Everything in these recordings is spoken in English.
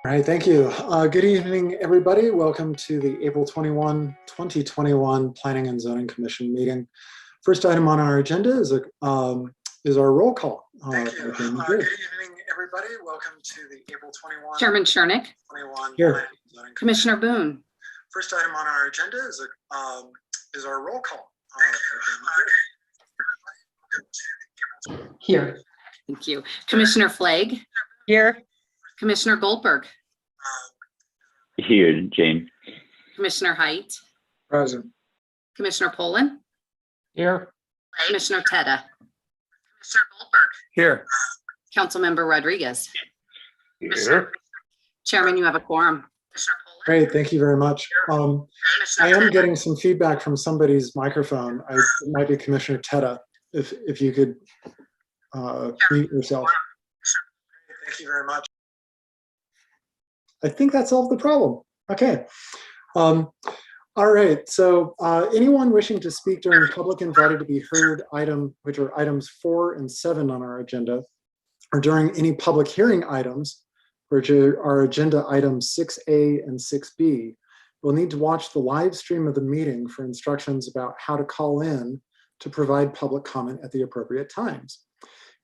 All right, thank you. Good evening, everybody. Welcome to the April 21, 2021 Planning and Zoning Commission meeting. First item on our agenda is our roll call. Thank you. Good evening, everybody. Welcome to the April 21. Chairman Chernick. 21 here. Commissioner Boone. First item on our agenda is our roll call. Here. Thank you. Commissioner Flagg. Here. Commissioner Goldberg. Here, Jane. Commissioner Height. Present. Commissioner Poland. Here. Commissioner Teta. Commissioner Goldberg. Here. Councilmember Rodriguez. Here. Chairman, you have a quorum. Great, thank you very much. I am getting some feedback from somebody's microphone. It might be Commissioner Teta. If you could mute yourself. Thank you very much. I think that solved the problem. Okay. All right. So anyone wishing to speak during public invited to be heard which are items 4 and 7 on our agenda, or during any public hearing items, which are agenda items 6A and 6B, will need to watch the live stream of the meeting for instructions about how to call in to provide public comment at the appropriate times.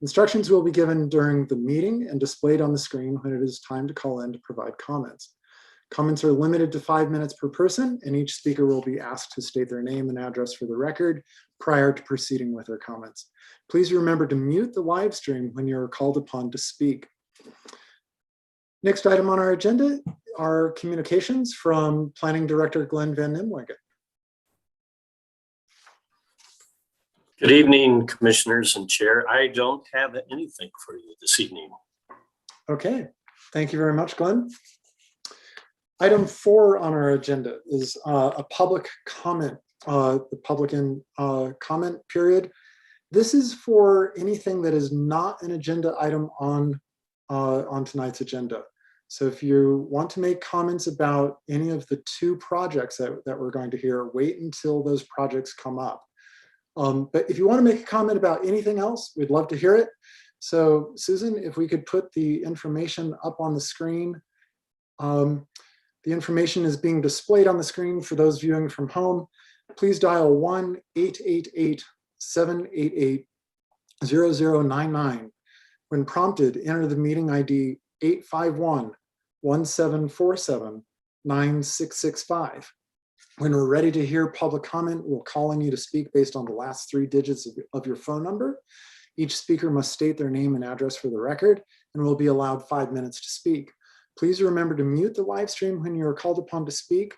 Instructions will be given during the meeting and displayed on the screen when it is time to call in to provide comments. Comments are limited to 5 minutes per person, and each speaker will be asked to state their name and address for the record prior to proceeding with their comments. Please remember to mute the live stream when you're called upon to speak. Next item on our agenda are communications from Planning Director Glenn Van Nimwegen. Good evening, commissioners and chair. I don't have anything for you this evening. Okay, thank you very much, Glenn. Item 4 on our agenda is a public comment, the public comment period. This is for anything that is not an agenda item on tonight's agenda. So if you want to make comments about any of the 2 projects that we're going to hear, wait until those projects come up. But if you want to make a comment about anything else, we'd love to hear it. So Susan, if we could put the information up on the screen. The information is being displayed on the screen for those viewing from home. Please dial 1-888-788-0099. When prompted, enter the meeting ID 851-1747-9665. When we're ready to hear public comment, we'll call on you to speak based on the last 3 digits of your phone number. Each speaker must state their name and address for the record and will be allowed 5 minutes to speak. Please remember to mute the live stream when you're called upon to speak.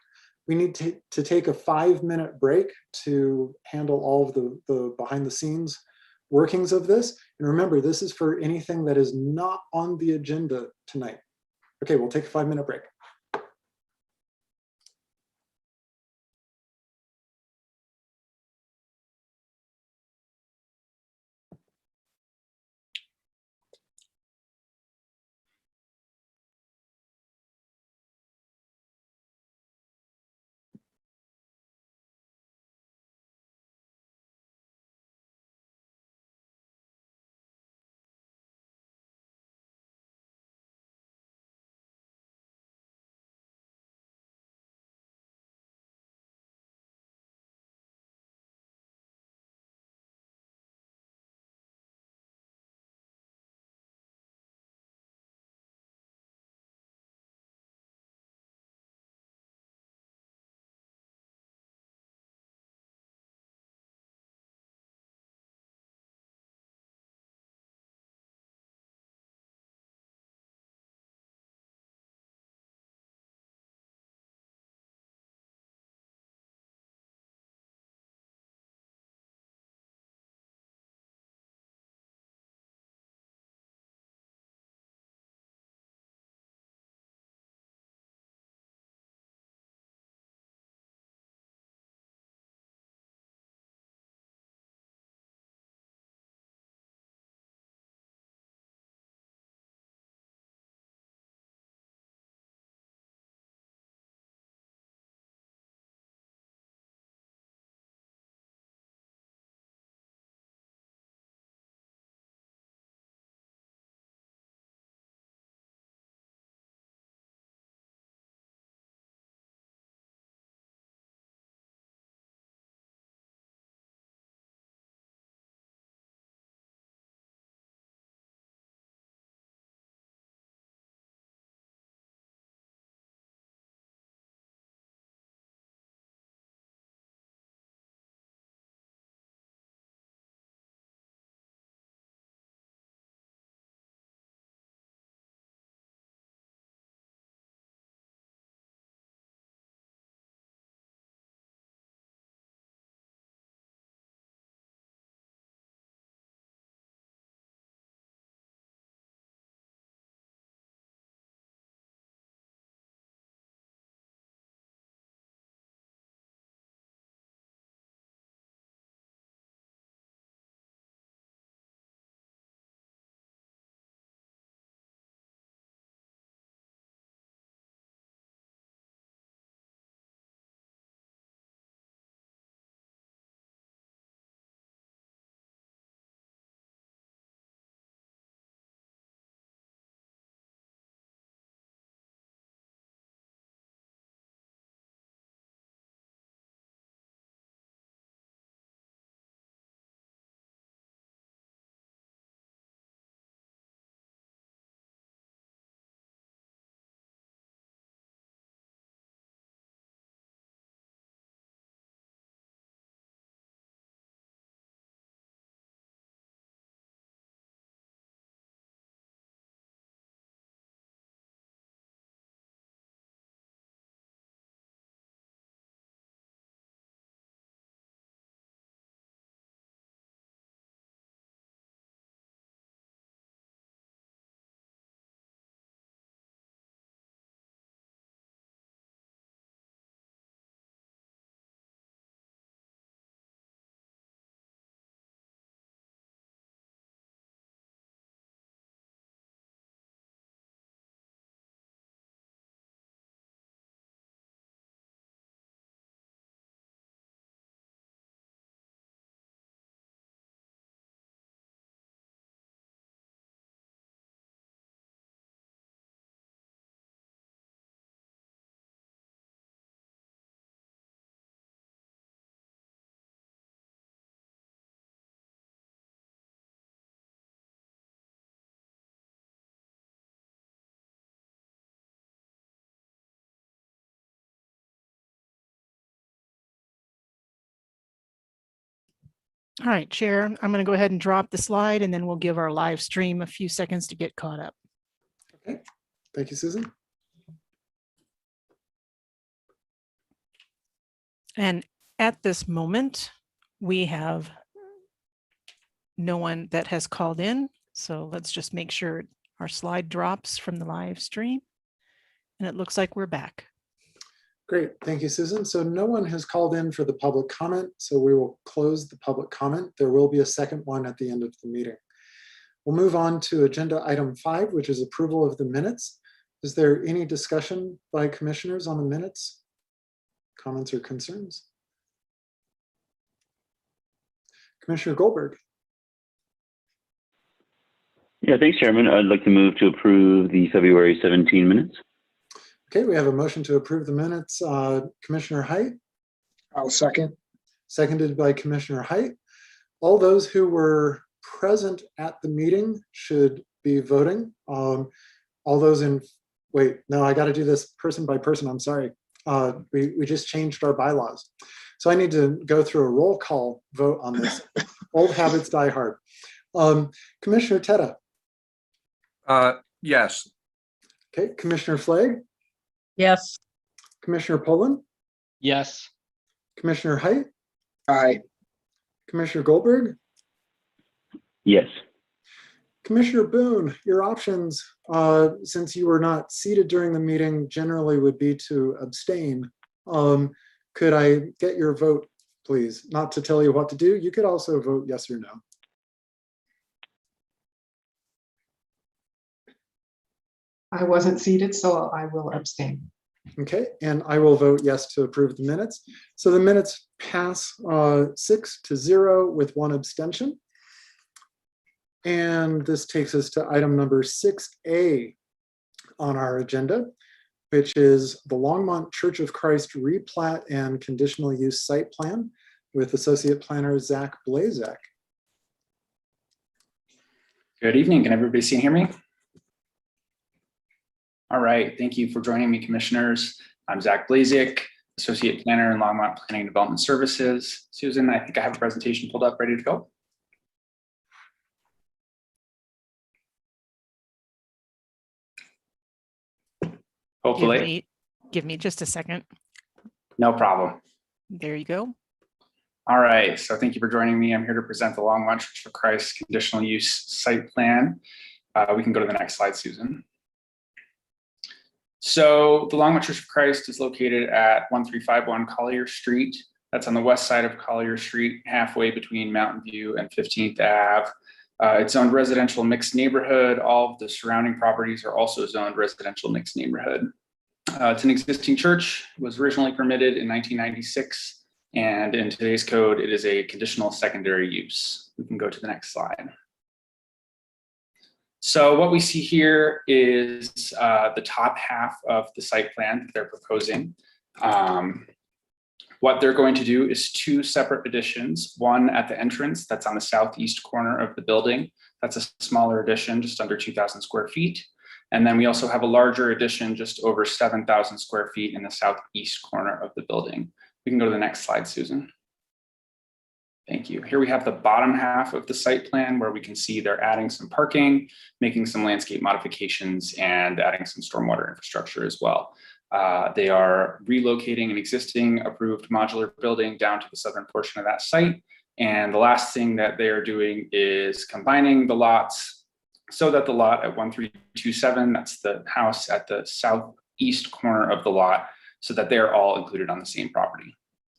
We need to take a 5-minute break to handle all of the behind the scenes workings of this. And remember, this is for anything that is not on the agenda tonight. Okay, we'll take a 5-minute break. All right, Chair, I'm going to go ahead and drop the slide and then we'll give our live stream a few seconds to get caught up. Okay, thank you, Susan. And at this moment, we have no one that has called in. So let's just make sure our slide drops from the live stream. And it looks like we're back. Great, thank you, Susan. So no one has called in for the public comment, so we will close the public comment. There will be a second one at the end of the meeting. We'll move on to agenda item 5, which is approval of the minutes. Is there any discussion by commissioners on the minutes? Comments or concerns? Commissioner Goldberg. Yeah, thanks, Chairman. I'd like to move to approve the February 17 minutes. Okay, we have a motion to approve the minutes. Commissioner Height, I'll second. seconded by Commissioner Height. All those who were present at the meeting should be voting. All those in, wait, no, I got to do this person by person. I'm sorry. We just changed our bylaws. So I need to go through a roll call vote on this. Old habits die hard. Commissioner Teta. Yes. Okay, Commissioner Flagg, Yes. Commissioner Poland, Yes. Commissioner Height, Aye. Commissioner Goldberg, Yes. Commissioner Boone, your options, since you were not seated during the meeting, generally would be to abstain. Could I get your vote, please? Not to tell you what to do. You could also vote yes or no. I wasn't seated, so I will abstain. Okay, and I will vote yes to approve the minutes. So the minutes pass 6-0 with 1 abstention. And this takes us to item number 6A on our agenda, which is the Longmont Church of Christ replat and conditional use site plan with Associate Planner Zach Blazek. Good evening. Can everybody see and hear me? All right. Thank you for joining me, commissioners. I'm Zach Blazek, Associate Planner in Longmont Planning and Development Services. Susan, I think I have a presentation pulled up, ready to go. Hopefully. Give me just a second. No problem. There you go. All right. So thank you for joining me. I'm here to present the Longmont Church of Christ conditional use site plan. We can go to the next slide, Susan. So the Longmont Church of Christ is located at 1351 Collier Street. That's on the west side of Collier Street, halfway between Mountain View and 15th Ave. It's zoned residential mixed neighborhood. All of the surrounding properties are also zoned residential mixed neighborhood. It's an existing church. It was originally permitted in 1996, and in today's code, it is a conditional secondary use. We can go to the next slide. So what we see here is the top half of the site plan that they're proposing. What they're going to do is 2 separate additions, one at the entrance that's on the southeast corner of the building. That's a smaller addition, just under 2,000 square feet. And then we also have a larger addition, just over 7,000 square feet in the southeast corner of the building. We can go to the next slide, Susan. Thank you. Here we have the bottom half of the site plan where we can see they're adding some parking, making some landscape modifications, and adding some stormwater infrastructure as well. They are relocating an existing approved modular building down to the southern portion of that site. And the last thing that they are doing is combining the lots so that the lot at 1327, that's the house at the southeast corner of the lot, so that they're all included on the same property.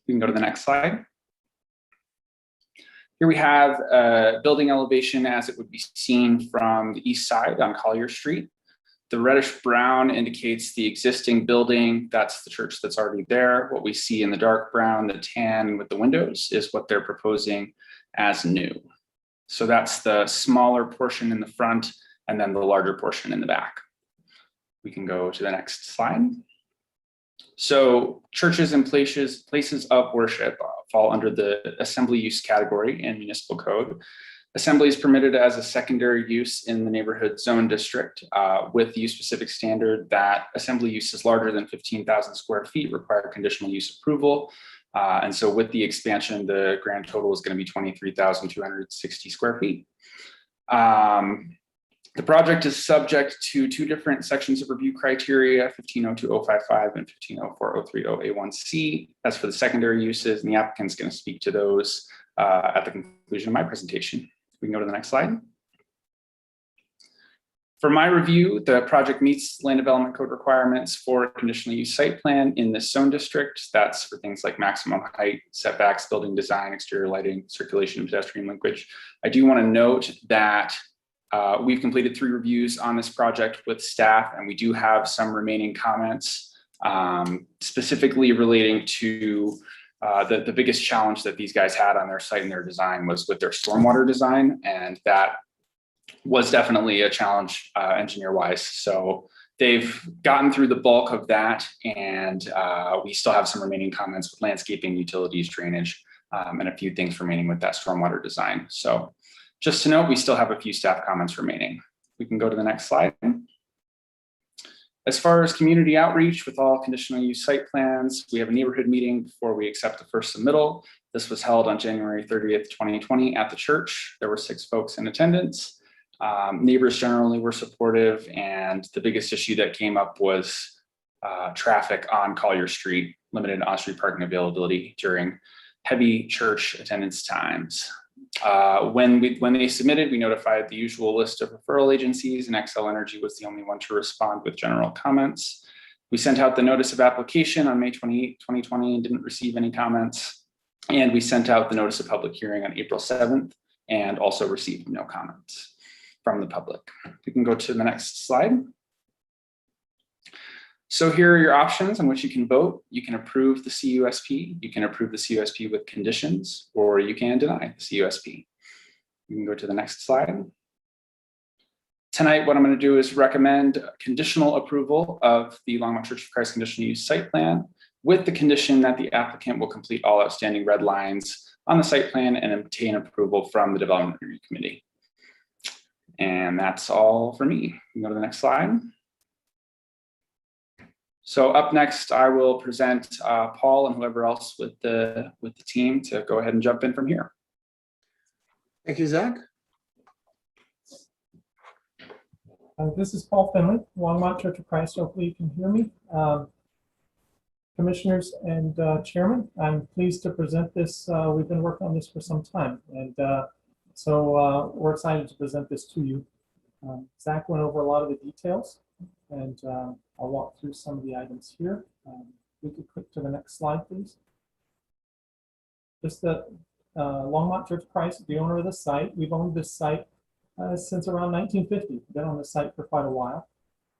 We can go to the next slide. Here we have a building elevation as it would be seen from the east side on Collier Street. The reddish brown indicates the existing building. That's the church that's already there. What we see in the dark brown, the tan with the windows, is what they're proposing as new. So that's the smaller portion in the front and then the larger portion in the back. We can go to the next slide. So churches and places of worship fall under the assembly use category in municipal code. Assembly is permitted as a secondary use in the neighborhood zone district with the use specific standard that assembly uses larger than 15,000 square feet require conditional use approval. And so with the expansion, the grand total is going to be 23,260 square feet. The project is subject to two different sections of review criteria, 1502.055 and 1504.030A1C. That's for the secondary uses, and the applicant's going to speak to those at the conclusion of my presentation. We can go to the next slide. For my review, the project meets land development code requirements for a conditional use site plan in this zone district. That's for things like maximum height, setbacks, building design, exterior lighting, circulation, and pedestrian linkage. I do want to note that we've completed 3 reviews on this project with staff, and we do have some remaining comments specifically relating to the biggest challenge that these guys had on their site and their design was with their stormwater design, and that was definitely a challenge engineer-wise. So they've gotten through the bulk of that, and we still have some remaining comments with landscaping, utilities, drainage, and a few things remaining with that stormwater design. So just to note, we still have a few staff comments remaining. We can go to the next slide. As far as community outreach with all conditional use site plans, we have a neighborhood meeting before we accept the first submittal. This was held on January 30th, 2020 at the church. There were 6 folks in attendance. Neighbors generally were supportive, and the biggest issue that came up was traffic on Collier Street, limited on-street parking availability during heavy church attendance times. When they submitted, we notified the usual list of referral agencies, and Xcel Energy was the only one to respond with general comments. We sent out the notice of application on May 28, 2020 and didn't receive any comments. And we sent out the notice of public hearing on April 7th and also received no comments from the public. We can go to the next slide. So here are your options on which you can vote. You can approve the CUSP, you can approve the CUSP with conditions, or you can deny the CUSP. You can go to the next slide. Tonight, what I'm going to do is recommend conditional approval of the Longmont Church of Christ conditional use site plan with the condition that the applicant will complete all outstanding red lines on the site plan and obtain approval from the Development Review Committee. And that's all for me. You can go to the next slide. So up next, I will present Paul and whoever else with the team to go ahead and jump in from here. Thank you, Zach. This is Paul Finley, Longmont Church of Christ. Hopefully you can hear me. Commissioners and Chairman, I'm pleased to present this. We've been working on this for some time, and so we're excited to present this to you. Zach went over a lot of the details, and I'll walk through some of the items here. We could click to the next slide, please. Just that Longmont Church of Christ, the owner of the site. We've owned this site since around 1950. Been on the site for quite a while.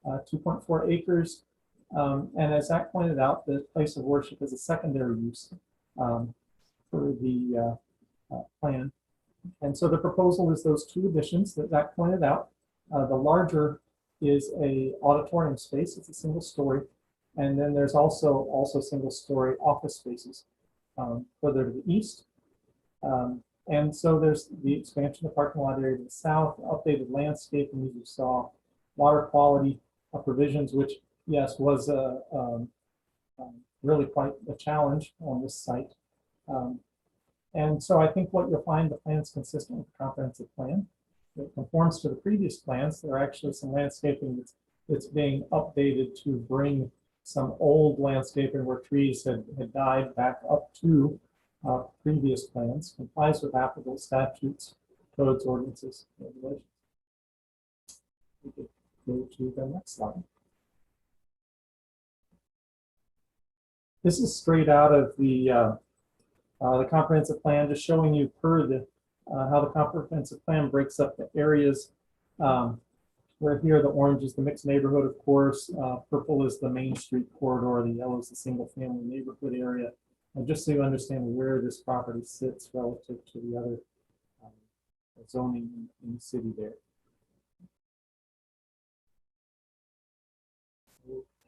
2.4 acres. And as Zach pointed out, the place of worship is a secondary use for the plan. And so the proposal is those 2 additions that Zach pointed out. The larger is a auditorium space. It's a single story. And then there's also single story office spaces further to the east. And so there's the expansion of the parking lot area to the south, updated landscaping, as you saw, water quality provisions, which, yes, was really quite a challenge on this site. And so I think what you'll find, the plan is consistent with the comprehensive plan. It conforms to the previous plans. There are actually some landscaping that's being updated to bring some old landscaping where trees had died back up to previous plans, complies with applicable statutes, codes, ordinances, regulations. We could go to the next slide. This is straight out of the comprehensive plan, just showing you per the how the comprehensive plan breaks up the areas. Where here the orange is the mixed neighborhood, of course, purple is the Main Street corridor, the yellow is the single family neighborhood area. And just so you understand where this property sits relative to the other zoning in the city there.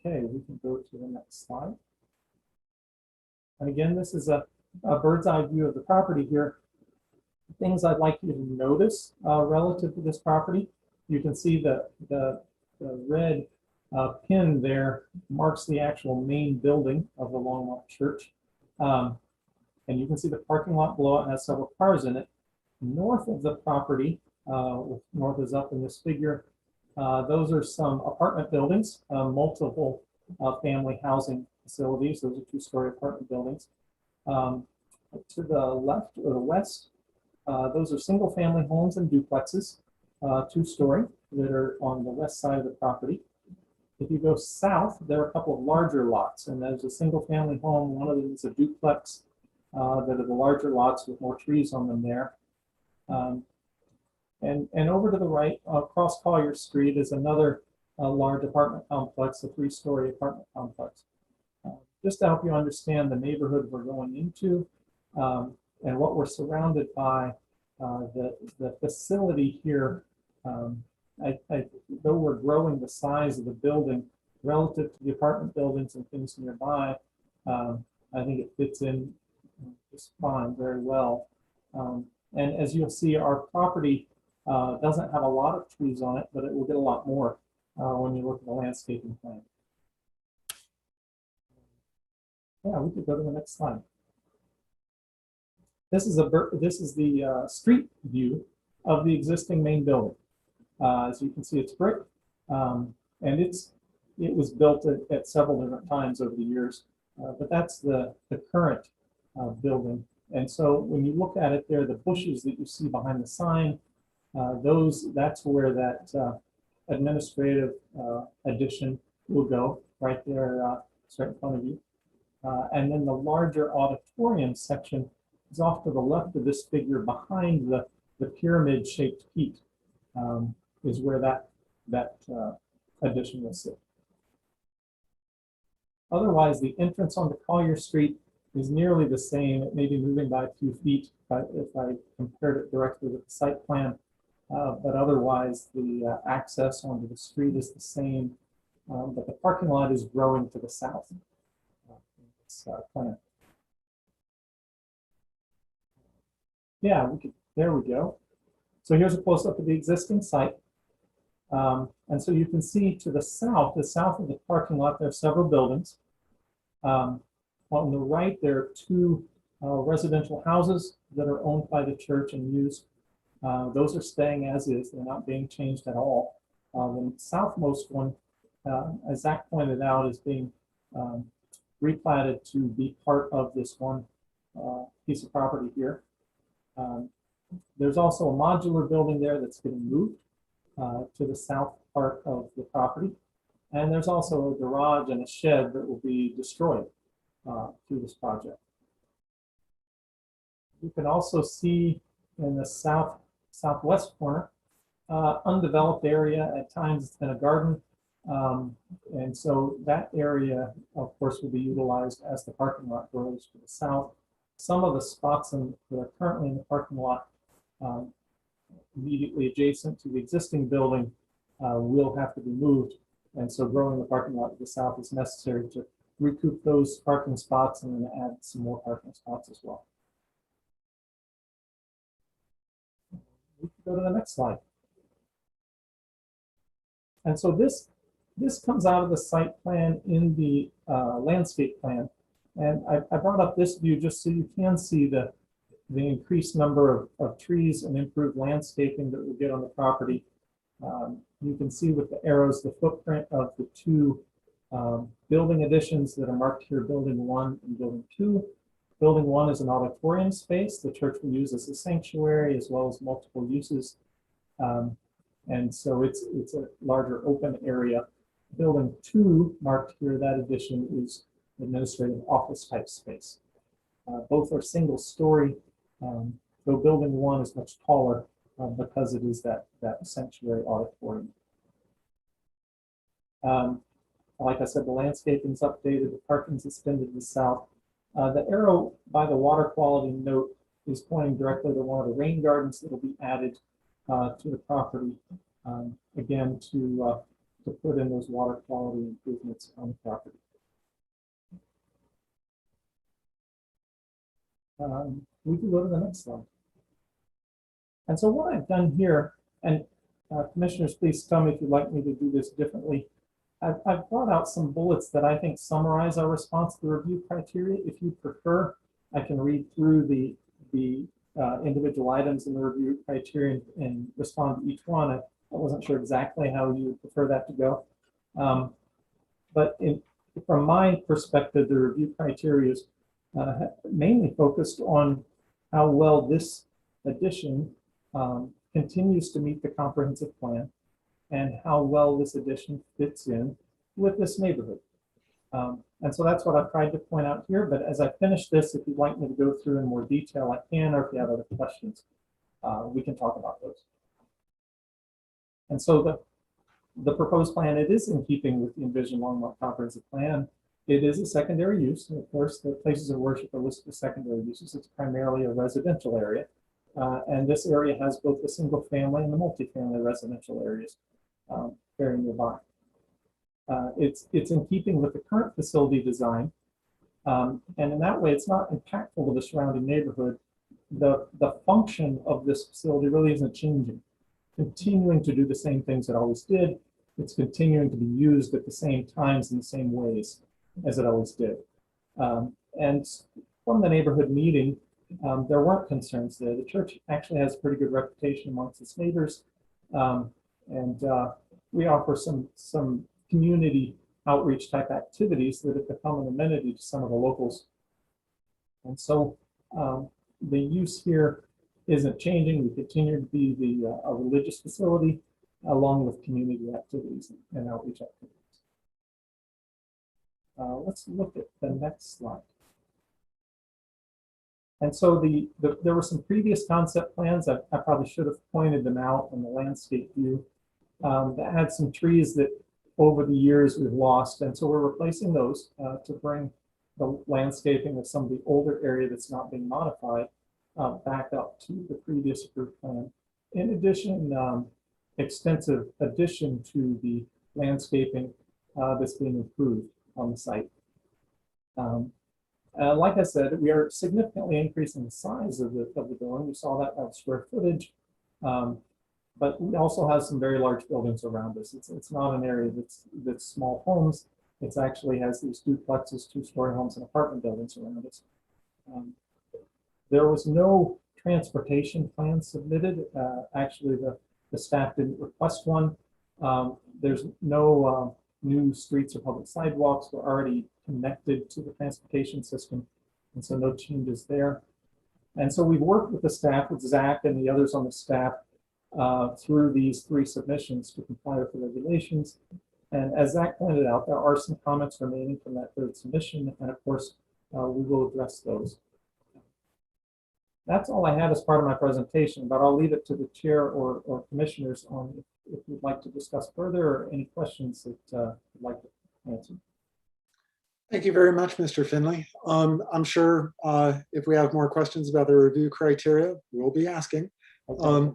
Okay, we can go to the next slide. And again, this is a bird's eye view of the property here. Things I'd like you to notice relative to this property. You can see the red pin there marks the actual main building of the Longmont Church. And you can see the parking lot below it has several cars in it. North of the property, north is up in this figure, those are some apartment buildings, multiple family housing facilities. Those are two-story apartment buildings. To the left or the west, those are single-family homes and duplexes, two-story, that are on the west side of the property. If you go south, there are a couple of larger lots, and there's a single-family home. One of them is a duplex that are the larger lots with more trees on them there. And over to the right, across Collier Street, is another large apartment complex, a three-story apartment complex. Just to help you understand the neighborhood we're going into and what we're surrounded by, the facility here, though we're growing the size of the building relative to the apartment buildings and things nearby, I think it fits in just fine, very well. And as you'll see, our property doesn't have a lot of trees on it, but it will get a lot more when you look at the landscaping plan. Yeah, we could go to the next slide. This is the street view of the existing main building. As you can see, it's brick, and it was built at several different times over the years, but that's the current building. And so when you look at it there, the bushes that you see behind the sign, that's where that administrative addition will go, right there, straight in front of you. And then the larger auditorium section is off to the left of this figure behind the pyramid-shaped peak, is where that addition will sit. Otherwise, the entrance onto Collier Street is nearly the same. It may be moving by a few feet if I compared it directly with the site plan, but otherwise the access onto the street is the same, but the parking lot is growing to the south. Plan. Yeah, there we go. So here's a close-up of the existing site. And so you can see to the south of the parking lot, there are several buildings. On the right, there are two residential houses that are owned by the church and used. Those are staying as is. They're not being changed at all. The southmost one, as Zach pointed out, is being replatted to be part of this one piece of property here. There's also a modular building there that's getting moved to the south part of the property. And there's also a garage and a shed that will be destroyed through this project. You can also see in the southwest corner, undeveloped area. At times it's been a garden. And so that area, of course, will be utilized as the parking lot grows to the south. Some of the spots that are currently in the parking lot immediately adjacent to the existing building will have to be moved. And so growing the parking lot to the south is necessary to recoup those parking spots and then add some more parking spots as well. We can go to the next slide. And so this comes out of the site plan in the landscape plan. And I brought up this view just so you can see the increased number of trees and improved landscaping that we'll get on the property. You can see with the arrows the footprint of the two building additions that are marked here, Building 1 and Building 2. Building 1 is an auditorium space the church will use as a sanctuary as well as multiple uses. And so it's a larger open area. Building 2 marked here, that addition is administrative office type space. Both are single story, though Building 1 is much taller because it is that sanctuary auditorium. Like I said, the landscaping's updated, the parking's extended to the south. The arrow by the water quality note is pointing directly to one of the rain gardens that will be added to the property, again, to put in those water quality improvements on the property. We can go to the next slide. And so what I've done here, and commissioners, please tell me if you'd like me to do this differently. I've brought out some bullets that I think summarize our response to the review criteria. If you prefer I can read through the individual items in the review criteria and respond to each one. I wasn't sure exactly how you would prefer that to go. But from my perspective, the review criteria is mainly focused on how well this addition continues to meet the comprehensive plan and how well this addition fits in with this neighborhood. And so that's what I've tried to point out here. But as I finish this, if you'd like me to go through in more detail, I can, or if you have other questions, we can talk about those. And so the proposed plan, it is in keeping with the envisioned Longmont comprehensive plan. It is a secondary use. And of course, the places of worship are listed as secondary uses. It's primarily a residential area. And this area has both the single family and the multifamily residential areas very nearby. It's in keeping with the current facility design. And in that way, it's not impactful to the surrounding neighborhood. The function of this facility really isn't changing. Continuing to do the same things it always did. It's continuing to be used at the same times in the same ways as it always did. And from the neighborhood meeting, there weren't concerns there. The church actually has a pretty good reputation amongst its neighbors. We offer some community outreach type activities that have become an amenity to some of the locals. And so the use here isn't changing. We continue to be a religious facility along with community activities and outreach activities. Let's look at the next slide. And so there were some previous concept plans. I probably should have pointed them out in the landscape view that had some trees that over the years we've lost. And so we're replacing those to bring the landscaping of some of the older area that's not being modified back up to the previous approved plan. In addition, extensive addition to the landscaping that's being improved on the site. Like I said, we are significantly increasing the size of the building. We saw that by the square footage, but we also have some very large buildings around us. It's not an area that's small homes. It actually has these duplexes, two-story homes, and apartment buildings around us. There was no transportation plan submitted. Actually, the staff didn't request one. There's no new streets or public sidewalks. We're already connected to the transportation system, and so no changes there. And so we've worked with the staff, with Zach and the others on the staff, through these 3 submissions to comply with the regulations. And as Zach pointed out, there are some comments remaining from that 3rd submission, and of course, we will address those. That's all I had as part of my presentation, but I'll leave it to the chair or commissioners on if you'd like to discuss further or any questions that you'd like to answer. Thank you very much, Mr. Finley. I'm sure if we have more questions about the review criteria, we'll be asking. Okay.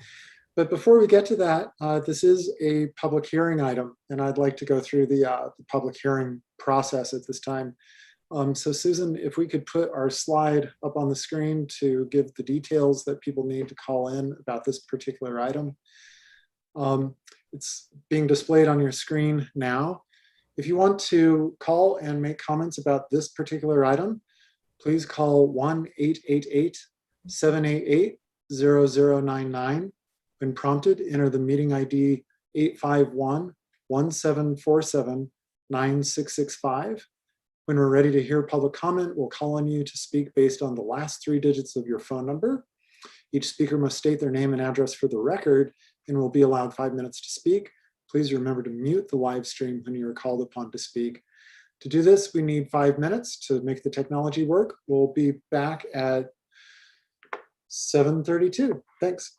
But before we get to that, this is a public hearing item, and I'd like to go through the public hearing process at this time. So Susan, if we could put our slide up on the screen to give the details that people need to call in about this particular item. It's being displayed on your screen now. If you want to call and make comments about this particular item, please call 1-888-788-0099. When prompted, enter the meeting ID 851-1747-9665. When we're ready to hear public comment, we'll call on you to speak based on the last 3 digits of your phone number. Each speaker must state their name and address for the record and will be allowed 5 minutes to speak. Please remember to mute the live stream when you are called upon to speak. To do this, we need 5 minutes to make the technology work. We'll be back at 7:32. Thanks.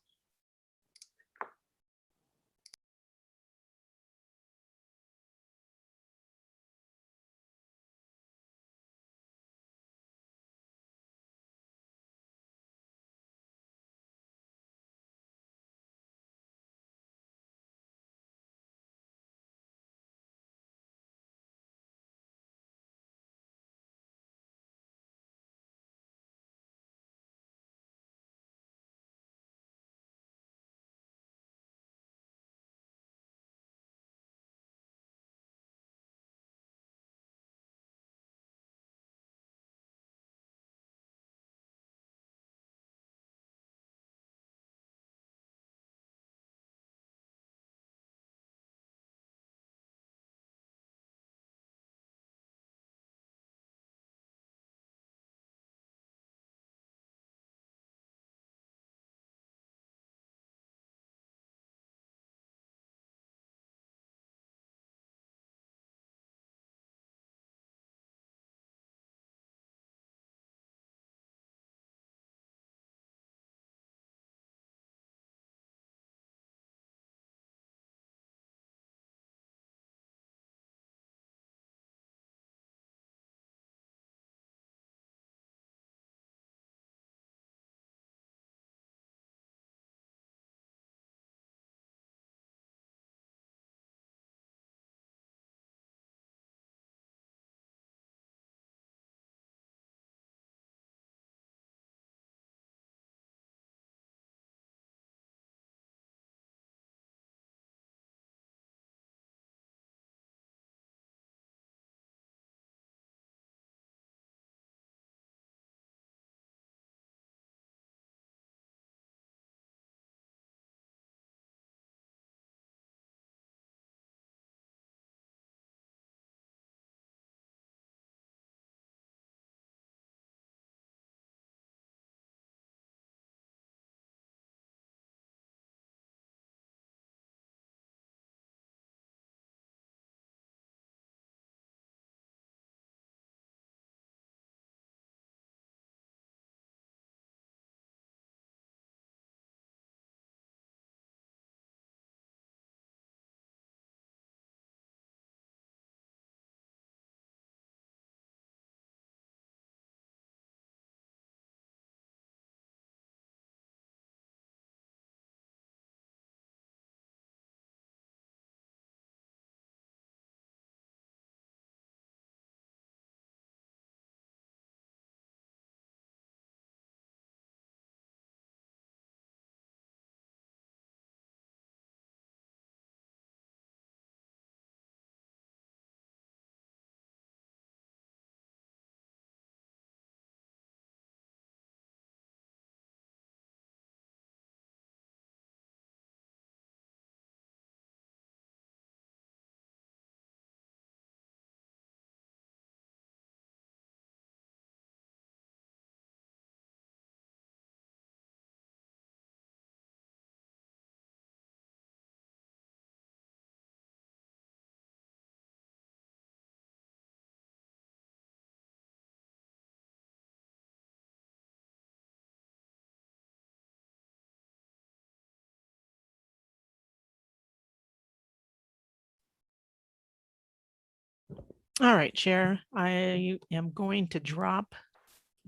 All right, Chair, I am going to drop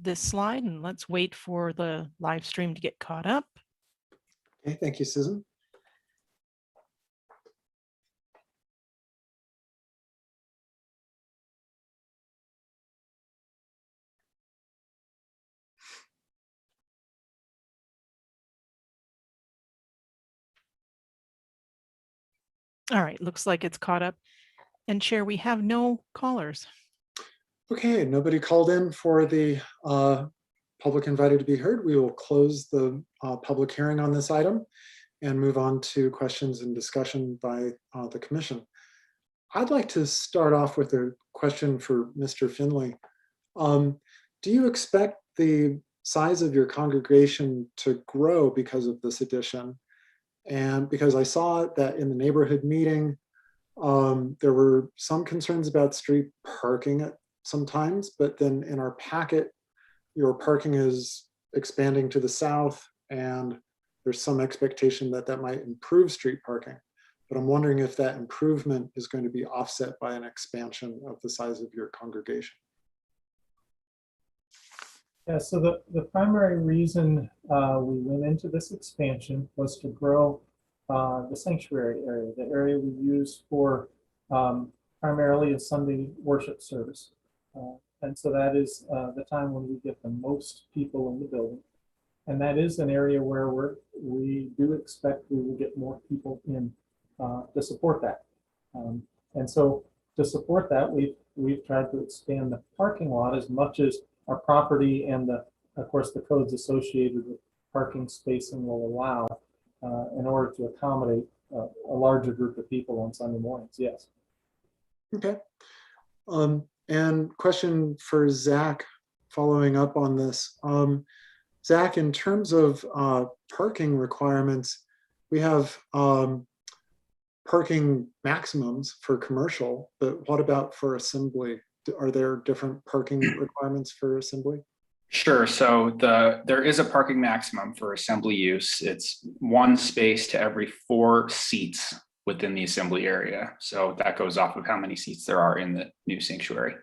this slide and let's wait for the live stream to get caught up. Okay, thank you, Susan. All right, looks like it's caught up. And Chair, we have no callers. Okay, nobody called in for the public invited to be heard. We will close the public hearing on this item and move on to questions and discussion by the commission. I'd like to start off with a question for Mr. Finley. Do you expect the size of your congregation to grow because of this addition? And because I saw that in the neighborhood meeting, there were some concerns about street parking at sometimes, but then in our packet, your parking is expanding to the south and there's some expectation that that might improve street parking. But I'm wondering if that improvement is going to be offset by an expansion of the size of your congregation. Yeah, so the primary reason we went into this expansion was to grow the sanctuary area, the area we use for primarily a Sunday worship service. And so that is the time when we get the most people in the building. And that is an area where we do expect we will get more people in to support that. And so to support that, we've tried to expand the parking lot as much as our property and of course the codes associated with parking spacing will allow in order to accommodate a larger group of people on Sunday mornings. Yes. Okay. And question for Zach, following up on this. Zach, in terms of parking requirements, we have parking maximums for commercial, but what about for assembly? Are there different parking requirements for assembly? Sure. So there is a parking maximum for assembly use. It's 1 space to every 4 seats within the assembly area. So that goes off of how many seats there are in the new sanctuary.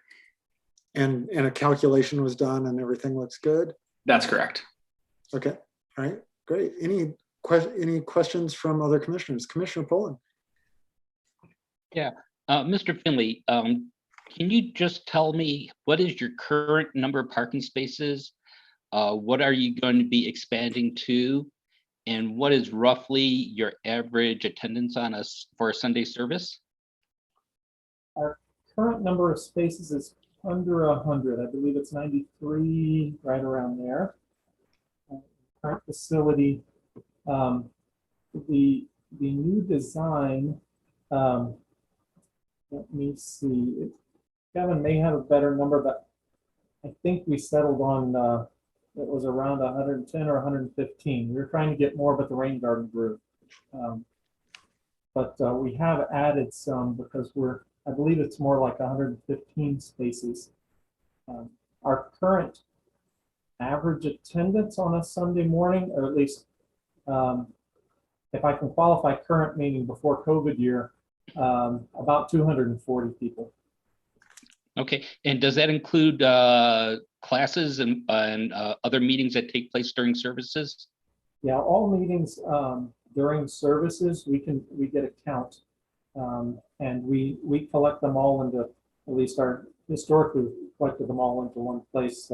And a calculation was done and everything looks good? That's correct. Okay. All right. Great. Any questions from other commissioners? Commissioner Poland. Yeah, Mr. Finley, can you just tell me what is your current number of parking spaces? What are you going to be expanding to? And what is roughly your average attendance for a Sunday service? Our current number of spaces is under 100. I believe it's 93, right around there. Current facility, the new design, let me see. Kevin may have a better number, but I think we settled on it was around 110 or 115. We were trying to get more, but the rain garden grew. But we have added some because I believe it's more like 115 spaces. Our current average attendance on a Sunday morning, or at least if I can qualify current, meaning before COVID year, about 240 people. Okay, and does that include classes and other meetings that take place during services? Yeah, all meetings during services, we get a count, and we collect them all into, at least historically collected them all into one place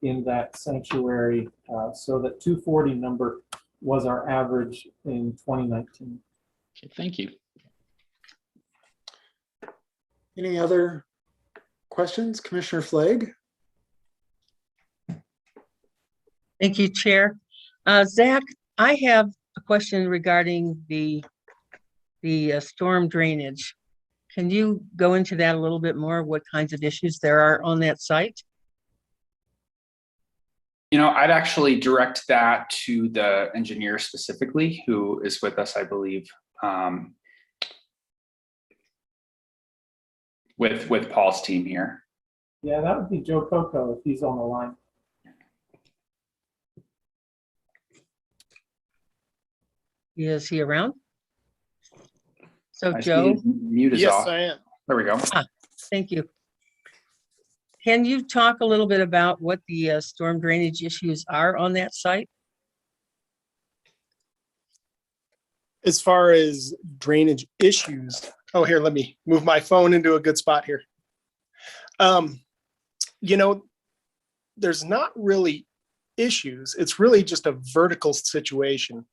in that sanctuary, so that 240 number was our average in 2019. Okay, thank you. Any other questions? Commissioner Flagg? Thank you, Chair. Zach, I have a question regarding the storm drainage. Can you go into that a little bit more? What kinds of issues there are on that site? I'd actually direct that to the engineer specifically, who is with us, I believe, with Paul's team here. Yeah, that would be Joe Coco if he's on the line. Is he around? So I see Joe, his mute is off. Yes, I am. There we go. thank you. can you talk a little bit about what the storm drainage issues are on that site? As far as drainage issues, oh, here, let me move my phone into a good spot here. You know, there's not really issues. It's really just a vertical situation.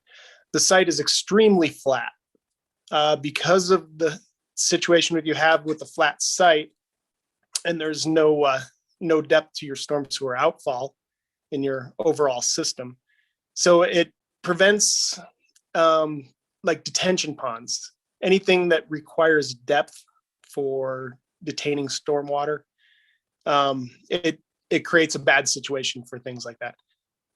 The site is extremely flat. Because of the situation that you have with the flat site, and there's no depth to your storm sewer outfall in your overall system. So it prevents like detention ponds, anything that requires depth for detaining stormwater. It creates a bad situation for things like that.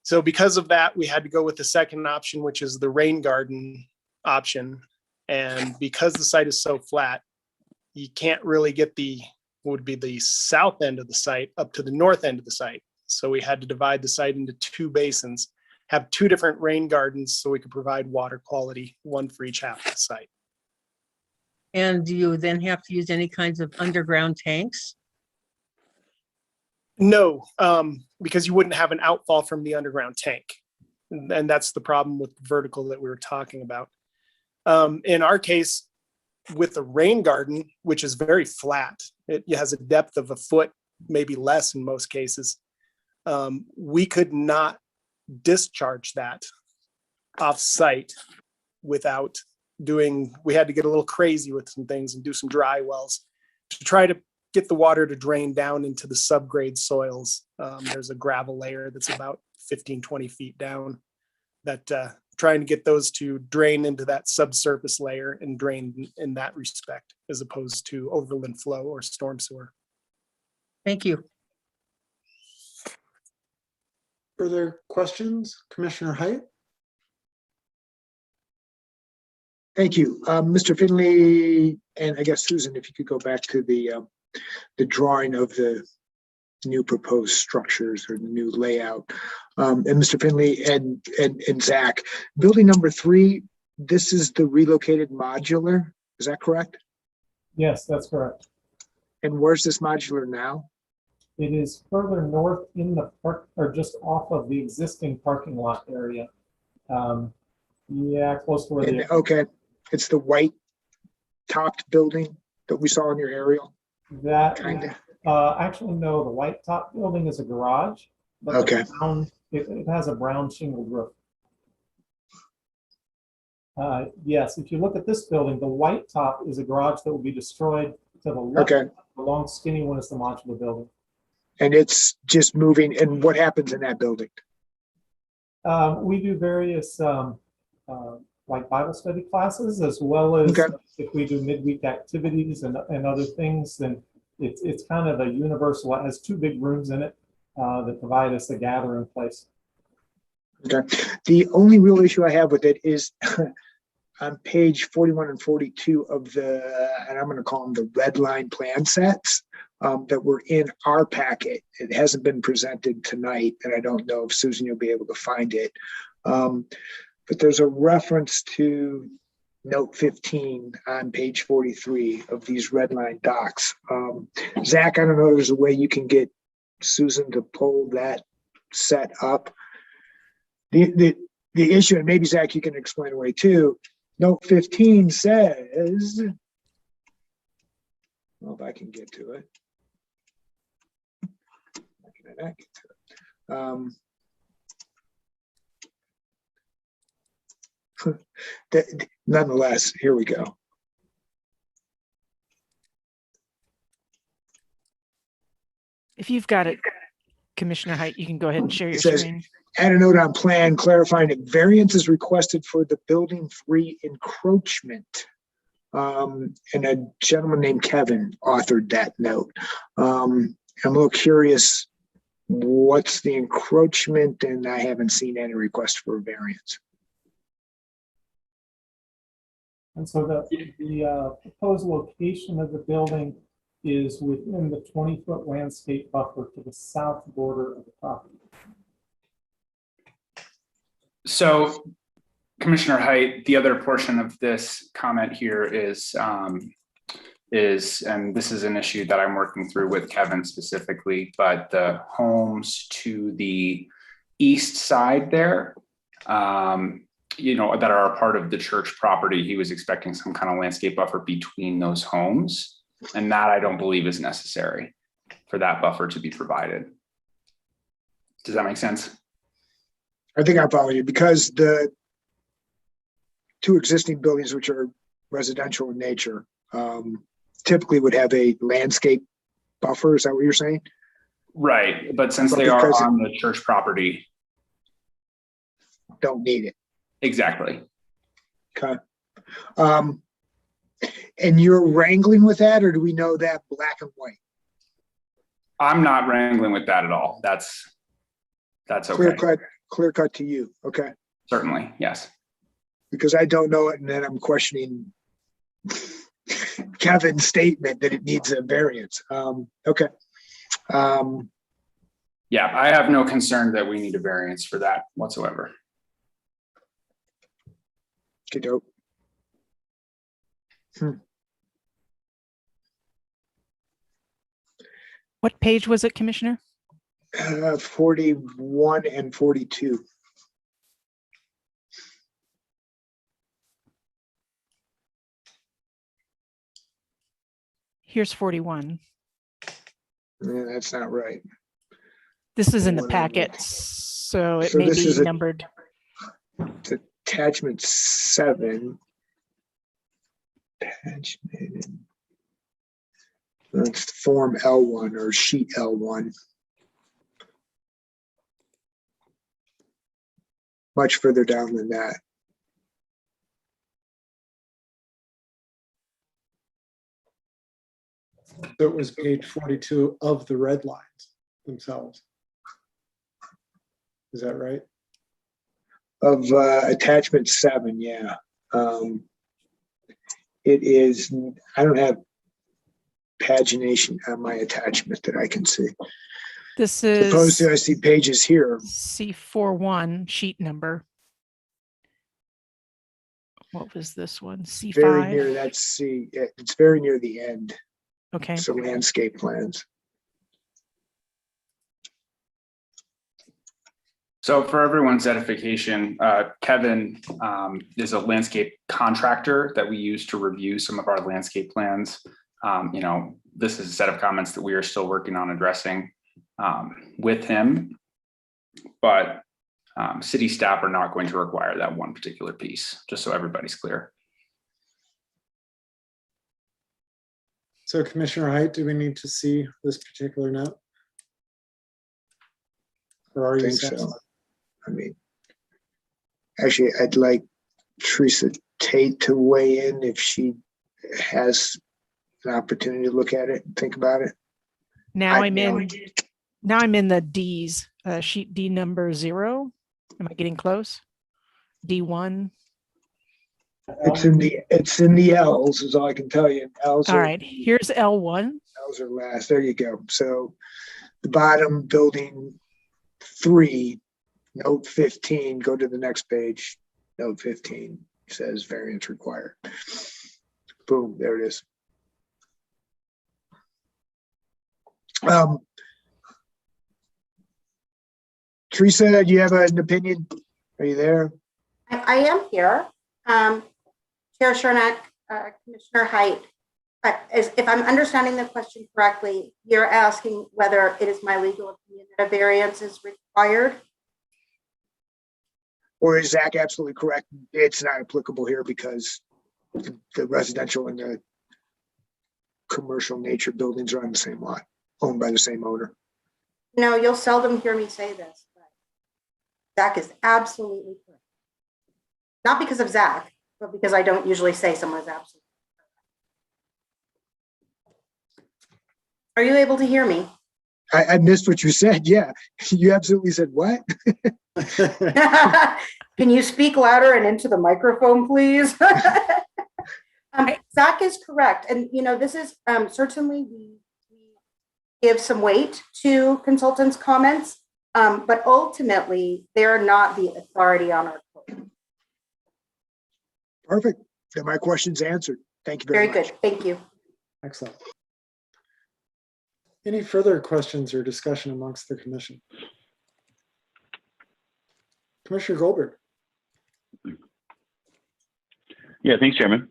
So because of that, we had to go with the second option, which is the rain garden option. And because the site is so flat, you can't really get would be the south end of the site up to the north end of the site. So we had to divide the site into two basins, have two different rain gardens so we could provide water quality, one for each half of the site. And do you then have to use any kinds of underground tanks? No, because you wouldn't have an outfall from the underground tank. And that's the problem with the vertical that we were talking about. In our case, with the rain garden, which is very flat, it has a depth of a foot, maybe less in most cases. We could not discharge that off site without we had to get a little crazy with some things and do some dry wells to try to get the water to drain down into the subgrade soils. There's a gravel layer that's about 15, 20 feet down that trying to get those to drain into that subsurface layer and drain in that respect, as opposed to overland flow or storm sewer. Thank you. Further questions? Commissioner Height? Thank you. Mr. Finley, and I guess Susan, if you could go back to the drawing of the new proposed structures or the new layout. And Mr. Finley and Zach, building number 3, this is the relocated modular, is that correct? Yes, that's correct. And where's this modular now? It is further north in the park, or just off of the existing parking lot area. Yeah, close to where the. Okay, it's the white topped building that we saw in your aerial? That Kind of. actually, no, the white top building is a garage. But Okay. It has a brown shingled roof. Yes, if you look at this building, the white top is a garage that will be destroyed to the left. Okay. The long skinny one is the modular building. And it's just moving, and what happens in that building? We do various like Bible study classes, as well as Okay. if we do midweek activities and other things, then it's kind of a universal. It has 2 big rooms in it that provide us a gathering place. Okay. The only real issue I have with it is on page 41 and 42 of and I'm going to call them the red line plan sets that were in our packet. It hasn't been presented tonight, and I don't know if Susan, you'll be able to find it. But there's a reference to note 15 on page 43 of these red line docs. Zach, I don't know if there's a way you can get Susan to pull that set up. The issue, and maybe Zach, you can explain away too. Note 15 says, well, if I can get to it. How can I not get to it? Nonetheless, here we go. If you've got it, Commissioner Height, you can go ahead and share your It says, screen. add a note on plan clarifying that variance is requested for the building 3 encroachment. And a gentleman named Kevin authored that note. I'm a little curious, what's the encroachment? And I haven't seen any request for a variance. And so the proposed location of the building is within the 20-foot landscape buffer to the south border of the property. So, Commissioner Height, the other portion of this comment here is is, and this is an issue that I'm working through with Kevin specifically, but the homes to the east side there, that are a part of the church property, he was expecting some kind of landscape buffer between those homes. And that I don't believe is necessary for that buffer to be provided. Does that make sense? I think I follow you, because the two existing buildings, which are residential in nature, typically would have a landscape buffer. Is that what you're saying? Right, but since But they are because on the church property, don't need it. exactly. Okay. And you're wrangling with that, or do we know that black and white? I'm not wrangling with that at all. That's okay. Clear cut to you. Okay. Certainly, yes. Because I don't know it, and then I'm questioning Kevin's statement that it needs a variance. Okay. Yeah, I have no concern that we need a variance for that whatsoever. Okay, dope. What page was it, Commissioner? 41 and 42. Here's 41. Yeah, that's not right. This is in the What I packet, need. so it So may this be is a- numbered. It's attachment 7. Attachment. That's form L1 or sheet L1. Much further down than that. So it was page 42 of the red lines themselves. Is that right? Of attachment 7, yeah. It is, I don't have pagination on my attachment that I can see. This Supposed to, I is see pages here. C41 sheet number. What was this one? Very near, C5? that's C. It's very near the end. Okay. So landscape plans. So for everyone's edification, Kevin is a landscape contractor that we use to review some of our landscape plans. This is a set of comments that we are still working on addressing with him, but city staff are not going to require that one particular piece, just so everybody's clear. So Commissioner Height, do we need to see this particular note? Or are I you think satisfied? so. I mean, actually, I'd like Teresa Tate to weigh in if she has an opportunity to look at it and think about it. Now I'm in the D's, sheet D number 0. Am I getting close? D1. It's in the L's is all I can tell you. L's All are, right, here's L1. L's are last. There you go. So the bottom building 3, note 15, go to the next page. Note 15 says variance required. Boom, there it is. Teresa, do you have an opinion? Are you there? I am here. Chair Shernack, Commissioner Height, if I'm understanding the question correctly, you're asking whether it is my legal opinion that a variance is required? Or is Zach absolutely correct? It's not applicable here because the residential and the commercial nature buildings are on the same lot, owned by the same owner. No, you'll seldom hear me say this, but Zach is absolutely correct. Not because of Zach, but because I don't usually say someone is absolutely correct. Are you able to hear me? I missed what you said. Yeah, you absolutely said what? Can you speak louder and into the microphone, please? Zach is correct. And, this is certainly we give some weight to consultants' comments, but ultimately they're not the authority on our code. Perfect. Then my question's answered. Thank you very much. Very good. Thank you. Excellent. Any further questions or discussion amongst the commission? Commissioner Goldberg. Yeah, thanks, Chairman.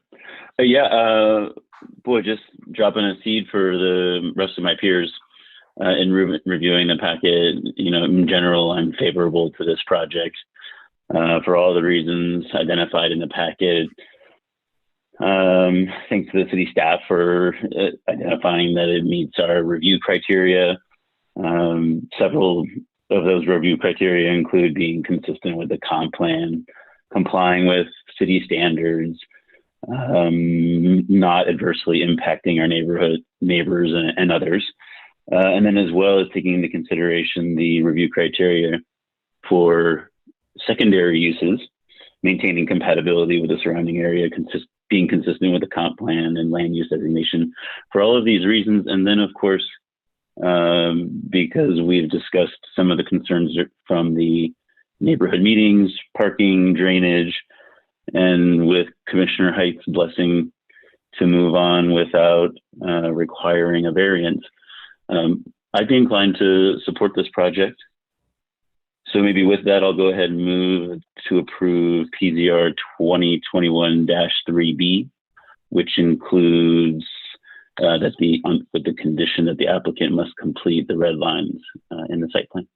Boy, just dropping a seed for the rest of my peers in reviewing the packet. You know, in general, I'm favorable to this project for all the reasons identified in the packet. Thanks to the city staff for identifying that it meets our review criteria. Several of those review criteria include being consistent with the comp plan, complying with city standards, not adversely impacting our neighbors and others. And then as well as taking into consideration the review criteria for secondary uses, maintaining compatibility with the surrounding area, being consistent with the comp plan and land use designation. For all of these reasons, and then of course, because we've discussed some of the concerns from the neighborhood meetings, parking, drainage, and with Commissioner Height's blessing to move on without requiring a variance, I'd be inclined to support this project. So maybe with that, I'll go ahead and move to approve PZR 2021-3B, which includes with the condition that the applicant must complete the red lines in the site plan.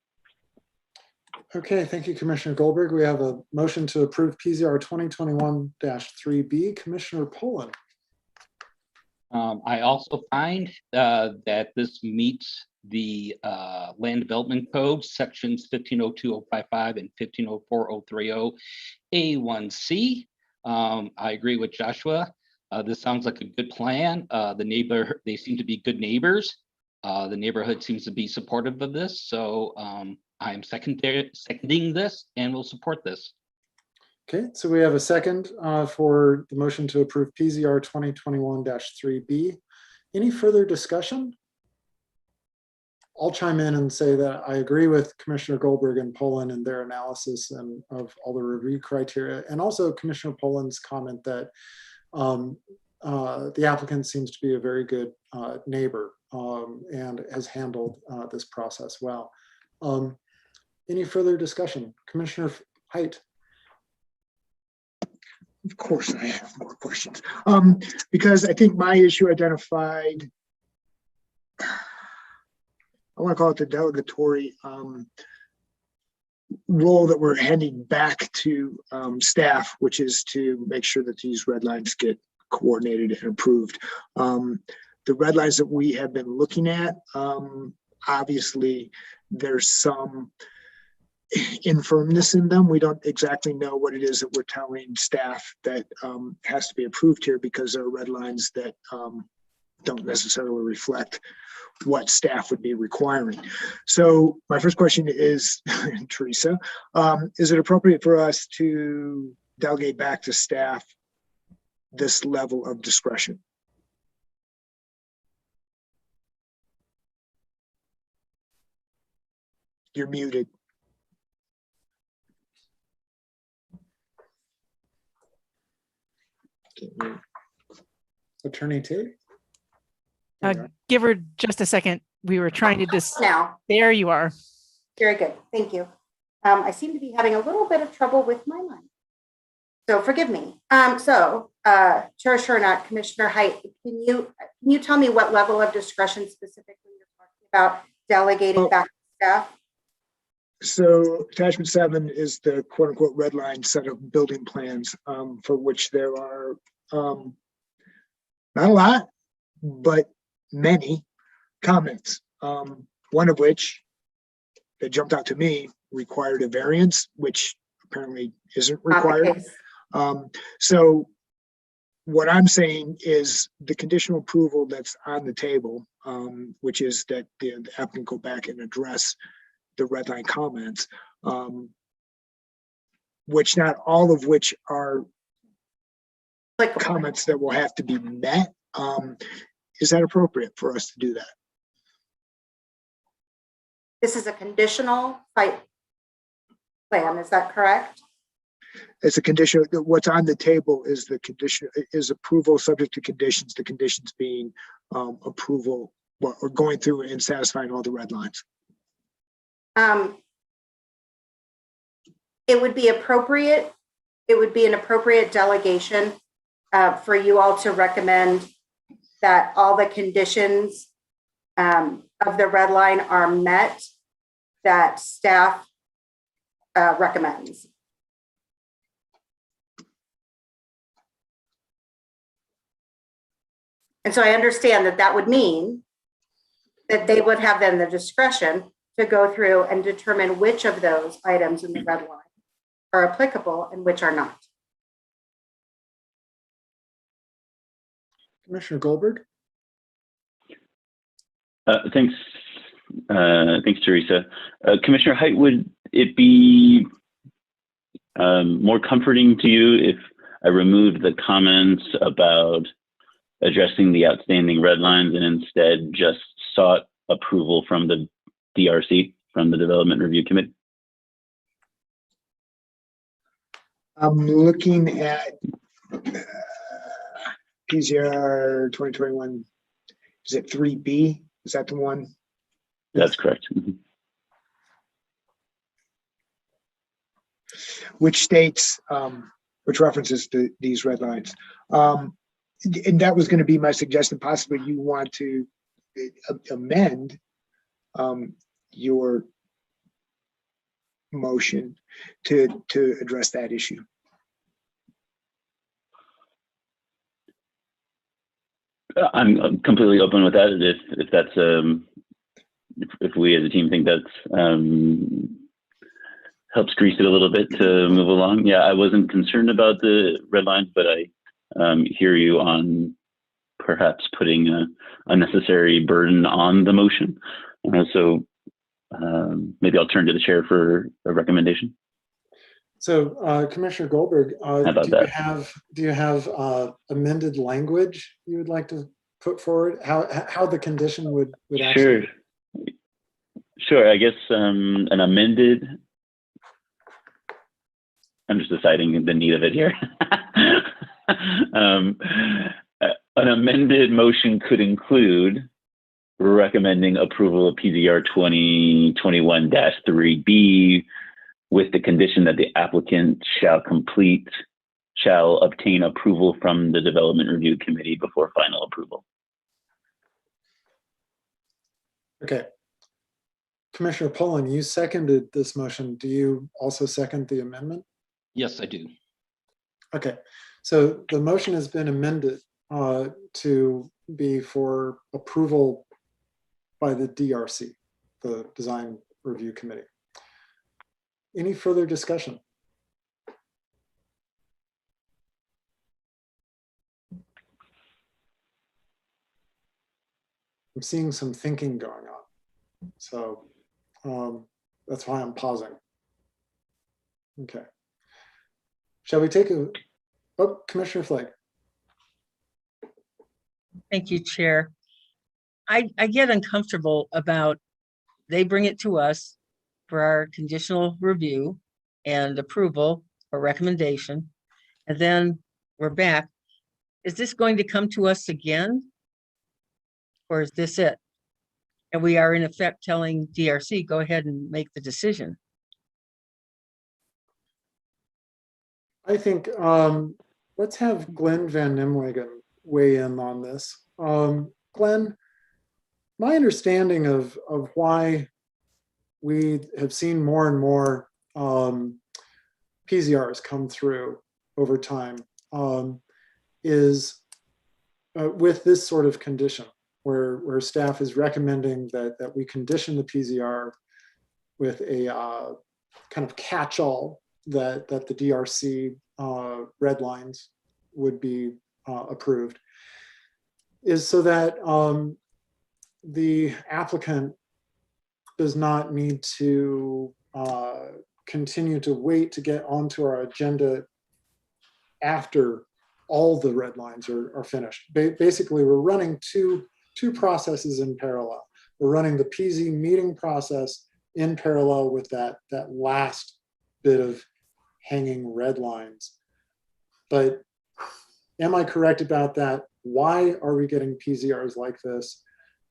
Okay, thank you, Commissioner Goldberg. We have a motion to approve PZR 2021-3B. Commissioner Poland. I also find that this meets the Land Development Code, sections 1502.055 and 1504.030 A1C. I agree with Joshua. This sounds like a good plan. They seem to be good neighbors. The neighborhood seems to be supportive of this. So I'm seconding this and will support this. Okay, so we have a second for the motion to approve PZR 2021-3B. Any further discussion? I'll chime in and say that I agree with Commissioner Goldberg and Poland and their analysis and of all the review criteria, and also Commissioner Poland's comment that the applicant seems to be a very good neighbor and has handled this process well. Any further discussion? Commissioner Height. Of course I have more questions. Because I think my issue identified, I want to call it the delegatory role that we're handing back to staff, which is to make sure that these red lines get coordinated and approved. The red lines that we have been looking at, obviously there's some infirmness in them. We don't exactly know what it is that we're telling staff that has to be approved here, because there are red lines that don't necessarily reflect what staff would be requiring. So my first question is, Teresa, is it appropriate for us to delegate back to staff this level of discretion? You're muted. Attorney Tate? Give her just a second. We were trying to Now, there you are. very good. Thank you. I seem to be having a little bit of trouble with my mic, so forgive me. Chair Shurnack, Commissioner Height, can you tell me what level of discretion specifically you're talking about delegating back to staff? So attachment 7 is the quote unquote red line set of building plans for which there are not a lot, but many comments. One of which that jumped out to me required a variance, which apparently isn't required. So what I'm saying is the conditional approval that's on the table, which is that the applicant go back and address the red line comments, which not all of which are comments that will have to be met. Is that appropriate for us to do that? This is a conditional site plan, is that correct? It's a condition, what's on the table is the condition, is approval subject to conditions, the conditions being approval, or going through and satisfying all the red lines. It would be appropriate, it would be an appropriate delegation for you all to recommend that all the conditions of the red line are met that staff recommends. And so I understand that that would mean that they would have then the discretion to go through and determine which of those items in the red line are applicable and which are not. Commissioner Goldberg? Thanks. Thanks, Teresa. Commissioner Height, would it be more comforting to you if I removed the comments about addressing the outstanding red lines and instead just sought approval from the DRC, from the Development Review Committee? I'm looking at PZR 2021. Is it 3B? Is that the one? That's correct. Which states, which references these red lines. And that was going to be my suggestion. Possibly you want to amend your motion to address that issue. I'm completely open with that. If that's if we as a team think that's helps grease it a little bit to move along. Yeah, I wasn't concerned about the red lines, but I hear you on perhaps putting a unnecessary burden on the motion. So maybe I'll turn to the chair for a recommendation. So Commissioner Goldberg, do you have amended language you would like to put forward? How the condition would actually? Sure. I guess an amended. I'm just deciding the need of it here. An amended motion could include recommending approval of PZR 2021-3B with the condition that the applicant shall obtain approval from the Development Review Committee before final approval. Okay. Commissioner Pullen, you seconded this motion. Do you also second the amendment? Yes, I do. Okay, so the motion has been amended to be for approval by the DRC, the Design Review Committee. Any further discussion? I'm seeing some thinking going on, so that's why I'm pausing. Okay. Shall we take a, oh, Commissioner Flake. Thank you, Chair. I get uncomfortable about they bring it to us for our conditional review and approval or recommendation, and then we're back. Is this going to come to us again? Or is this it? And we are in effect telling DRC, go ahead and make the decision. I think let's have Glenn Van Nimwegen weigh in on this. Glenn, my understanding of why we have seen more and more PZRs come through over time is with this sort of condition where staff is recommending that we condition the PZR with a kind of catch-all that the DRC red lines would be approved, is so that the applicant does not need to continue to wait to get onto our agenda after all the red lines are finished. Basically, we're running two processes in parallel. We're running the PZ meeting process in parallel with that last bit of hanging red lines. But am I correct about that? Why are we getting PZRs like this?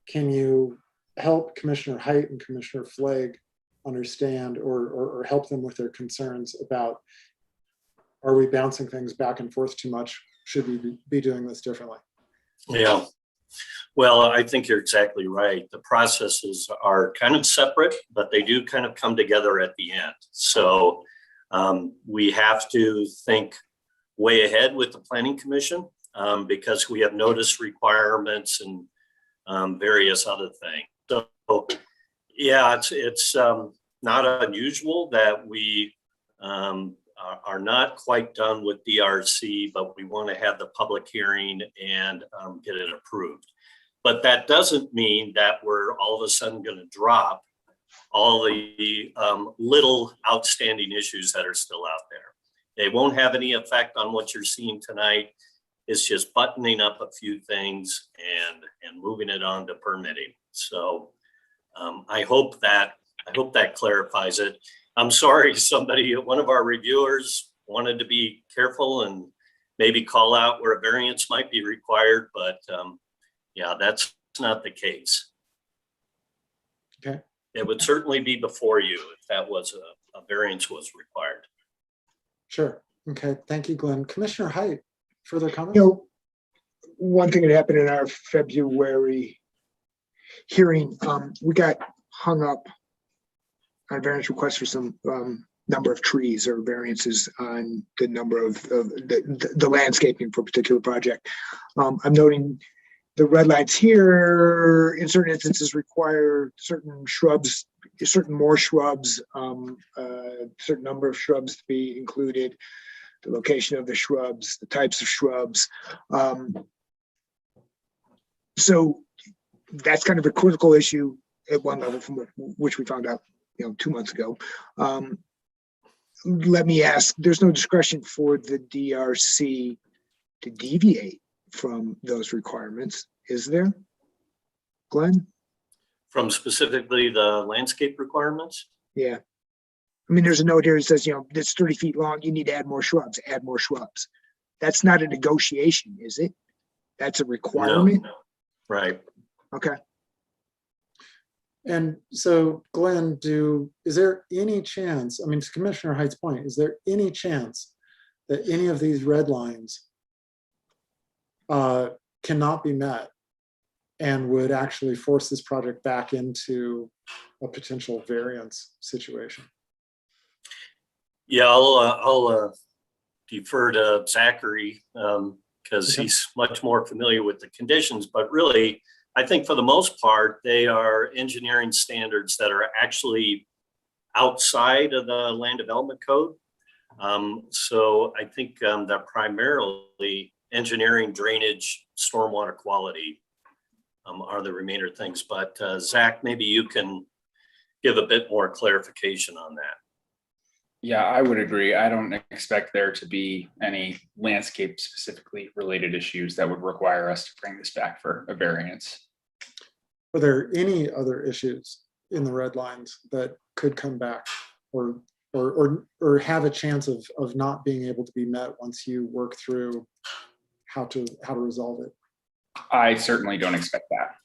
Can you help Commissioner Height and Commissioner Flagg understand or help them with their concerns about, are we bouncing things back and forth too much? Should we be doing this differently? Yeah. Well, I think you're exactly right. The processes are kind of separate, but they do kind of come together at the end. So we have to think way ahead with the Planning Commission because we have notice requirements and various other things. So yeah, it's not unusual that we are not quite done with DRC, but we want to have the public hearing and get it approved. But that doesn't mean that we're all of a sudden going to drop all the little outstanding issues that are still out there. They won't have any effect on what you're seeing tonight. It's just buttoning up a few things and moving it on to permitting. So I hope that clarifies it. I'm sorry, one of our reviewers wanted to be careful and maybe call out where a variance might be required, but yeah, that's not the case. Okay. It would certainly be before you if that was a variance was required. Sure. Okay. Thank you, Glenn. Commissioner Height, further comments? You know, one thing that happened in our February hearing, we got hung up on variance requests for some number of trees or variances on the number of the landscaping for a particular project. I'm noting the red lines here in certain instances require certain shrubs, certain more shrubs, certain number of shrubs to be included, the location of the shrubs, the types of shrubs. So that's kind of a critical issue at one level from which we found out, 2 months ago. Let me ask, there's no discretion for the DRC to deviate from those requirements, is there, Glenn? From specifically the landscape requirements? Yeah. I mean, there's a note here that says, it's 30 feet long, you need to add more shrubs, add more shrubs. That's not a negotiation, is it? That's a requirement? No. Right. Okay. And so, Glenn, is there any chance, I mean, to Commissioner Height's point, is there any chance that any of these red lines cannot be met and would actually force this project back into a potential variance situation? Yeah, I'll defer to Zachary because he's much more familiar with the conditions, but really, I think for the most part, they are engineering standards that are actually outside of the land development code. So I think they're primarily engineering, drainage, stormwater quality are the remainder things. But Zach, maybe you can give a bit more clarification on that. Yeah, I would agree. I don't expect there to be any landscape specifically related issues that would require us to bring this back for a variance. Are there any other issues in the red lines that could come back or have a chance of not being able to be met once you work through how to resolve it? I certainly don't expect that.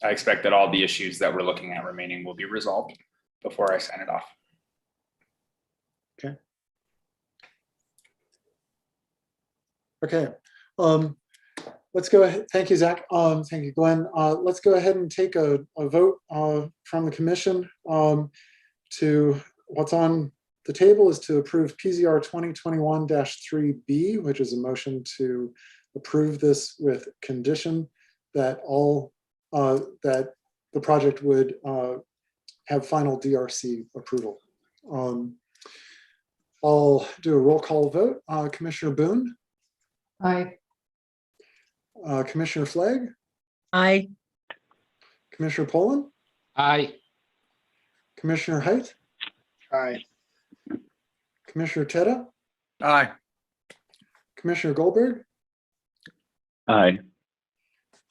I expect that all the issues that we're looking at remaining will be resolved before I sign it off. Okay. Let's go ahead. Thank you, Zach. Thank you, Glenn. Let's go ahead and take a vote from the commission to what's on the table is to approve PZR 2021-3B, which is a motion to approve this with condition that that the project would have final DRC approval. I'll do a roll call vote. Commissioner Boone? Aye. Commissioner Flagg? Aye. Commissioner Poland? Aye. Commissioner Height? Aye. Commissioner Tedda? Aye. Commissioner Goldberg? Aye.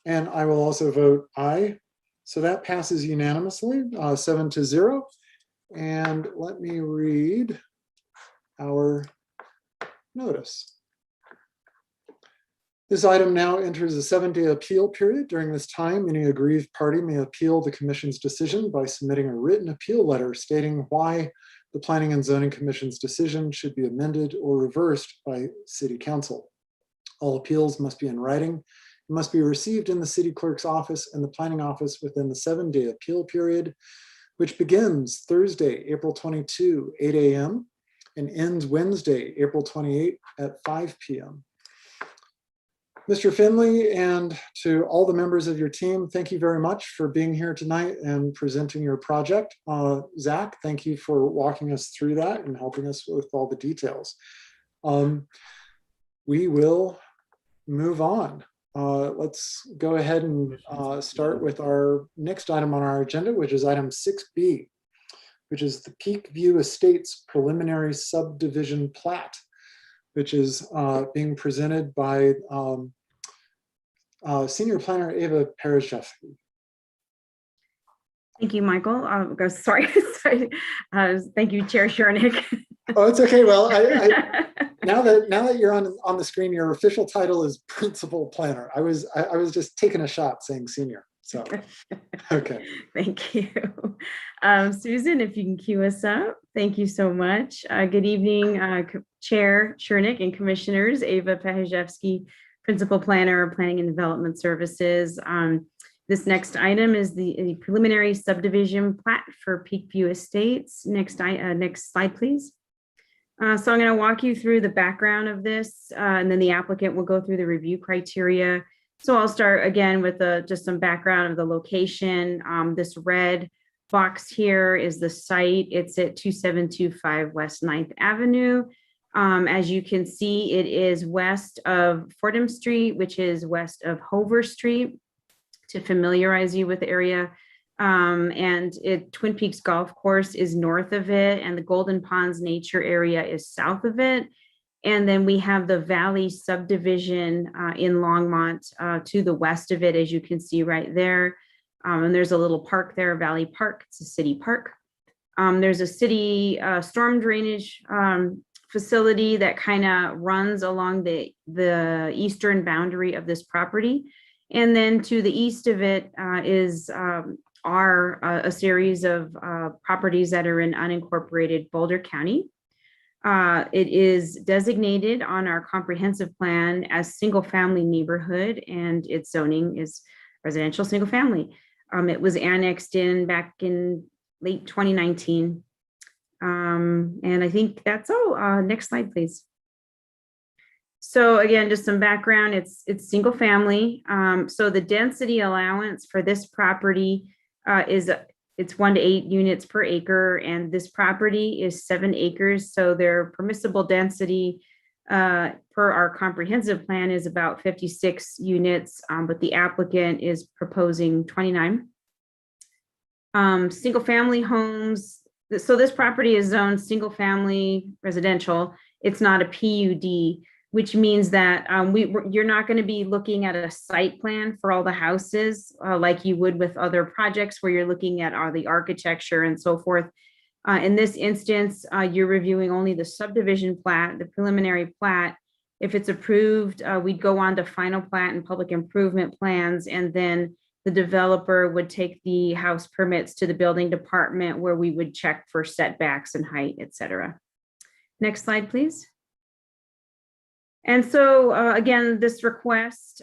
And I will also vote aye. So that passes unanimously, 7-0. And let me read our notice. This item now enters a 7-day appeal period. During this time, any aggrieved party may appeal the commission's decision by submitting a written appeal letter stating why the Planning and Zoning Commission's decision should be amended or reversed by City Council. All appeals must be in writing, must be received in the City Clerk's office and the Planning Office within the 7-day appeal period, which begins Thursday, April 22, 8 a.m. and ends Wednesday, April 28 at 5 p.m. Mr. Finley, and to all the members of your team, thank you very much for being here tonight and presenting your project. Zach, thank you for walking us through that and helping us with all the details. We will move on. Let's go ahead and start with our next item on our agenda, which is item 6B, which is the Peak View Estates preliminary subdivision plat, which is being presented by Senior Planner Ava Parashevsky. Thank you, Michael. Sorry. Thank you, Chair Shernick. Oh, it's okay. Well, now that you're on the screen, your official title is Principal Planner. I was just taking a shot saying senior. So, okay. Thank you. Susan, if you can cue us up. Thank you so much. Good evening, Chair Shernick and Commissioners. Ava Pahajevsky, Principal Planner, Planning and Development Services. This next item is the preliminary subdivision plat for Peak View Estates. Next slide, please. So I'm going to walk you through the background of this, and then the applicant will go through the review criteria. So I'll start again with just some background of the location. This red box here is the site. It's at 2725 West 9th Avenue. As you can see, it is west of Fordham Street, which is west of Hover Street, to familiarize you with the area. And Twin Peaks Golf Course is north of it, and the Golden Ponds Nature Area is south of it. And then we have the Valley subdivision in Longmont to the west of it, as you can see right there. And there's a little park there, Valley Park. It's a city park. There's a city storm drainage facility that kind of runs along the eastern boundary of this property. And then to the east of it is a series of properties that are in unincorporated Boulder County. It is designated on our comprehensive plan as single family neighborhood, and its zoning is residential single family. It was annexed in back in late 2019. And I think that's all. Next slide, please. So again, just some background, it's single family. So the density allowance for this property it's 1 to 8 units per acre, and this property is 7 acres. So their permissible density per our comprehensive plan is about 56 units, but the applicant is proposing 29. Single family homes. So this property is zoned single family residential. It's not a PUD, which means that you're not going to be looking at a site plan for all the houses like you would with other projects where you're looking at the architecture and so forth. In this instance, you're reviewing only the subdivision plat, the preliminary plat. If it's approved, we'd go on to final plat and public improvement plans, and then the developer would take the house permits to the building department where we would check for setbacks and height, et cetera. Next slide, please. And so again, this request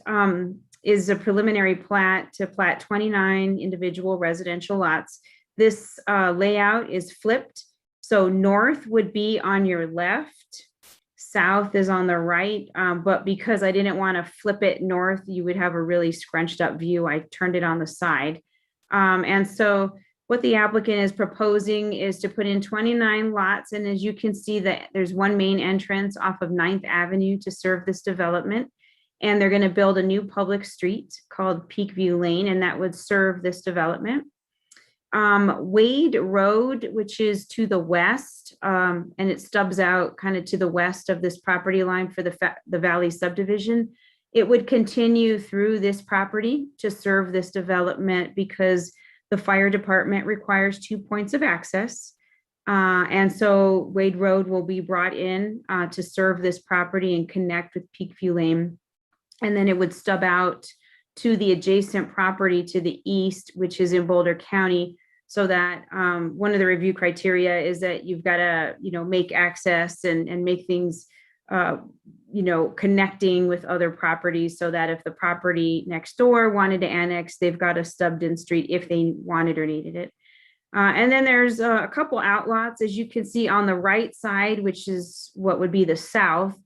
is a preliminary plat to plat 29 individual residential lots. This layout is flipped. So north would be on your left, south is on the right, but because I didn't want to flip it north, you would have a really scrunched up view. I turned it on the side. And so what the applicant is proposing is to put in 29 lots. And as you can see, that there's one main entrance off of 9th Avenue to serve this development. And they're going to build a new public street called Peak View Lane, and that would serve this development. Wade Road, which is to the west, and it stubs out kind of to the west of this property line for the Valley subdivision. It would continue through this property to serve this development because the fire department requires 2 points of access. And so Wade Road will be brought in to serve this property and connect with Peakview Lane. And then it would stub out to the adjacent property to the east, which is in Boulder County. So that one of the review criteria is that you've got to, make access and make things, connecting with other properties, so that if the property next door wanted to annex, they've got a stubbed in street if they wanted or needed it. And then there's a couple outlots, as you can see on the right side, which is what would be the south.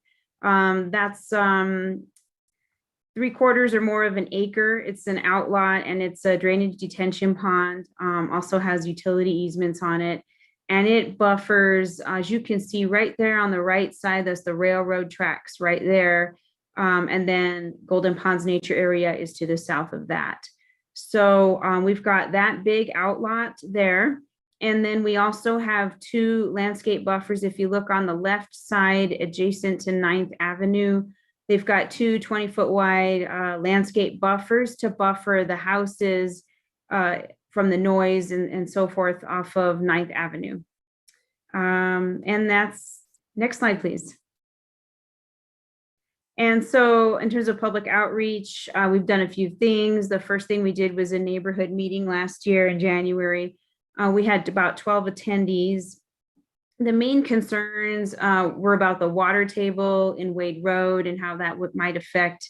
That's 3/4 or more of an acre. It's an outlot, and it's a drainage detention pond. Also has utility easements on it. And it buffers, as you can see right there on the right side, that's the railroad tracks right there. And then Golden Ponds Nature Area is to the south of that. So we've got that big outlot there. And then we also have 2 landscape buffers. If you look on the left side, adjacent to 9th Avenue, they've got 2 20-foot wide landscape buffers to buffer the houses from the noise and so forth off of 9th Avenue. And that's, next slide, please. And so in terms of public outreach, we've done a few things. The first thing we did was a neighborhood meeting last year in January. We had about 12 attendees. The main concerns were about the water table in Wade Road and how that might affect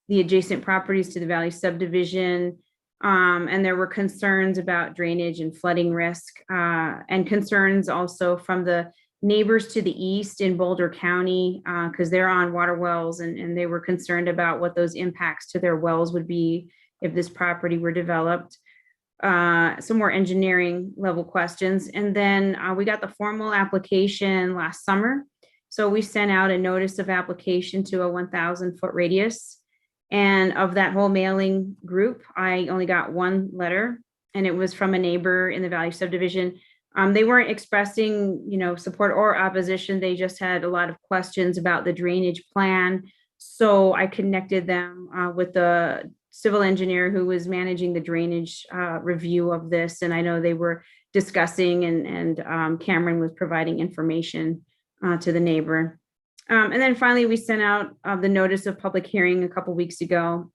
the adjacent properties to the Valley subdivision. And there were concerns about drainage and flooding risk, and concerns also from the neighbors to the east in Boulder County, because they're on water wells, and they were concerned about what those impacts to their wells would be if this property were developed. Some more engineering level questions. And then we got the formal application last summer. So we sent out a notice of application to a 1,000-foot radius. And of that whole mailing group, I only got 1 letter, and it was from a neighbor in the Valley subdivision. They weren't expressing, support or opposition. They just had a lot of questions about the drainage plan. So I connected them with the civil engineer who was managing the drainage review of this. And I know they were discussing, and Cameron was providing information to the neighbor. And then finally, we sent out the notice of public hearing a couple weeks ago.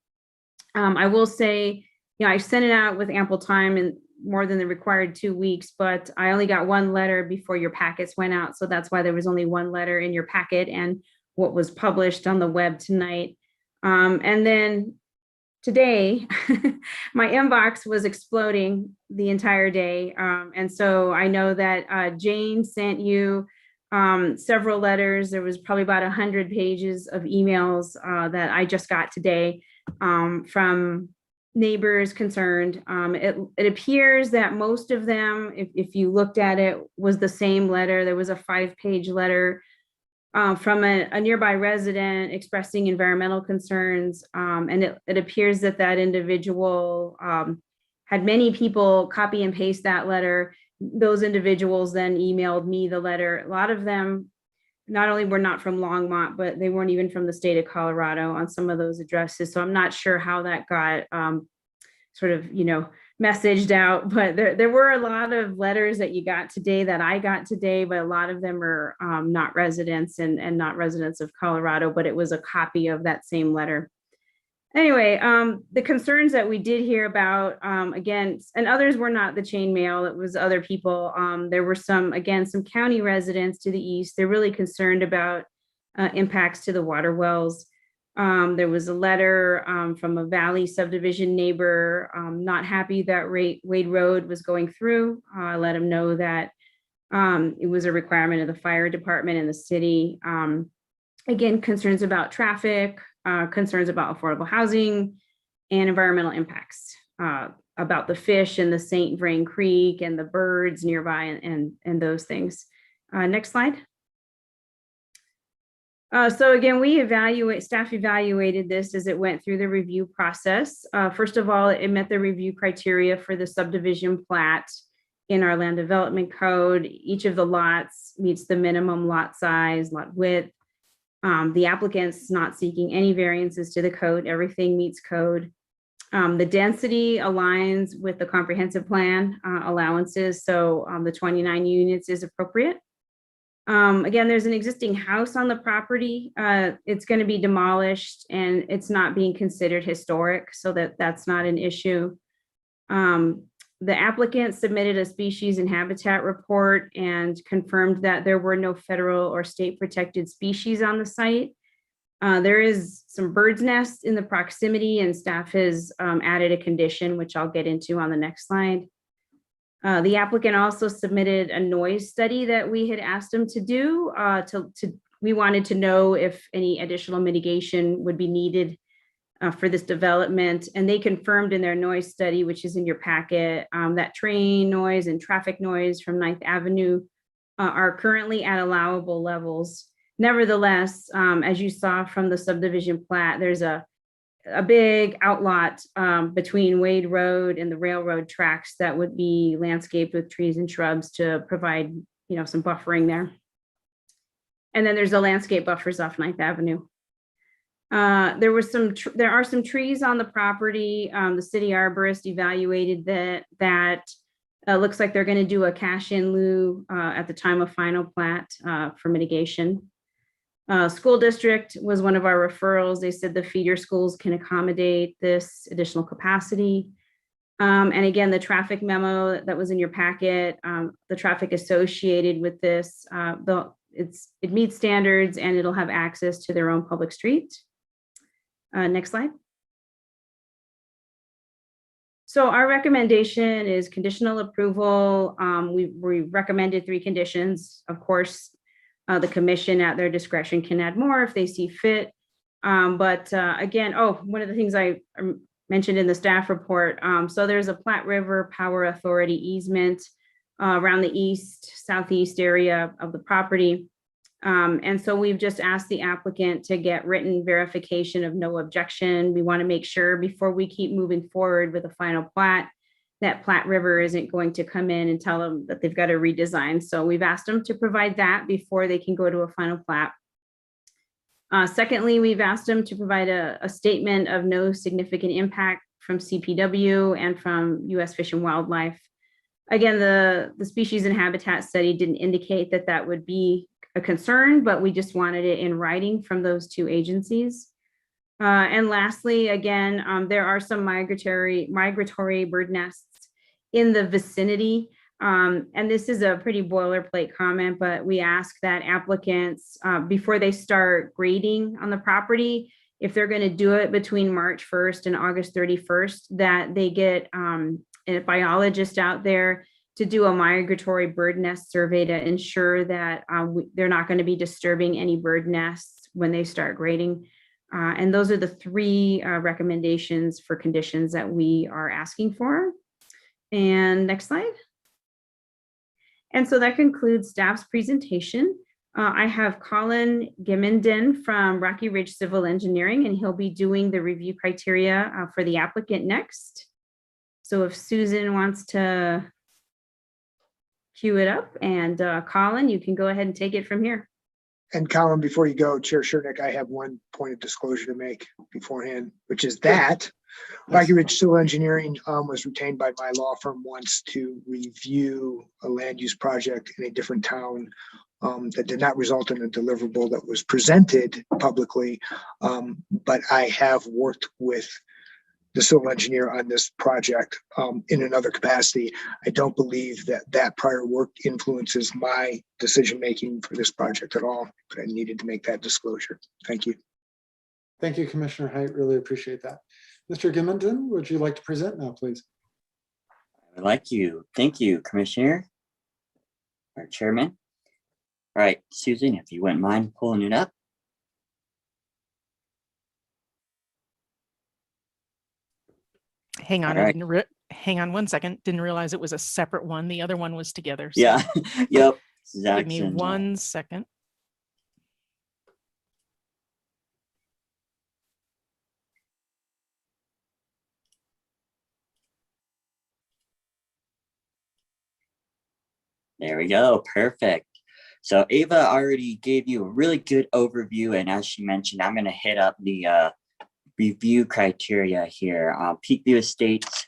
I will say, I sent it out with ample time and more than the required 2 weeks, but I only got 1 letter before your packets went out. So that's why there was only 1 letter in your packet and what was published on the web tonight. And then today, my inbox was exploding the entire day. And so I know that Jane sent you several letters. There was probably about 100 pages of emails that I just got today from neighbors concerned. It appears that most of them, if you looked at it, was the same letter. There was a 5-page letter from a nearby resident expressing environmental concerns. And it appears that that individual had many people copy and paste that letter. Those individuals then emailed me the letter. A lot of them not only were not from Longmont, but they weren't even from the state of Colorado on some of those addresses. So I'm not sure how that got sort of, messaged out, but there were a lot of letters that you got today that I got today, but a lot of them are not residents and not residents of Colorado, but it was a copy of that same letter. Anyway, the concerns that we did hear about, again, and others were not the chain mail, it was other people. There were some county residents to the east. They're really concerned about impacts to the water wells. There was a letter from a Valley subdivision neighbor, not happy that Wade Road was going through. I let him know that it was a requirement of the fire department in the city. Again, concerns about traffic, concerns about affordable housing and environmental impacts, about the fish in the St. Vrain Creek and the birds nearby and those things. Next slide. So again, staff evaluated this as it went through the review process. First of all, it met the review criteria for the subdivision plat in our land development code. Each of the lots meets the minimum lot size, lot width. The applicant's not seeking any variances to the code. Everything meets code. The density aligns with the comprehensive plan allowances, so the 29 units is appropriate. Again, there's an existing house on the property. It's going to be demolished and it's not being considered historic, so that's not an issue. The applicant submitted a species and habitat report and confirmed that there were no federal or state protected species on the site. There is some bird's nests in the proximity, and staff has added a condition, which I'll get into on the next slide. The applicant also submitted a noise study that we had asked them to do. We wanted to know if any additional mitigation would be needed for this development. And they confirmed in their noise study, which is in your packet, that train noise and traffic noise from 9th Avenue are currently at allowable levels. Nevertheless, as you saw from the subdivision plat, there's a big outlot between Wade Road and the railroad tracks that would be landscaped with trees and shrubs to provide, some buffering there. And then there's the landscape buffers off 9th Avenue. There are some trees on the property. The city arborist evaluated that. Looks like they're going to do a cash in lieu at the time of final plat for mitigation. School district was one of our referrals. They said the feeder schools can accommodate this additional capacity. And again, the traffic memo that was in your packet, the traffic associated with this, it meets standards and it'll have access to their own public street. Next slide. So our recommendation is conditional approval. We recommended 3 conditions. Of course, the commission at their discretion can add more if they see fit. Again, one of the things I mentioned in the staff report, so there's a Platte River Power Authority easement around the southeast area of the property. And so we've just asked the applicant to get written verification of no objection. We want to make sure before we keep moving forward with a final plat, that Platte River isn't going to come in and tell them that they've got to redesign. So we've asked them to provide that before they can go to a final plat. Secondly, we've asked them to provide a statement of no significant impact from CPW and from U.S. Fish and Wildlife. Again, the species and habitat study didn't indicate that that would be a concern, but we just wanted it in writing from those 2 agencies. And lastly, again, there are some migratory bird nests in the vicinity. And this is a pretty boilerplate comment, but we ask that applicants, before they start grading on the property, if they're going to do it between March 1st and August 31st, that they get a biologist out there to do a migratory bird nest survey to ensure that they're not going to be disturbing any bird nests when they start grading. And those are the 3 recommendations for conditions that we are asking for. And next slide. And so that concludes staff's presentation. I have Colin Gimenden from Rocky Ridge Civil Engineering, and he'll be doing the review criteria for the applicant next. So if Susan wants to cue it up, and Colin, you can go ahead and take it from here. And Colin, before you go, Chair Shernick, I have one point of disclosure to make beforehand, which is that Rocky Ridge Civil Engineering was retained by my law firm once to review a land use project in a different town that did not result in a deliverable that was presented publicly. But I have worked with the civil engineer on this project in another capacity. I don't believe that prior work influences my decision-making for this project at all, but I needed to make that disclosure. Thank you. Thank you, Commissioner Height. Really appreciate that. Mr. Gimenden, would you like to present now, please? I would like you. Thank you, Commissioner or Chairman. All right, Susan, if you wouldn't mind pulling it up. Hang on, All I right. didn't hang on one second. Didn't realize it was a separate one. The other one was together. So Yeah, yep. give me 1 second. There we go. Perfect. So Ava already gave you a really good overview. And as she mentioned, I'm going to hit up the review criteria here. Peakview Estates,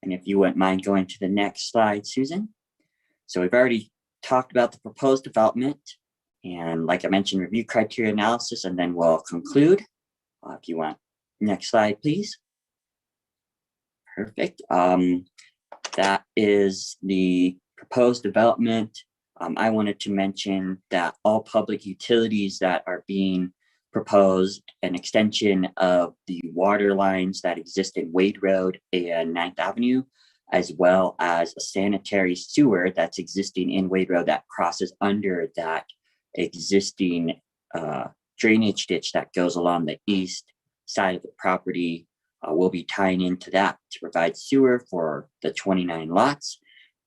and if you wouldn't mind going to the next slide, Susan. So we've already talked about the proposed development, and like I mentioned, review criteria analysis, and then we'll conclude. If you want, next slide, please. Perfect. That is the proposed development. I wanted to mention that all public utilities that are being proposed, an extension of the water lines that exist in Wade Road and 9th Avenue, as well as a sanitary sewer that's existing in Wade Road that crosses under that existing drainage ditch that goes along the east side of the property. We'll be tying into that to provide sewer for the 29 lots.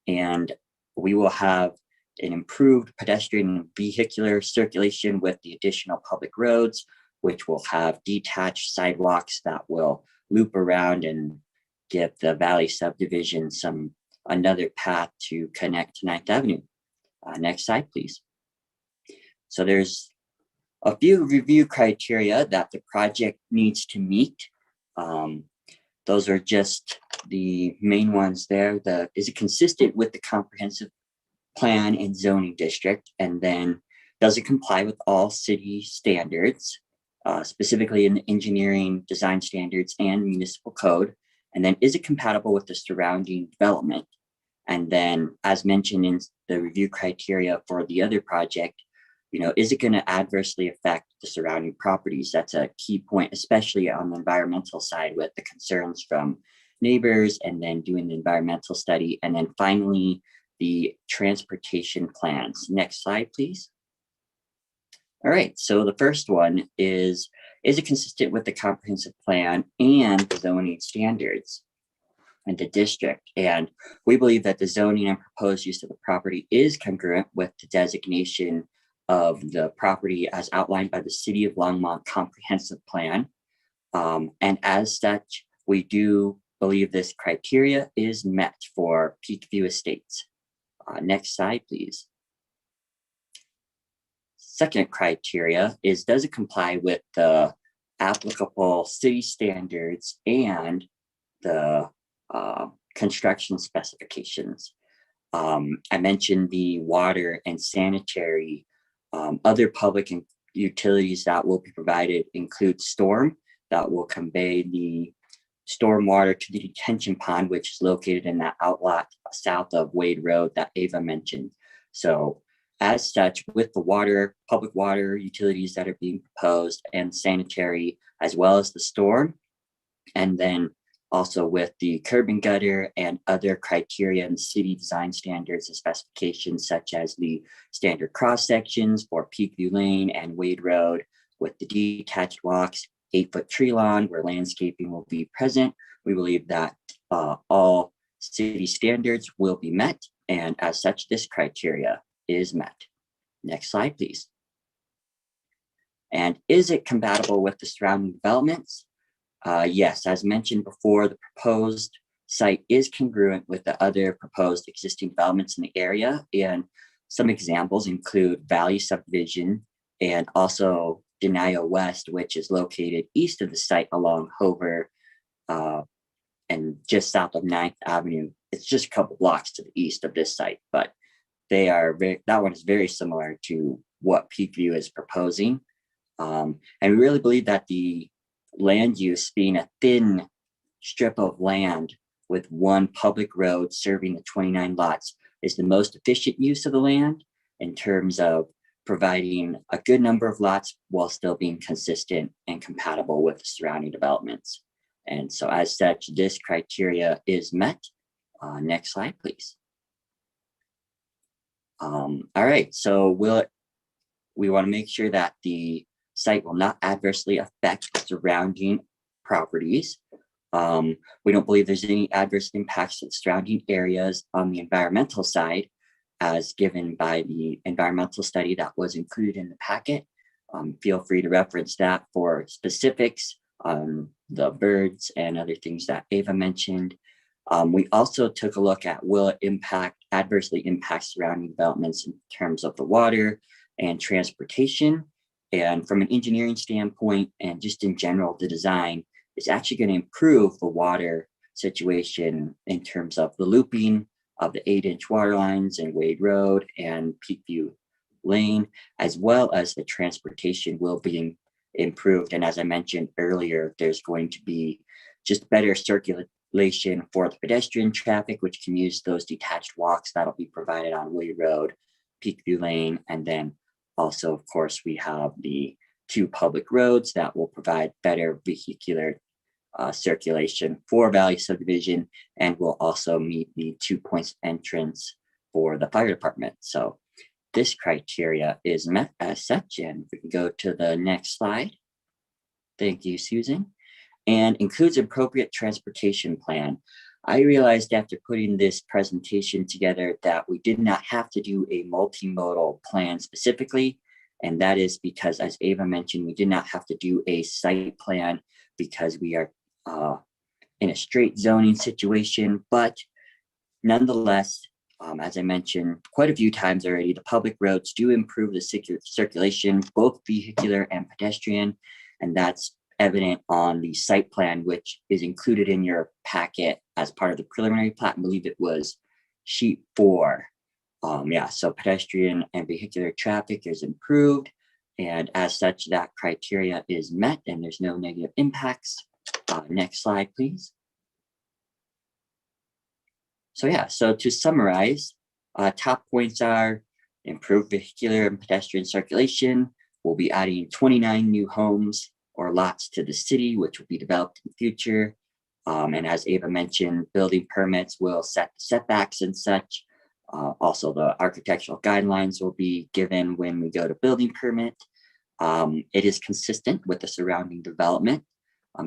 And we will have an improved pedestrian and vehicular circulation with the additional public roads, which will have detached sidewalks that will loop around and give the Valley subdivision another path to connect to 9th Avenue. Next slide, please. So there's a few review criteria that the project needs to meet. Those are just the main ones there. Is it consistent with the comprehensive plan and zoning district? And then does it comply with all city standards, specifically in the engineering, design standards, and municipal code? And then is it compatible with the surrounding development? And then, as mentioned in the review criteria for the other project, is it going to adversely affect the surrounding properties? That's a key point, especially on the environmental side with the concerns from neighbors and then doing the environmental study. And then finally, the transportation plans. Next slide, please. All right, so the first one is it consistent with the comprehensive plan and the zoning standards in the district? And we believe that the zoning and proposed use of the property is congruent with the designation of the property as outlined by the City of Longmont Comprehensive Plan. And as such, we do believe this criteria is met for Peakview Estates. Next slide, please. Second criteria is, does it comply with the applicable city standards and the construction specifications? I mentioned the water and sanitary. Other public utilities that will be provided include storm, that will convey the storm water to the detention pond, which is located in that outlot south of Wade Road that Ava mentioned. So as such, with the public water utilities that are being proposed and sanitary, as well as the storm, and then also with the curb and gutter and other criteria and city design standards and specifications, such as the standard cross sections for Peakview Lane and Wade Road with the detached walks, 8-foot tree lawn where landscaping will be present. We believe that all city standards will be met, and as such, this criteria is met. Next slide, please. And is it compatible with the surrounding developments? Yes, as mentioned before, the proposed site is congruent with the other proposed existing developments in the area. And some examples include Valley Subdivision and also Denio West, which is located east of the site along Hover and just south of 9th Avenue. It's just a couple blocks to the east of this site, but that one is very similar to what Peakview is proposing. And we really believe that the land use being a thin strip of land with one public road serving the 29 lots is the most efficient use of the land in terms of providing a good number of lots while still being consistent and compatible with the surrounding developments. And so as such, this criteria is met. Next slide, please. All right, so we want to make sure that the site will not adversely affect surrounding properties. We don't believe there's any adverse impacts to the surrounding areas on the environmental side, as given by the environmental study that was included in the packet. Feel free to reference that for specifics on the birds and other things that Ava mentioned. We also took a look at, will it adversely impact surrounding developments in terms of the water and transportation? And from an engineering standpoint and just in general, the design, is actually going to improve the water situation in terms of the looping of the 8-inch water lines in Wade Road and Peakview Lane, as well as the transportation will be improved. And as I mentioned earlier, there's going to be just better circulation for the pedestrian traffic, which can use those detached walks that'll be provided on Wade Road, Peakview Lane, and then also, of course, we have the 2 public roads that will provide better vehicular circulation for Valley Subdivision, and will also meet the 2 points entrance for the fire department. So this criteria is met as such, and we can go to the next slide. Thank you, Susan. And includes appropriate transportation plan. I realized after putting this presentation together that we did not have to do a multimodal plan specifically. And that is because, as Ava mentioned, we did not have to do a site plan because we are in a straight zoning situation. But nonetheless, as I mentioned quite a few times already, the public roads do improve the circulation, both vehicular and pedestrian. And that's evident on the site plan, which is included in your packet as part of the preliminary plat. I believe it was sheet 4. Yeah, so pedestrian and vehicular traffic is improved. And as such, that criteria is met and there's no negative impacts. Next slide, please. So yeah, so to summarize, top points are improved vehicular and pedestrian circulation. We'll be adding 29 new homes or lots to the city, which will be developed in the future. And as Ava mentioned, building permits will set the setbacks and such. Also, the architectural guidelines will be given when we go to building permit. It is consistent with the surrounding development.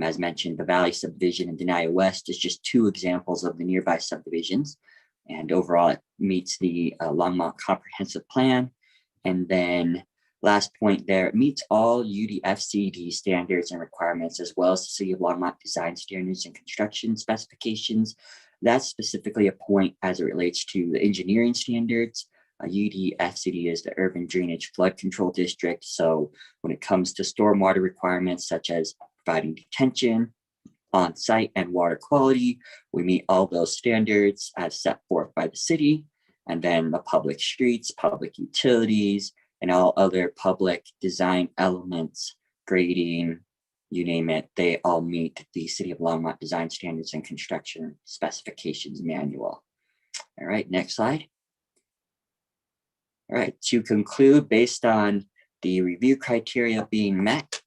As mentioned, the Valley Subdivision and Denali West is just 2 examples of the nearby subdivisions. And overall, it meets the Longmont Comprehensive Plan. And then last point there, it meets all UDFCD standards and requirements, as well as the City of Longmont design standards and construction specifications. That's specifically a point as it relates to the engineering standards. UDFCD is the Urban Drainage Flood Control District. So when it comes to stormwater requirements, such as providing detention, on-site, and water quality, we meet all those standards as set forth by the city. And then the public streets, public utilities, and all other public design elements, grading, you name it, they all meet the City of Longmont Design Standards and Construction Specifications Manual. All right, next slide. All right, to conclude, based on the review criteria being met,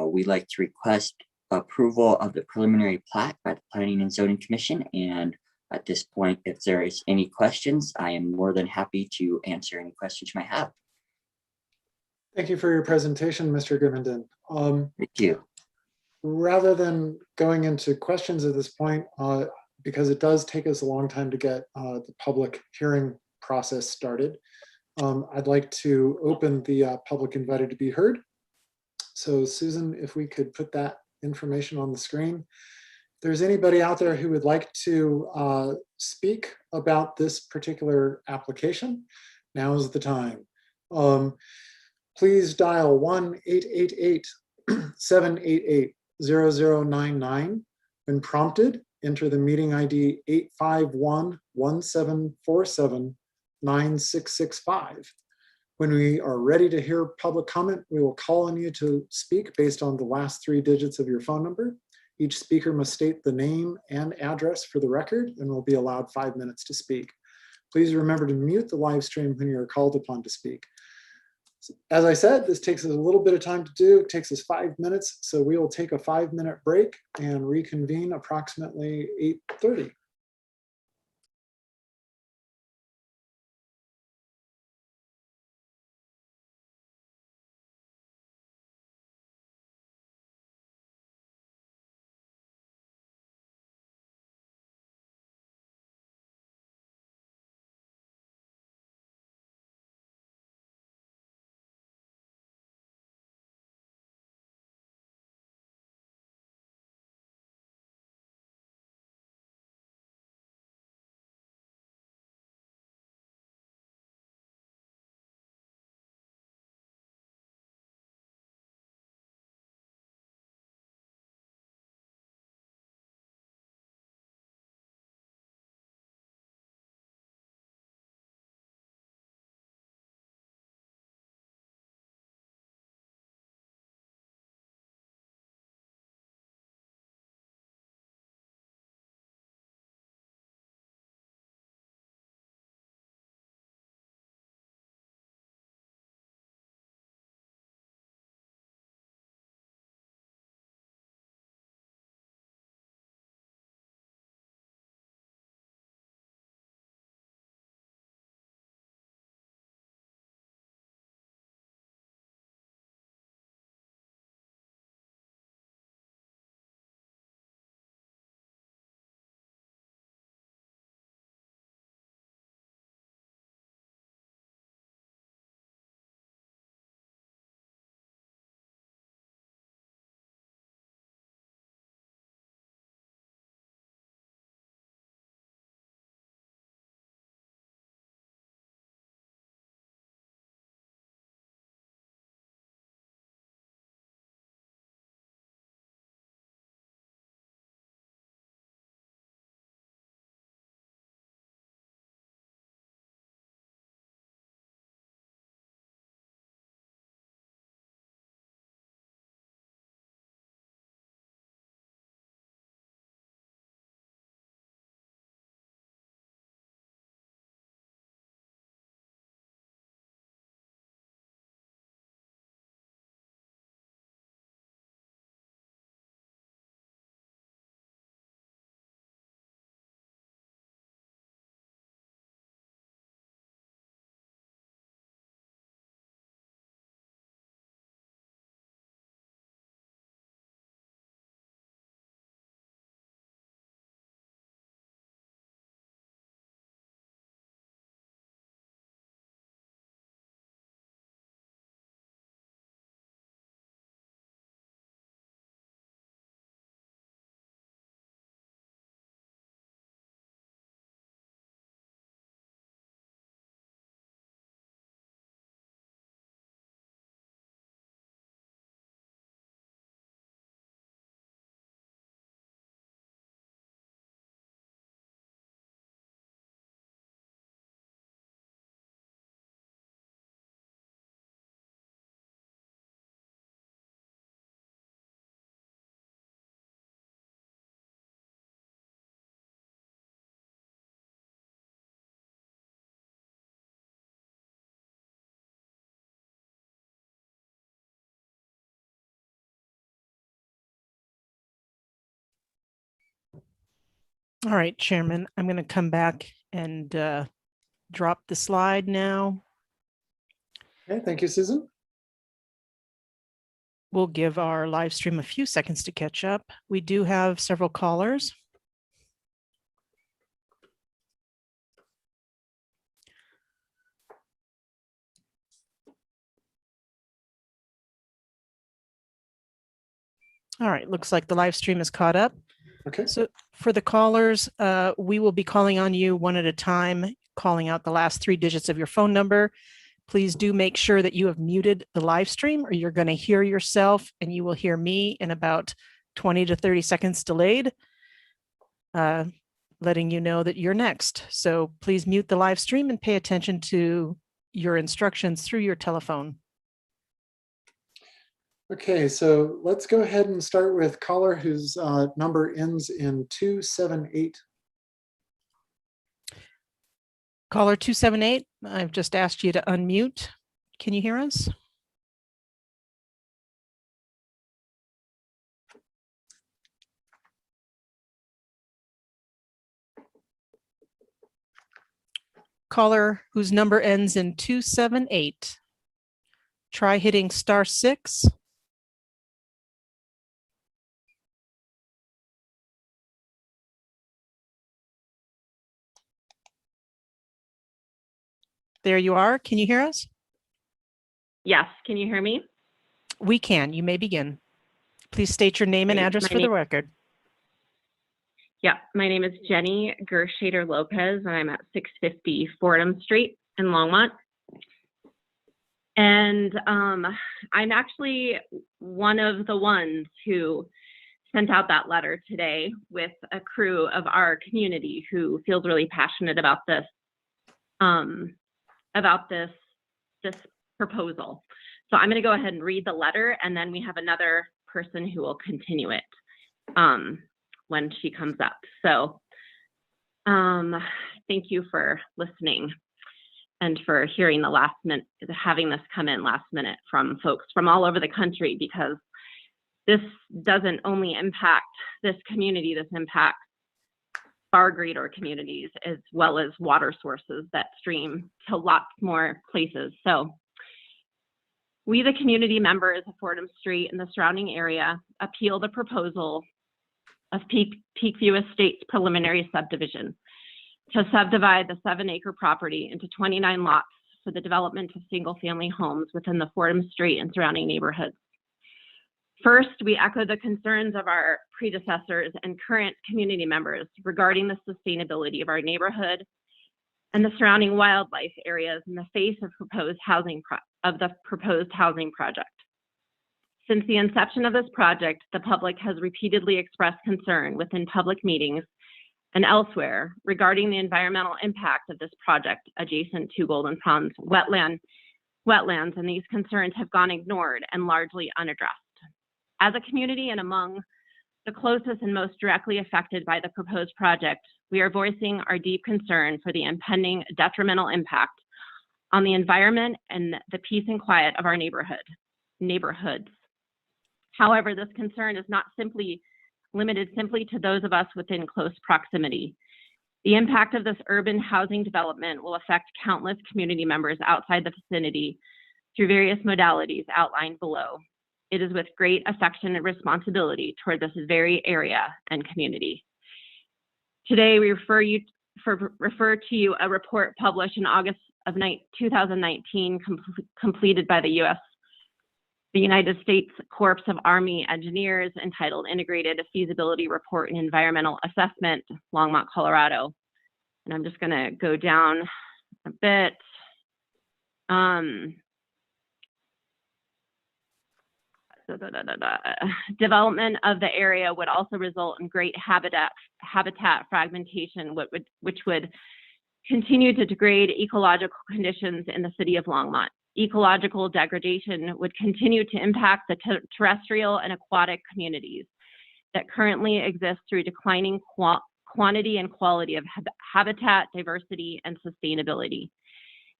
we'd like to request approval of the preliminary plat by the Planning and Zoning Commission. And at this point, if there is any questions, I am more than happy to answer any questions you might have. Thank you for your presentation, Mr. Givenden. Thank you. Rather than going into questions at this point, because it does take us a long time to get the public hearing process started, I'd like to open the public invited to be heard. So Susan, if we could put that information on the screen. If there's anybody out there who would like to speak about this particular application, now is the time. Please dial 1-888-788-0099. When prompted, enter the meeting ID 851-1747-9665. When we are ready to hear public comment, we will call on you to speak based on the last 3 digits of your phone number. Each speaker must state the name and address for the record and will be allowed 5 minutes to speak. Please remember to mute the live stream when you are called upon to speak. As I said, this takes us a little bit of time to do. It takes us 5 minutes, so we will take a 5-minute break and reconvene approximately 8:30. All right, Chairman, I'm going to come back and drop the slide now. Okay, thank you, Susan. We'll give our live stream a few seconds to catch up. We do have several callers. All right, looks like the live stream is caught up. Okay. So for the callers, we will be calling on you one at a time, calling out the last 3 digits of your phone number. Please do make sure that you have muted the live stream or you're going to hear yourself and you will hear me in about 20 to 30 seconds delayed, letting you know that you're next. So please mute the live stream and pay attention to your instructions through your telephone. Okay, so let's go ahead and start with caller whose number ends in 278. Caller 278, I've just asked you to unmute. Can you hear us? Caller whose number ends in 278. Try hitting *6. There you are. Can you hear us? Yes, can you hear me? We can. You may begin. Please state your name and Great. address for the record. Yeah, my name is Jenny Gershader Lopez, and I'm at 650 Fordham Street in Longmont. And I'm actually one of the ones who sent out that letter today with a crew of our community who feels really passionate about this proposal. So I'm going to go ahead and read the letter, and then we have another person who will continue it when she comes up. So thank you for listening and for hearing the last minute, having this come in last minute from folks from all over the country, because this doesn't only impact this community, this impacts far greater communities as well as water sources that stream to lots more places. So we, the community members of Fordham Street and the surrounding area, appeal the proposal of Peakview Estates preliminary subdivision to subdivide the 7-acre property into 29 lots for the development of single-family homes within the Fordham Street and surrounding neighborhoods. First, we echo the concerns of our predecessors and current community members regarding the sustainability of our neighborhood and the surrounding wildlife areas in the face of the proposed housing project. Since the inception of this project, the public has repeatedly expressed concern within public meetings and elsewhere regarding the environmental impact of this project adjacent to Golden Ponds wetlands, and these concerns have gone ignored and largely unaddressed. As a community and among the closest and most directly affected by the proposed project, we are voicing our deep concern for the impending detrimental impact on the environment and the peace and quiet of our neighborhoods. However, this concern is not limited simply to those of us within close proximity. The impact of this urban housing development will affect countless community members outside the vicinity through various modalities outlined below. It is with great affection and responsibility toward this very area and community. Today, we refer to you a report published in August of 2019, completed by the United States Corps of Army Engineers, entitled Integrated Feasibility Report and Environmental Assessment, Longmont, Colorado. And I'm just going to go down a bit. Development of the area would also result in great habitat fragmentation, which would continue to degrade ecological conditions in the city of Longmont. Ecological degradation would continue to impact the terrestrial and aquatic communities that currently exist through declining quantity and quality of habitat, diversity, and sustainability.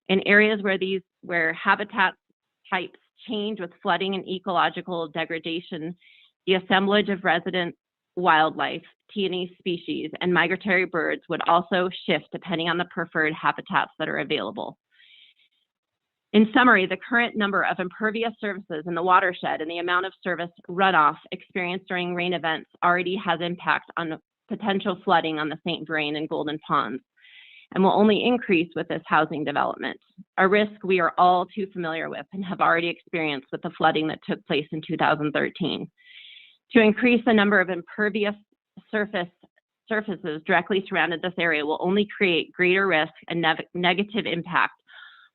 In areas where habitat types change with flooding and ecological degradation, the assemblage of resident wildlife, T&E species, and migratory birds would also shift depending on the preferred habitats that are available. In summary, the current number of impervious surfaces in the watershed and the amount of surface runoff experienced during rain events already has impact on potential flooding on the St. Vrain and Golden Ponds, and will only increase with this housing development, a risk we are all too familiar with and have already experienced with the flooding that took place in 2013. To increase the number of impervious surfaces directly surrounded this area will only create greater risk and negative impact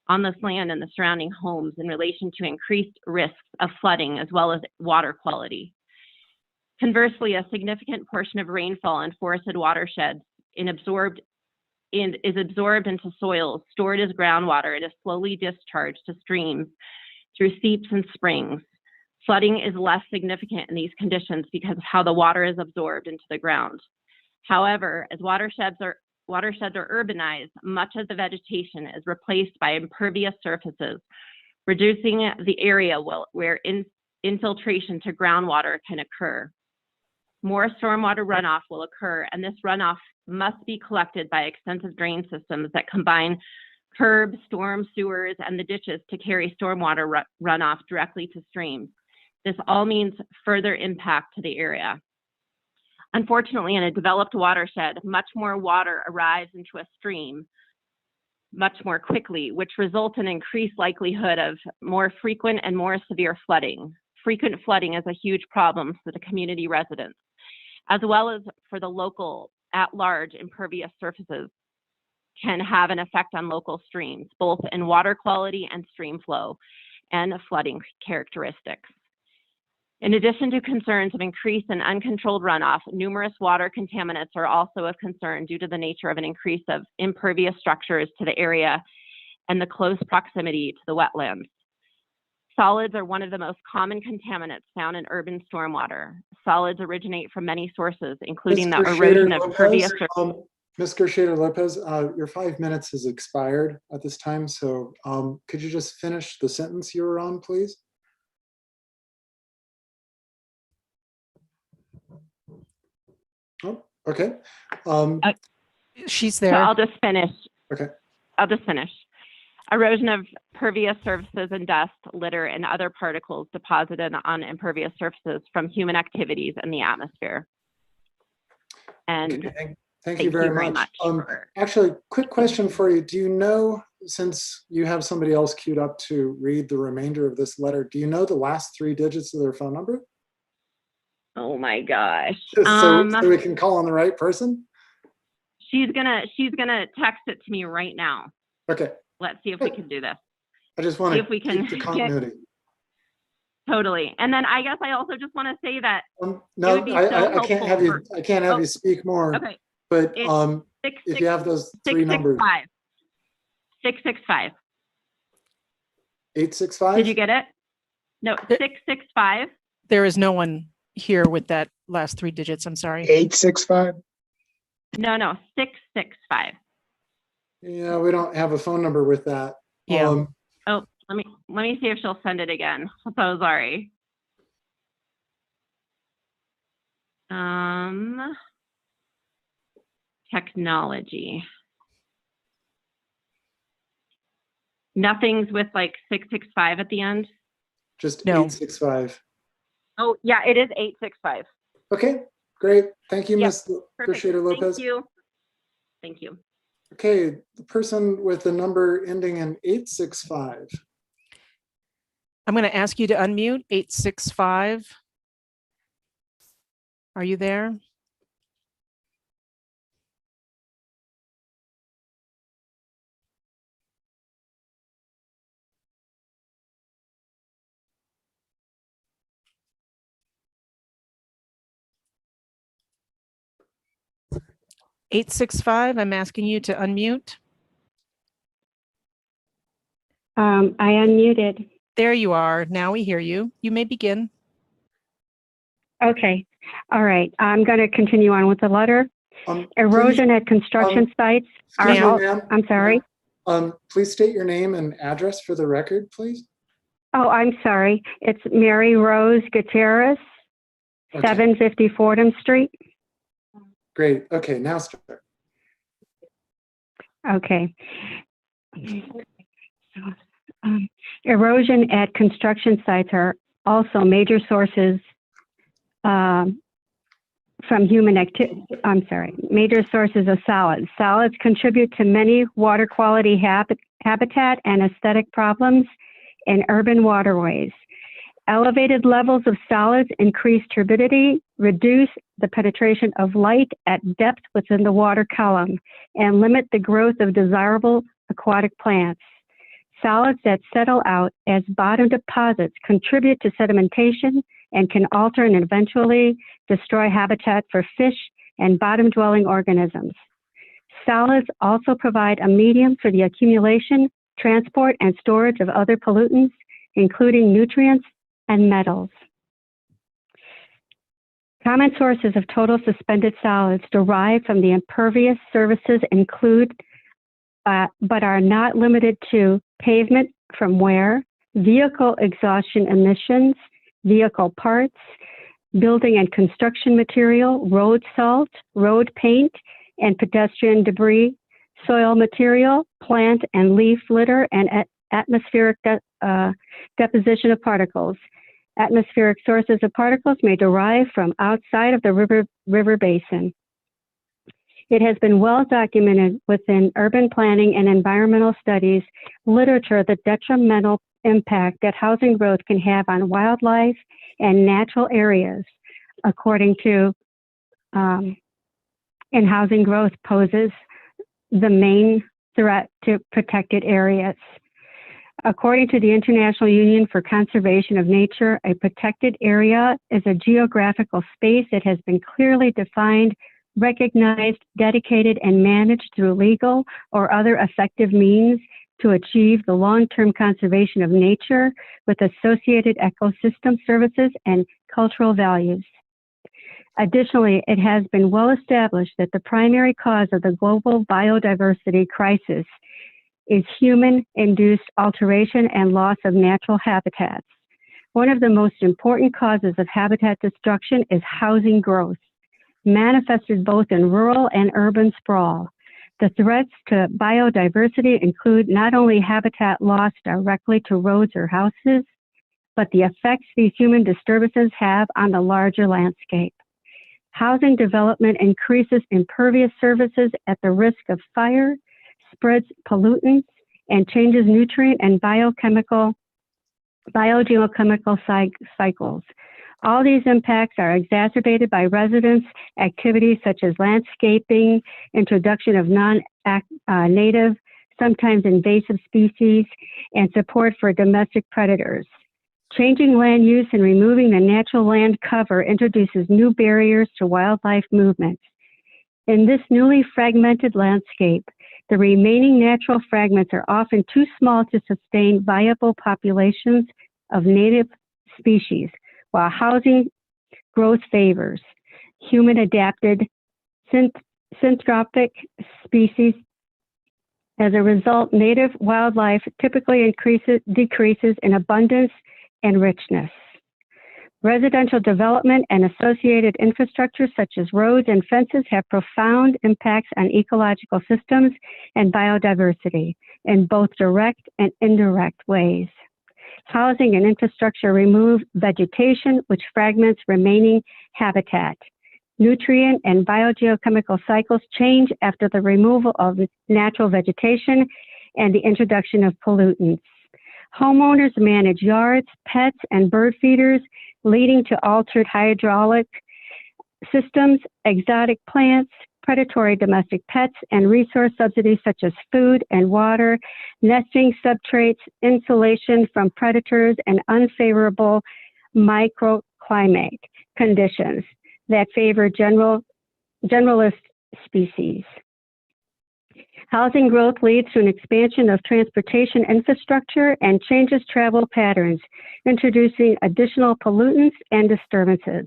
on this land and the surrounding homes in relation to increased risks of flooding as well as water quality. Conversely, a significant portion of rainfall in forested watersheds is absorbed into soils, stored as groundwater, and is slowly discharged to streams through seeps and springs. Flooding is less significant in these conditions because of how the water is absorbed into the ground. However, as watersheds are urbanized, much of the vegetation is replaced by impervious surfaces, reducing the area where infiltration to groundwater can occur. More stormwater runoff will occur, and this runoff must be collected by extensive drain systems that combine curbs, storm sewers, and the ditches to carry stormwater runoff directly to streams. This all means further impact to the area. Unfortunately, in a developed watershed, much more water arrives into a stream much more quickly, which results in increased likelihood of more frequent and more severe flooding. Frequent flooding is a huge problem for the community residents, as well as for the local at-large impervious surfaces can have an effect on local streams, both in water quality and stream flow and flooding characteristics. In addition to concerns of increased and uncontrolled runoff, numerous water contaminants are also of concern due to the nature of an increase of impervious structures to the area and the close proximity to the wetlands. Solids are one of the most common contaminants found in urban stormwater. Solids originate from many sources, including the erosion of impervious surfaces. Ms. Gersheda-Lopez, your 5 minutes has expired at this time, so could you just finish the sentence you were on, please? Oh, okay. She's there. So I'll just finish. Okay. I'll just finish. Erosion of pervious surfaces and dust, litter, and other particles deposited on impervious surfaces from human activities in the atmosphere. And okay, thank you very much. Actually, quick question for you. Do you know, since you have somebody else queued up to read the remainder of this letter, do you know the last 3 digits of their phone number? Oh my gosh. So we can call on the right person? She's gonna text it to me right now. Okay. Let's see if we can do this. I just want to keep the continuity. Totally. And then I guess I also just want to say that no, I can't have you. I can't have you speak more. Okay. But if you have those 3 numbers. 665. 865. Did you get it? No, 665. There is no one here with that last 3 digits. I'm sorry. 865. No, 665. Yeah, we don't have a phone number with that. Yeah. Oh, let me see if she'll send it again. I'm so sorry. Technology. Nothing's with like 665 at the end. Just No. 865. Oh yeah, it is 865. Okay, great. Thank you, Yep, Ms. Gersheda-Lopez. Thank you. Thank you. Okay, the person with the number ending in 865. I'm going to ask you to unmute 865. Are you there? $865, I'm asking you to unmute. I unmuted. There you are. Now we hear you. You may begin. Okay. All right. I'm going to continue on with the letter. Erosion at construction sites. I'm sorry. Please state your name and address for the record, please. Oh, I'm sorry. It's Mary Rose Gutierrez, Okay. 750 Fordham Street. Great. Okay, now start. Okay. Erosion at construction sites are also major sources from human activity. I'm sorry, major sources of solids. Solids contribute to many water quality habitat and aesthetic problems in urban waterways. Elevated levels of solids increase turbidity, reduce the penetration of light at depth within the water column, and limit the growth of desirable aquatic plants. Solids that settle out as bottom deposits contribute to sedimentation and can alter and eventually destroy habitat for fish and bottom-dwelling organisms. Solids also provide a medium for the accumulation, transport, and storage of other pollutants, including nutrients and metals. Common sources of total suspended solids derived from the impervious surfaces include, but are not limited to, pavement from wear, vehicle exhaustion emissions, vehicle parts, building and construction material, road salt, road paint, and pedestrian debris, soil material, plant and leaf litter, and atmospheric deposition of particles. Atmospheric sources of particles may derive from outside of the river basin. It has been well documented within urban planning and environmental studies literature the detrimental impact that housing growth can have on wildlife and natural areas, according to, and housing growth poses the main threat to protected areas. According to the International Union for Conservation of Nature, a protected area is a geographical space that has been clearly defined, recognized, dedicated, and managed through legal or other effective means to achieve the long-term conservation of nature with associated ecosystem services and cultural values. Additionally, it has been well established that the primary cause of the global biodiversity crisis is human-induced alteration and loss of natural habitats. One of the most important causes of habitat destruction is housing growth, manifested both in rural and urban sprawl. The threats to biodiversity include not only habitat loss directly to roads or houses, but the effects these human disturbances have on the larger landscape. Housing development increases impervious surfaces at the risk of fire, spreads pollutants, and changes nutrient and biogeochemical cycles. All these impacts are exacerbated by residents' activities such as landscaping, introduction of non-native, sometimes invasive species, and support for domestic predators. Changing land use and removing the natural land cover introduces new barriers to wildlife movement. In this newly fragmented landscape, the remaining natural fragments are often too small to sustain viable populations of native species, while housing growth favors human-adapted synthropic species. As a result, native wildlife typically decreases in abundance and richness. Residential development and associated infrastructure such as roads and fences have profound impacts on ecological systems and biodiversity in both direct and indirect ways. Housing and infrastructure remove vegetation, which fragments remaining habitat. Nutrient and biogeochemical cycles change after the removal of natural vegetation and the introduction of pollutants. Homeowners manage yards, pets, and bird feeders, leading to altered hydraulic systems, exotic plants, predatory domestic pets, and resource subsidies such as food and water, nesting substrates, insulation from predators, and unfavorable microclimate conditions that favor generalist species. Housing growth leads to an expansion of transportation infrastructure and changes travel patterns, introducing additional pollutants and disturbances.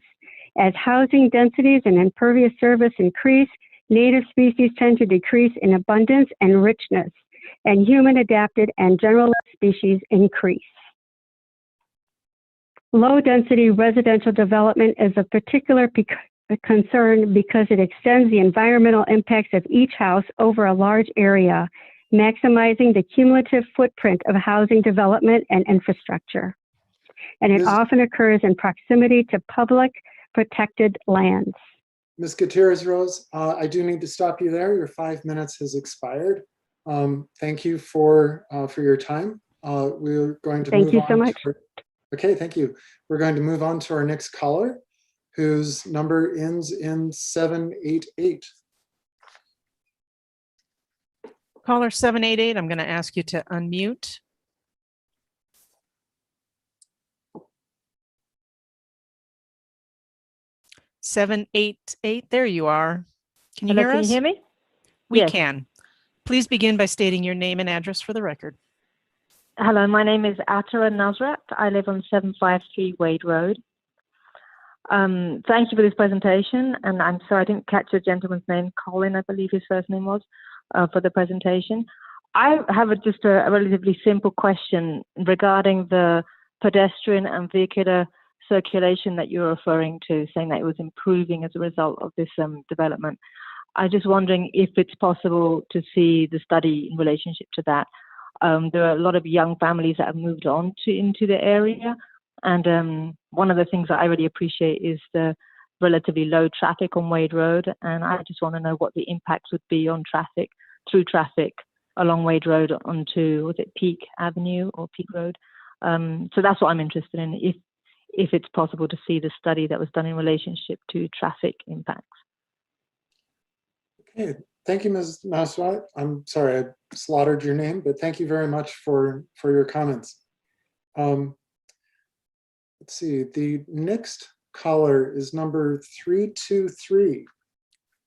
As housing densities and impervious surface increase, native species tend to decrease in abundance and richness, and human-adapted and generalist species increase. Low-density residential development is of particular concern because it extends the environmental impacts of each house over a large area, maximizing the cumulative footprint of housing development and infrastructure. And it often occurs in proximity to public protected lands. Ms. Gutierrez Rose, I do need to stop you there. Your 5 minutes has expired. Thank you for your time. We're going to Thank move you on so much. Okay, thank you. We're going to move on to our next caller, whose number ends in 788. Caller 788, I'm going to ask you to unmute. Seven, eight, eight. There you are. Can you Hello, hear can us? you hear me? We Yes. can. Please begin by stating your name and address for the record. Hello, my name is Atara Nasrat. I live on 753 Wade Road. Thank you for this presentation, and I'm sorry I didn't catch the gentleman's name, Colin, I believe his first name was, for the presentation. I have just a relatively simple question regarding the pedestrian and vehicular circulation that you're referring to, saying that it was improving as a result of this development. I'm just wondering if it's possible to see the study in relationship to that. There are a lot of young families that have moved on into the area, and one of the things that I really appreciate is the relatively low traffic on Wade Road, and I just want to know what the impacts would be on traffic, through traffic along Wade Road onto, was it Peak Avenue or Peak Road? So that's what I'm interested in, if it's possible to see the study that was done in relationship to traffic impacts. Okay, thank you, Ms. Nasrat. I'm sorry I slaughtered your name, but thank you very much for your comments. Let's see, the next caller is number 323.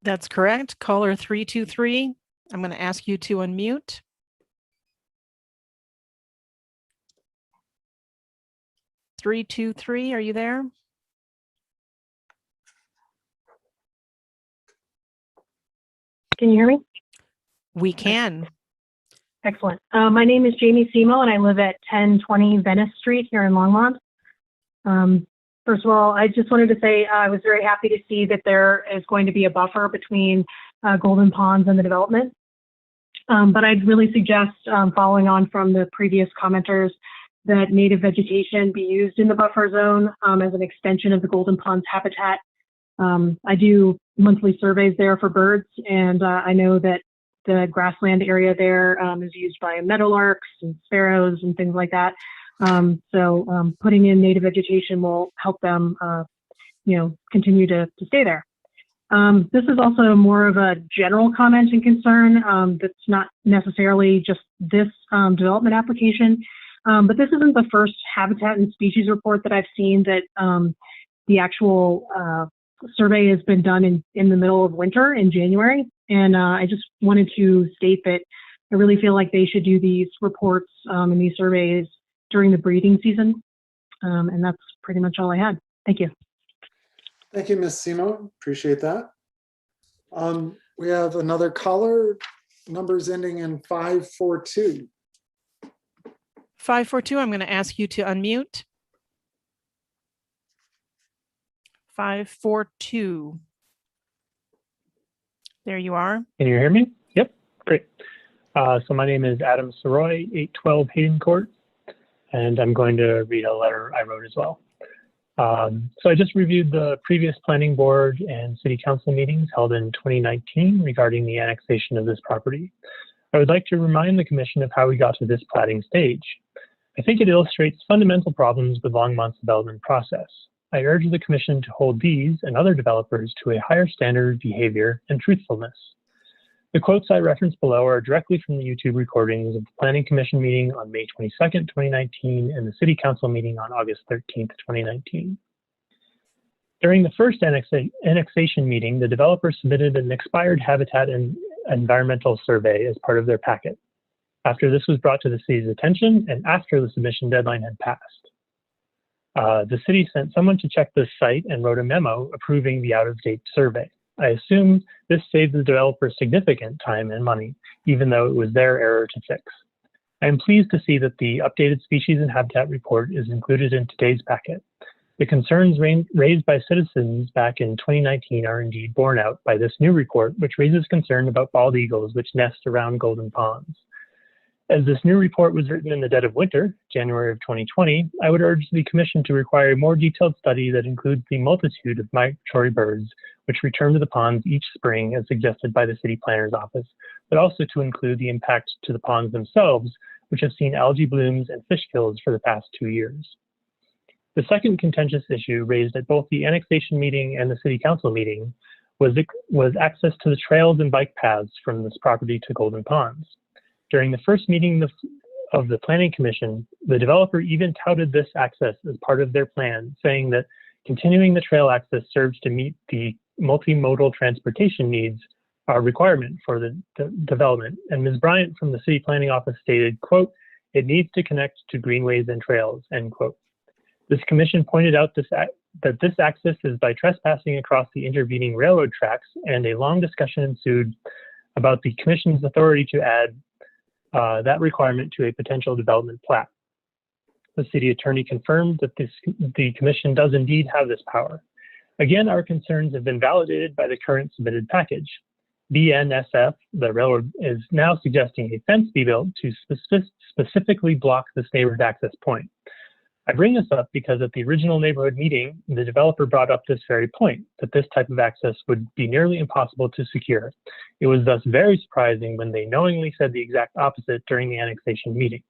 That's correct. Caller 323. I'm going to ask you to unmute. Three, 2, 3, are you there? Can you hear me? We can. Excellent. My name is Jamie Semo, and I live at 1020 Venice Street here in Longmont. First of all, I just wanted to say I was very happy to see that there is going to be a buffer between Golden Ponds and the development. But I'd really suggest, following on from the previous commenters, that native vegetation be used in the buffer zone as an extension of the Golden Ponds habitat. I do monthly surveys there for birds, and I know that the grassland area there is used by meadowlarks and sparrows and things like that. So putting in native vegetation will help them, continue to stay there. This is also more of a general comment and concern that's not necessarily just this development application. But this isn't the first habitat and species report that I've seen that the actual survey has been done in the middle of winter in January. And I just wanted to state that I really feel like they should do these reports and these surveys during the breeding season. And that's pretty much all I had. Thank you. Thank you, Ms. Semo. Appreciate that. We have another caller, numbers ending in 542. 542, I'm going to ask you to unmute. 542. There you are. Can you hear me? Yep, great. So my name is Adam Soroy, 812 Hayden Court, and I'm going to read a letter I wrote as well. So I just reviewed the previous planning board and city council meetings held in 2019 regarding the annexation of this property. I would like to remind the commission of how we got to this platting stage. I think it illustrates fundamental problems with Longmont's development process. I urge the commission to hold these and other developers to a higher standard of behavior and truthfulness. The quotes I referenced below are directly from the YouTube recordings of the Planning Commission meeting on May 22nd, 2019, and the City Council meeting on August 13th, 2019. During the first annexation meeting, the developer submitted an expired habitat and environmental survey as part of their packet. After this was brought to the city's attention and after the submission deadline had passed, the city sent someone to check the site and wrote a memo approving the out-of-date survey. I assume this saved the developer significant time and money, even though it was their error to fix. I am pleased to see that the updated species and habitat report is included in today's packet. The concerns raised by citizens back in 2019 are indeed borne out by this new report, which raises concern about bald eagles which nest around golden ponds. As this new report was written in the dead of winter, January of 2020, I would urge the Commission to require a more detailed study that includes the multitude of migratory birds which return to the ponds each spring as suggested by the City Planner's Office, but also to include the impact to the ponds themselves, which have seen algae blooms and fish kills for the past 2 years. The second contentious issue raised at both the annexation meeting and the City Council meeting was access to the trails and bike paths from this property to Golden Ponds. During the first meeting of the Planning Commission, the developer even touted this access as part of their plan, saying that continuing the trail access serves to meet the multimodal transportation needs requirement for the development. And Ms. Bryant from the City Planning Office stated, quote, "It needs to connect to greenways and trails," end quote. This commission pointed out that this access is by trespassing across the intervening railroad tracks, and a long discussion ensued about the commission's authority to add that requirement to a potential development plat. The city attorney confirmed that the commission does indeed have this power. Again, our concerns have been validated by the current submitted package. BNSF, the railroad, is now suggesting a fence be built to specifically block this neighborhood access point. I bring this up because at the original neighborhood meeting, the developer brought up this very point, that this type of access would be nearly impossible to secure. It was thus very surprising when they knowingly said the exact opposite during the annexation meeting.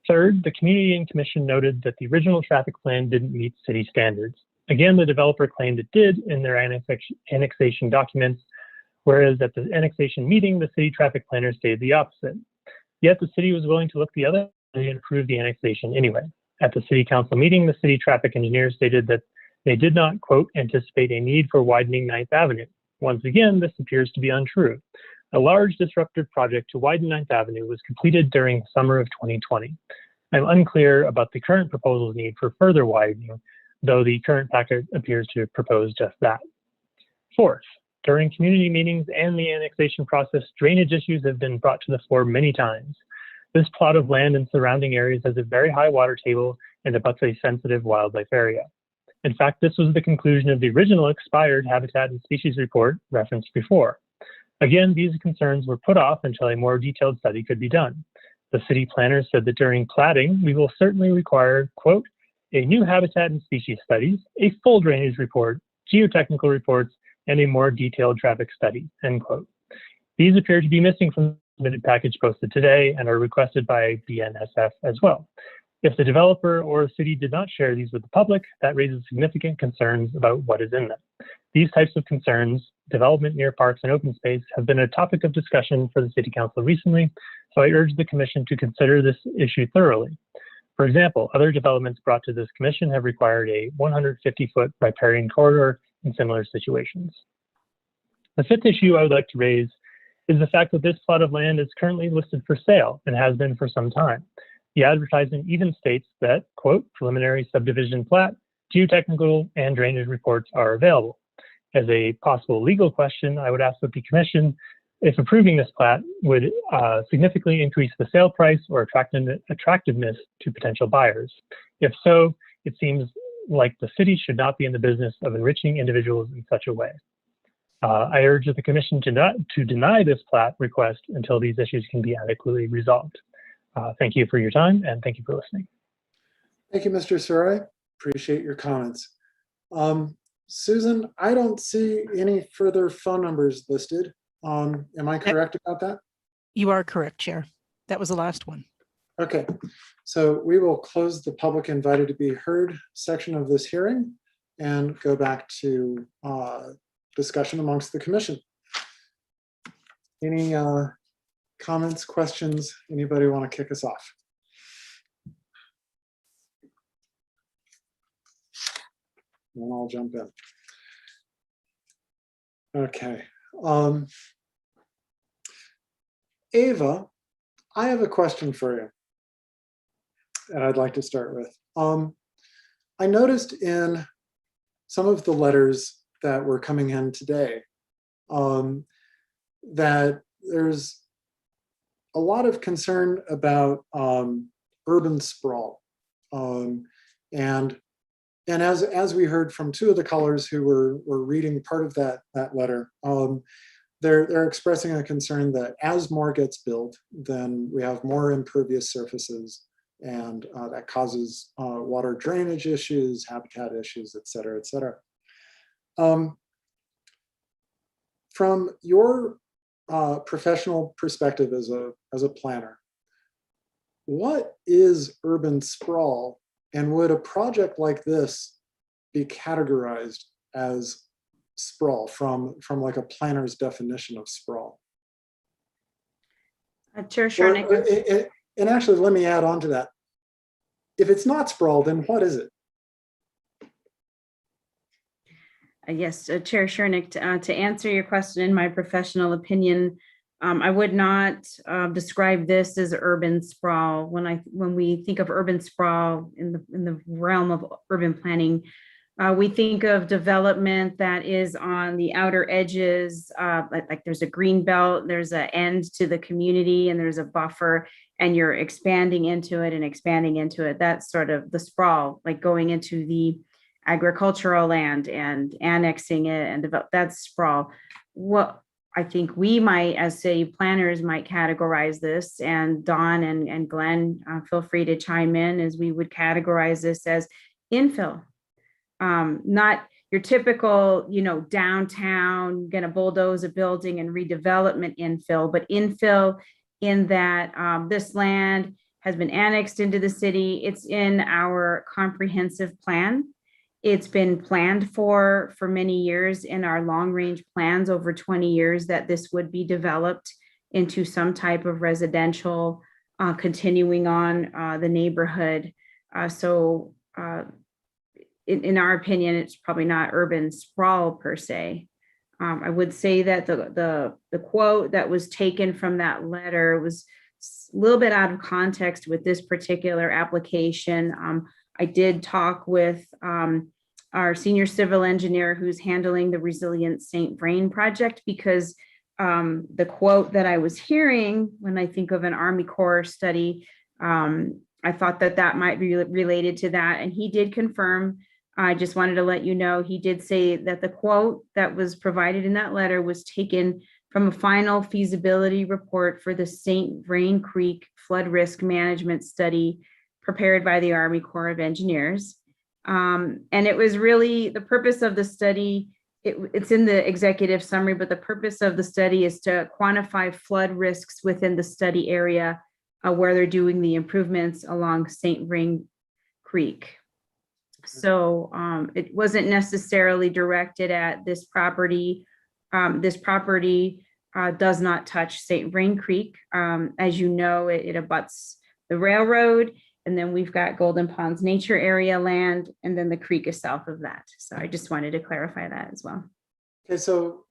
Third, the community and commission noted that the original traffic plan didn't meet city standards. Again, the developer claimed it did in their annexation documents, whereas at the annexation meeting, the city traffic planner stated the opposite. Yet the city was willing to look the other way and approve the annexation anyway. At the city council meeting, the city traffic engineer stated that they did not, quote, "anticipate a need for widening 9th Avenue. Once again, this appears to be untrue. A large disruptive project to widen 9th Avenue was completed during the summer of 2020. I'm unclear about the current proposal's need for further widening, though the current packet appears to propose just that. Fourth, during community meetings and the annexation process, drainage issues have been brought to the fore many times. This plot of land and surrounding areas has a very high water table and abuts a sensitive wildlife area. In fact, this was the conclusion of the original expired Habitat and Species report referenced before. Again, these concerns were put off until a more detailed study could be done. The city planner said that during platting, we will certainly require, quote, "a new habitat and species studies, a full drainage report, geotechnical reports, and a more detailed traffic study," end quote. These appear to be missing from the submitted package posted today and are requested by BNSF as well. If the developer or city did not share these with the public, that raises significant concerns about what is in them. These types of concerns, development near parks and open space, have been a topic of discussion for the City Council recently, so I urge the Commission to consider this issue thoroughly. For example, other developments brought to this Commission have required a 150-foot riparian corridor in similar situations. The fifth issue I would like to raise is the fact that this plot of land is currently listed for sale and has been for some time. The advertisement even states that, quote, "preliminary subdivision plat, geotechnical and drainage reports are available." As a possible legal question, I would ask that the Commission, if approving this plat, would significantly increase the sale price or attractiveness to potential buyers. If so, it seems like the city should not be in the business of enriching individuals in such a way. I urge the Commission to deny this plat request until these issues can be adequately resolved. Thank you for your time, and thank you for listening. Thank you, Mr. Sarai. Appreciate your comments. Susan, I don't see any further phone numbers listed. Am I correct about that? You are correct, Chair. That was the last one. Okay, so we will close the public invited to be heard section of this hearing and go back to discussion amongst the Commission. Any comments, questions? Anybody want to kick us off? And I'll jump in. Okay. Ava, I have a question for you, and I'd like to start with. I noticed in some of the letters that were coming in today that there's a lot of concern about urban sprawl. And as we heard from two of the callers who were reading part of that letter, they're expressing a concern that as more gets built, then we have more impervious surfaces, and that causes water drainage issues, habitat issues, et cetera, et cetera. From your professional perspective as a planner, what is urban sprawl, and would a project like this be categorized as sprawl from like a planner's definition of sprawl? Chair Shernick. And actually, let me add on to that. If it's not sprawl, then what is it? Yes, Chair Shernick, to answer your question, in my professional opinion, I would not describe this as urban sprawl. When we think of urban sprawl in the realm of urban planning, we think of development that is on the outer edges, like there's a green belt, there's an end to the community, and there's a buffer, and you're expanding into it and expanding into it. That's sort of the sprawl, like going into the agricultural land and annexing it and develop. That's sprawl. What I think we might, as city planners, might categorize this, and Dawn and Glenn, feel free to chime in, as we would categorize this as infill. Not your typical, downtown, gonna bulldoze a building and redevelopment infill, but infill in that this land has been annexed into the city. It's in our comprehensive plan. It's been planned for many years in our long range plans, over 20 years, that this would be developed into some type of residential, continuing on the neighborhood. In our opinion, it's probably not urban sprawl per se. I would say that the quote that was taken from that letter was a little bit out of context with this particular application. I did talk with our senior civil engineer who's handling the Resilient St. Vrain project, because the quote that I was hearing when I think of an Army Corps study, I thought that might be related to that. And he did confirm. I just wanted to let you know, he did say that the quote that was provided in that letter was taken from a final feasibility report for the St. Vrain Creek flood risk management study prepared by the Army Corps of Engineers. And it was really the purpose of the study. It's in the executive summary, but the purpose of the study is to quantify flood risks within the study area where they're doing the improvements along St. Vrain Creek. So it wasn't necessarily directed at this property. This property does not touch St. Vrain Creek. As you know, it abuts the railroad, and then we've got Golden Ponds Nature Area land, and then the creek is south of that. So I just wanted to clarify that as well. Okay, so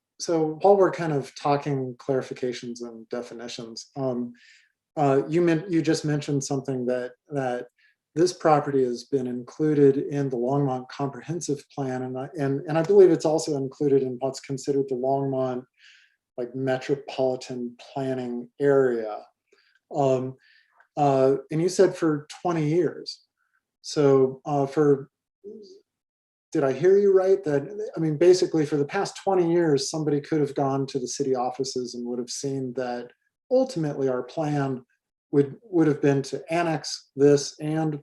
while we're kind of talking clarifications and definitions, you just mentioned something that this property has been included in the Longmont Comprehensive Plan, and I believe it's also included in what's considered the Longmont metropolitan planning area. And you said for 20 years. So did I hear you right? That, basically for the past 20 years, somebody could have gone to the city offices and would have seen that ultimately our plan would have been to annex this and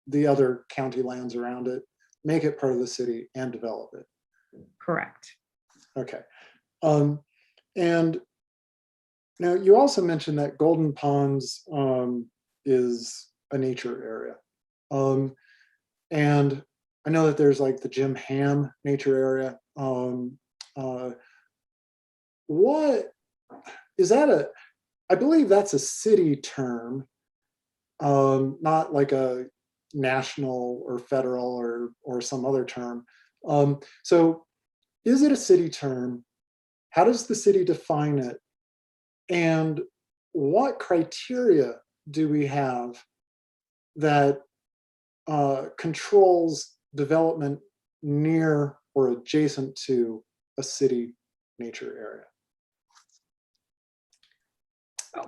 the other county lands around it, make it part of the city, and develop it. Correct. Okay. And now you also mentioned that Golden Ponds is a nature area. And I know that there's the Jim Ham nature area. What is that I believe that's a city term, not like a national or federal or some other term. So is it a city term? How does the city define it? And what criteria do we have that controls development near or adjacent to a city nature area?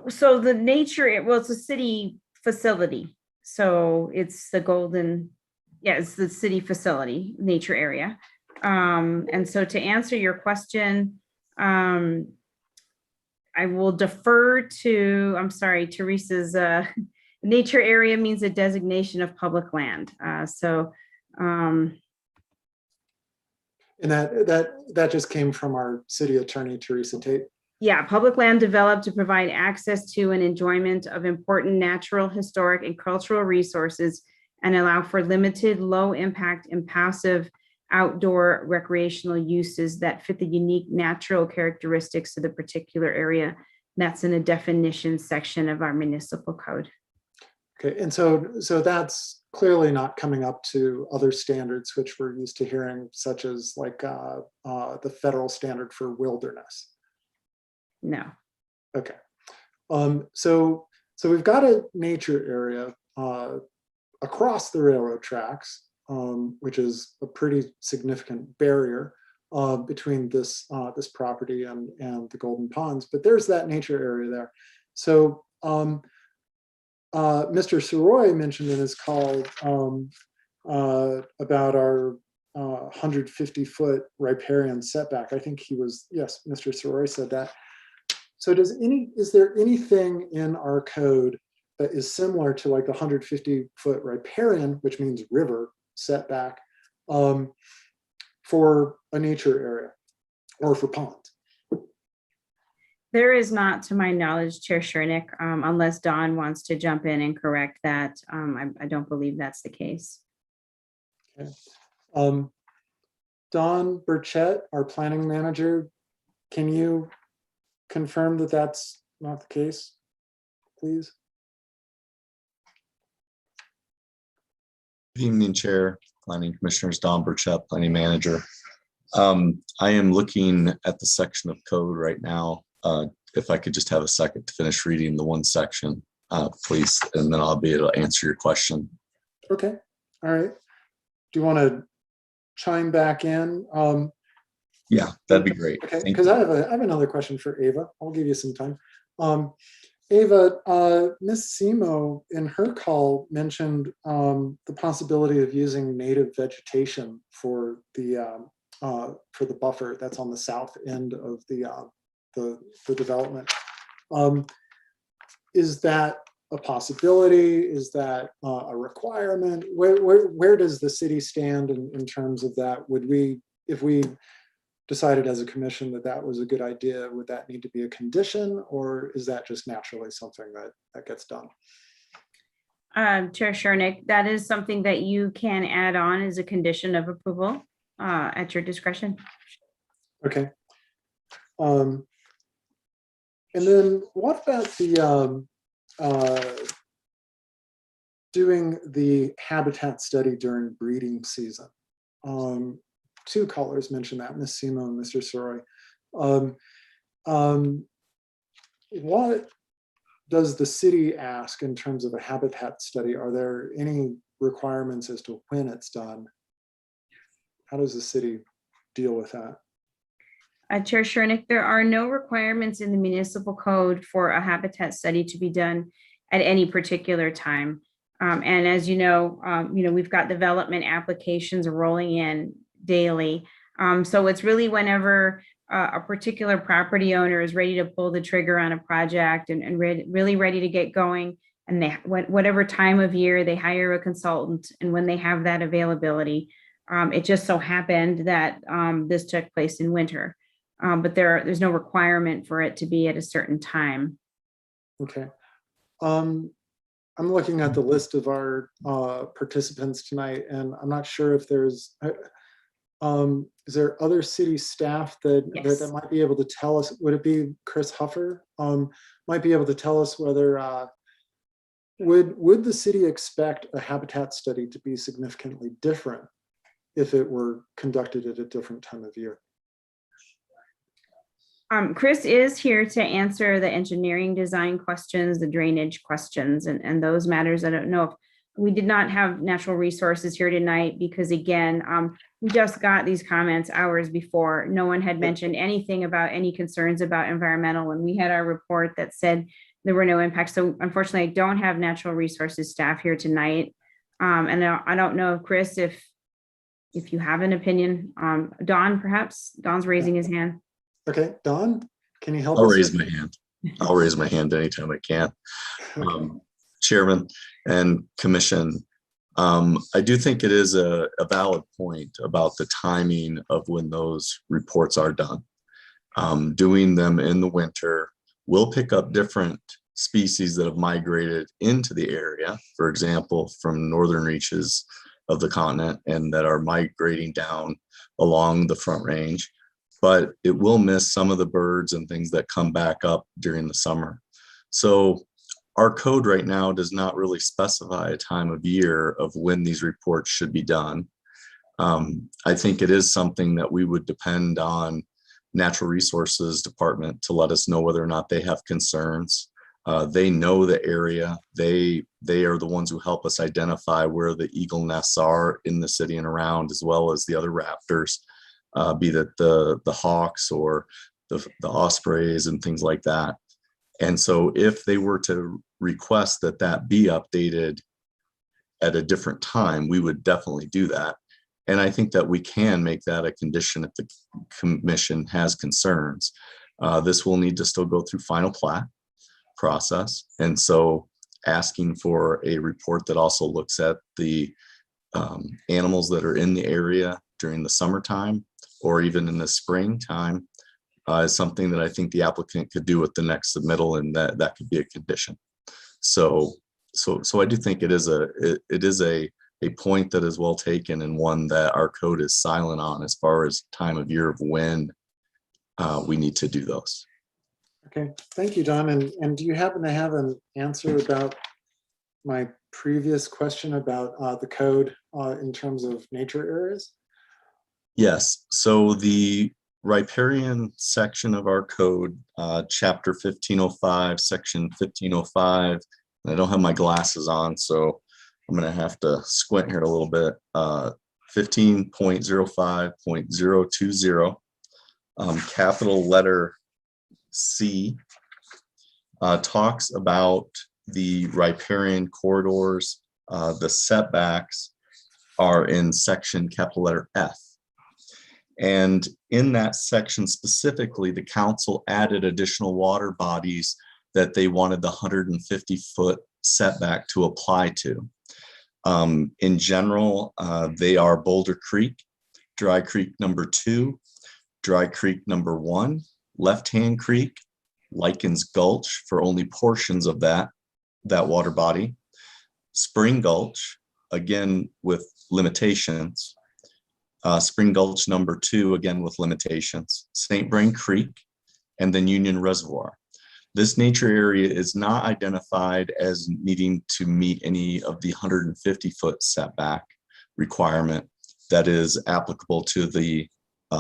So the nature, well, it's a city facility. So it's the it's the city facility, nature area. And so to answer your question, I will defer to, I'm sorry, Teresa's, nature area means a designation of public land. And that just came from our city attorney, Teresa Tate. Yeah, public land developed to provide access to and enjoyment of important natural, historic, and cultural resources and allow for limited, low impact and passive outdoor recreational uses that fit the unique natural characteristics of the particular area. That's in a definition section of our municipal code. Okay, and so that's clearly not coming up to other standards which we're used to hearing, such as like the federal standard for wilderness. No. Okay. So we've got a nature area across the railroad tracks, which is a pretty significant barrier between this property and the Golden Ponds. But there's that nature area there. So Mr. Soroy mentioned in his call about our 150-foot riparian setback. I think he was, yes, Mr. Soroy said that. So is there anything in our code that is similar to like the 150-foot riparian, which means river setback, for a nature area or for ponds? There is not, to my knowledge, Chair Shernick, unless Don wants to jump in and correct that. I don't believe that's the case. Okay. Don Burchett, our planning manager, can you confirm that that's not the case, please? Good evening, Chair, Planning Commissioners, Don Burchett, Planning Manager. I am looking at the section of code right now. If I could just have a second to finish reading the one section, please, and then I'll be able to answer your question. Okay, all right. Do you want to chime back in? Yeah, that'd be great. Okay, because I have another question for Ava. I'll give you some time. Ava, Ms. Simo in her call mentioned the possibility of using native vegetation for the buffer that's on the south end of the development. Is that a possibility? Is that a requirement? Where does the city stand in terms of that? Would we, if we decided as a commission that that was a good idea, would that need to be a condition, or is that just naturally something that gets done? Chair Shernick, that is something that you can add on as a condition of approval at your discretion. Okay. And then what about the doing the habitat study during breeding season? Two callers mentioned that, Ms. Simo and Mr. Soroy. What does the city ask in terms of a habitat study? Are there any requirements as to when it's done? How does the city deal with that? Chair Shernick, there are no requirements in the municipal code for a habitat study to be done at any particular time. And as you know, we've got development applications rolling in daily. So it's really whenever a particular property owner is ready to pull the trigger on a project and really ready to get going, and they whatever time of year they hire a consultant, and when they have that availability. It just so happened that this took place in winter, but there's no requirement for it to be at a certain time. Okay. I'm looking at the list of our participants tonight, and I'm not sure if there's is there other city staff that might be able to tell us? Would it be Chris Huffer? Might be able to tell us whether would the city expect a habitat study to be significantly different if it were conducted at a different time of year? Chris is here to answer the engineering design questions, the drainage questions, and those matters. I don't know if we did not have natural resources here tonight because, again, we just got these comments hours before. No one had mentioned anything about any concerns about environmental, and we had our report that said there were no impacts. So unfortunately, I don't have natural resources staff here tonight. And I don't know, Chris, if you have an opinion. Don, perhaps? Don's raising his hand. Okay, Don, can you help I'll us? raise my hand. I'll raise my hand anytime I can. Chairman and Commission, I do think it is a valid point about the timing of when those reports are done. Doing them in the winter will pick up different species that have migrated into the area, for example, from northern reaches of the continent and that are migrating down along the Front Range, but it will miss some of the birds and things that come back up during the summer. So our code right now does not really specify a time of year of when these reports should be done. I think it is something that we would depend on Natural Resources Department to let us know whether or not they have concerns. They know the area. They are the ones who help us identify where the eagle nests are in the city and around, as well as the other raptors, be that the hawks or the ospreys and things like that. And so if they were to request that that be updated at a different time, we would definitely do that. And I think that we can make that a condition if the commission has concerns. This will need to still go through final plat process. And so asking for a report that also looks at the animals that are in the area during the summertime or even in the springtime is something that I think the applicant could do with the next submittal, and that could be a condition. So I do think it is a point that is well taken, and one that our code is silent on as far as time of year of when we need to do those. Okay, thank you, Don. And do you happen to have an answer about my previous question about the code in terms of nature areas? Yes, so the riparian section of our code, chapter 1505, section 1505, I don't have my glasses on, so I'm gonna have to squint here a little bit. 15.05.020, capital letter C, talks about the riparian corridors. The setbacks are in section capital letter F. And in that section specifically, the council added additional water bodies that they wanted the 150-foot setback to apply to. In general, they are Boulder Creek, Dry Creek number 2, Dry Creek number 1, Left Hand Creek, Likens Gulch for only portions of that water body, Spring Gulch, again with limitations, Spring Gulch number 2, again with limitations, St. Vrain Creek, and then Union Reservoir. This nature area is not identified as needing to meet any of the 150-foot setback requirement that is applicable to the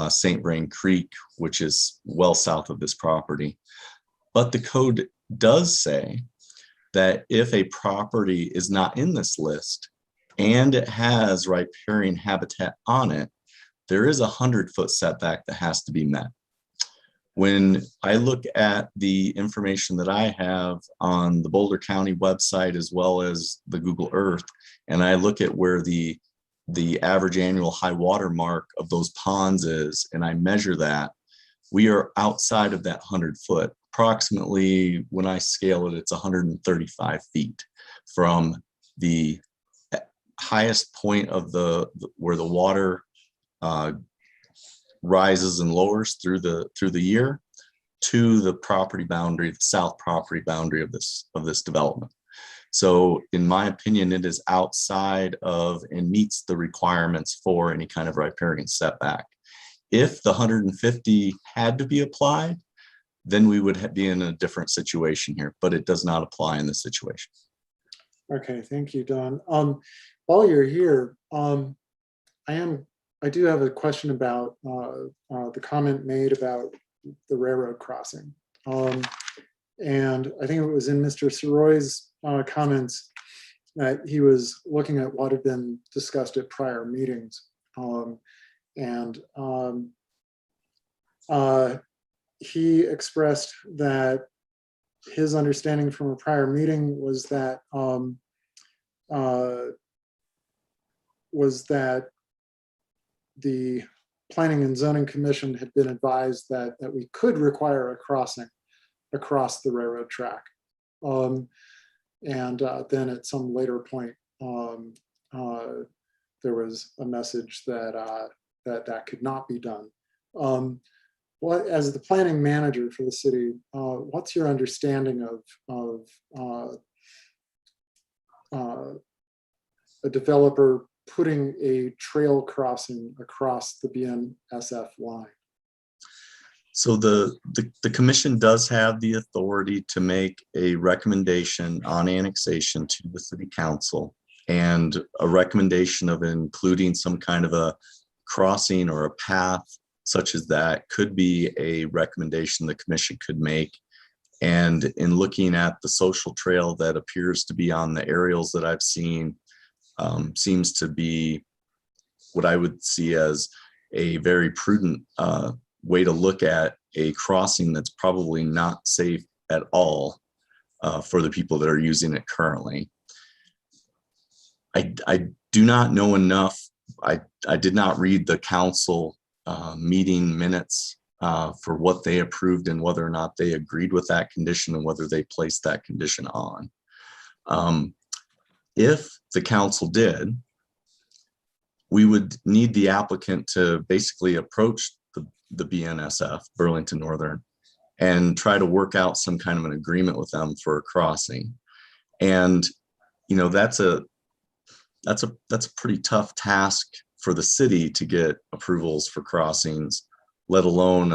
St. Vrain Creek, which is well south of this property. But the code does say that if a property is not in this list and it has riparian habitat on it, there is a 100-foot setback that has to be met. When I look at the information that I have on the Boulder County website as well as the Google Earth, and I look at where the average annual high water mark of those ponds is, and I measure that, we are outside of that 100-foot. Approximately, when I scale it, it's 135 feet from the highest point of where the water rises and lowers through the year to the property boundary, the south property boundary of this development. So in my opinion, it is outside of and meets the requirements for any kind of riparian setback. If the 150 had to be applied, then we would be in a different situation here, but it does not apply in this situation. Okay, thank you, Don. While you're here, I do have a question about the comment made about the railroad crossing. And I think it was in Mr. Soroy's comments that he was looking at what had been discussed at prior meetings. He expressed that his understanding from a prior meeting was that the Planning and Zoning Commission had been advised that we could require a crossing across the railroad track. And then at some later point, there was a message that that could not be done. As the planning manager for the city, what's your understanding of a developer putting a trail crossing across the BNSF line? So the commission does have the authority to make a recommendation on annexation to the city council, and a recommendation of including some kind of a crossing or a path such as that could be a recommendation the commission could make. And in looking at the social trail that appears to be on the aerials that I've seen, seems to be what I would see as a very prudent way to look at a crossing that's probably not safe at all for the people that are using it currently. I do not know enough. I did not read the council meeting minutes for what they approved and whether or not they agreed with that condition and whether they placed that condition on. If the council did, we would need the applicant to basically approach the BNSF, Burlington Northern, and try to work out some kind of an agreement with them for a crossing. And, you know, that's a pretty tough task for the city to get approvals for crossings, let alone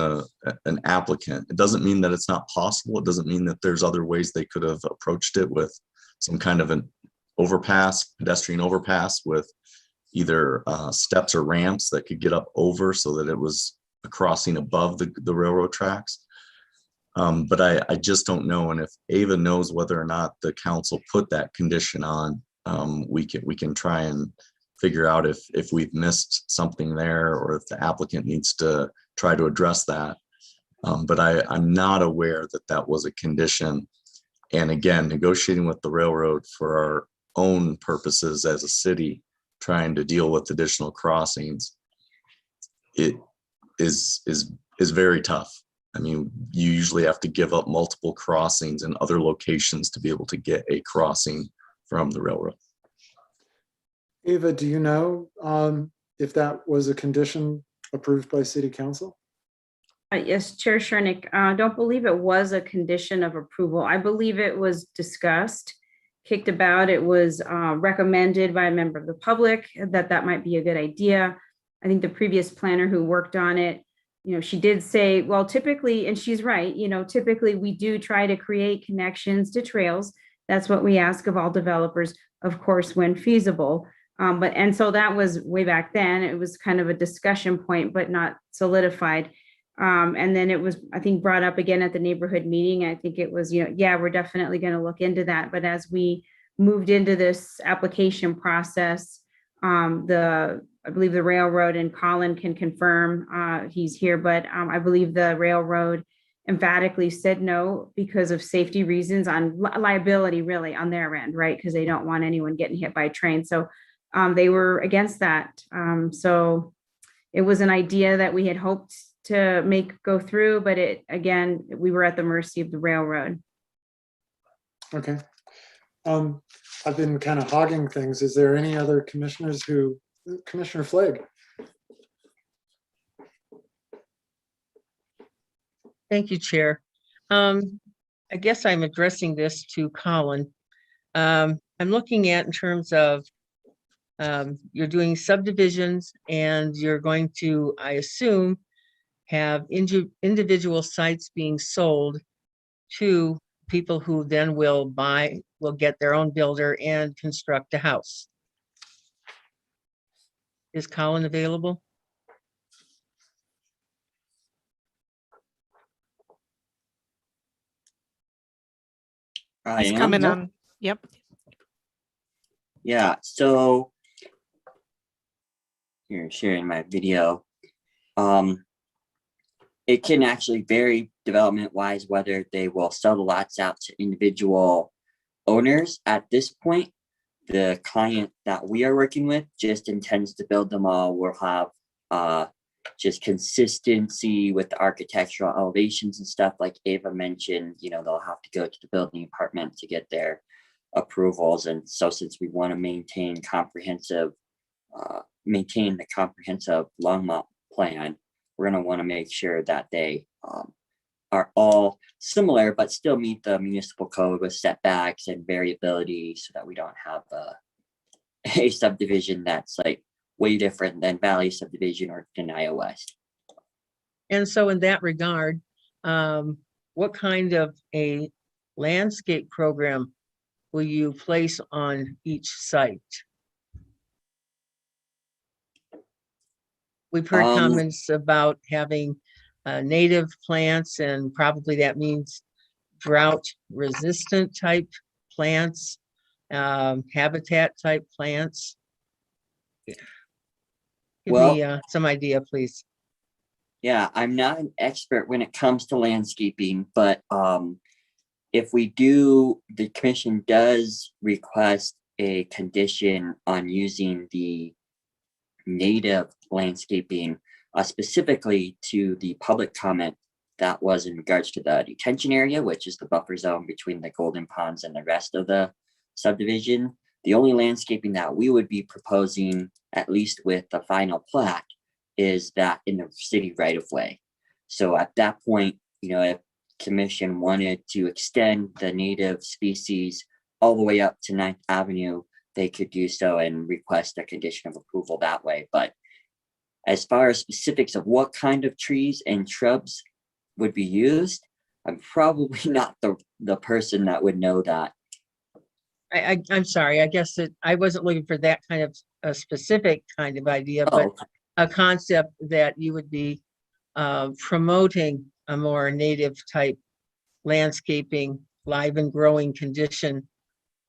an applicant. It doesn't mean that it's not possible. It doesn't mean that there's other ways they could have approached it, with some kind of an overpass, pedestrian overpass with either steps or ramps that could get up over so that it was a crossing above the railroad tracks. But I just don't know. And if Ava knows whether or not the council put that condition on, we can try and figure out if we've missed something there, or if the applicant needs to try to address that. But I'm not aware that was a condition. And again, negotiating with the railroad for our own purposes as a city, trying to deal with additional crossings, it is very tough. I mean, you usually have to give up multiple crossings in other locations to be able to get a crossing from the railroad. Ava, do you know if that was a condition approved by City Council? Yes, Chair Shernick, I don't believe it was a condition of approval. I believe it was discussed, kicked about. It was recommended by a member of the public that might be a good idea. I think the previous planner who worked on it, you know, she did say, well, typically, and she's right, you know, typically we do try to create connections to trails. That's what we ask of all developers, of course, when feasible. And so that was way back then. It was kind of a discussion point, but not solidified. And then it was, I think, brought up again at the neighborhood meeting. I think it was, you know, yeah, we're definitely going to look into that. But as we moved into this application process, I believe the railroad, and Colin can confirm, he's here, but I believe the railroad emphatically said no because of safety reasons, on liability really on their end, right? Because they don't want anyone getting hit by a train. So they were against that. So it was an idea that we had hoped to make go through, but again, we were at the mercy of the railroad. Okay. I've been kind of hogging things. Is there any other commissioners Commissioner Flagg? Thank you, Chair. I guess I'm addressing this to Colin. I'm looking at, in terms of, you're doing subdivisions and you're going to, I assume, have individual sites being sold to people who then will get their own builder and construct a house. Is Colin available? He's coming on. Yep. Yeah, so here, sharing my video. It can actually vary development wise, whether they will sell the lots out to individual owners. At this point, the client that we are working with just intends to build them all. We'll have just consistency with the architectural elevations and stuff like Ava mentioned. You know, they'll have to go to the building department to get their approvals. And so since we want to maintain the comprehensive Longmont plan, we're going to want to make sure that they are all similar, but still meet the municipal code with setbacks and variability so that we don't have a subdivision that's like way different than Valley subdivision or Denaya West. And so in that regard, what kind of a landscape program will you place on each site? We've heard comments about having native plants, and probably that means drought resistant type plants, habitat type plants. Give me some idea, please. Yeah, I'm not an expert when it comes to landscaping, but if we do, the commission does request a condition on using the native landscaping, specifically to the public comment that was in regards to the detention area, which is the buffer zone between the Golden Ponds and the rest of the subdivision. The only landscaping that we would be proposing, at least with the final plat, is that in the city right of way. So at that point, you know, if commission wanted to extend the native species all the way up to 9th Avenue, they could do so and request a condition of approval that way. But as far as specifics of what kind of trees and shrubs would be used, I'm probably not the person that would know that. I'm sorry, I guess that I wasn't looking for that kind of a specific kind of idea, but a concept that you would be promoting a more native type landscaping, live and growing condition.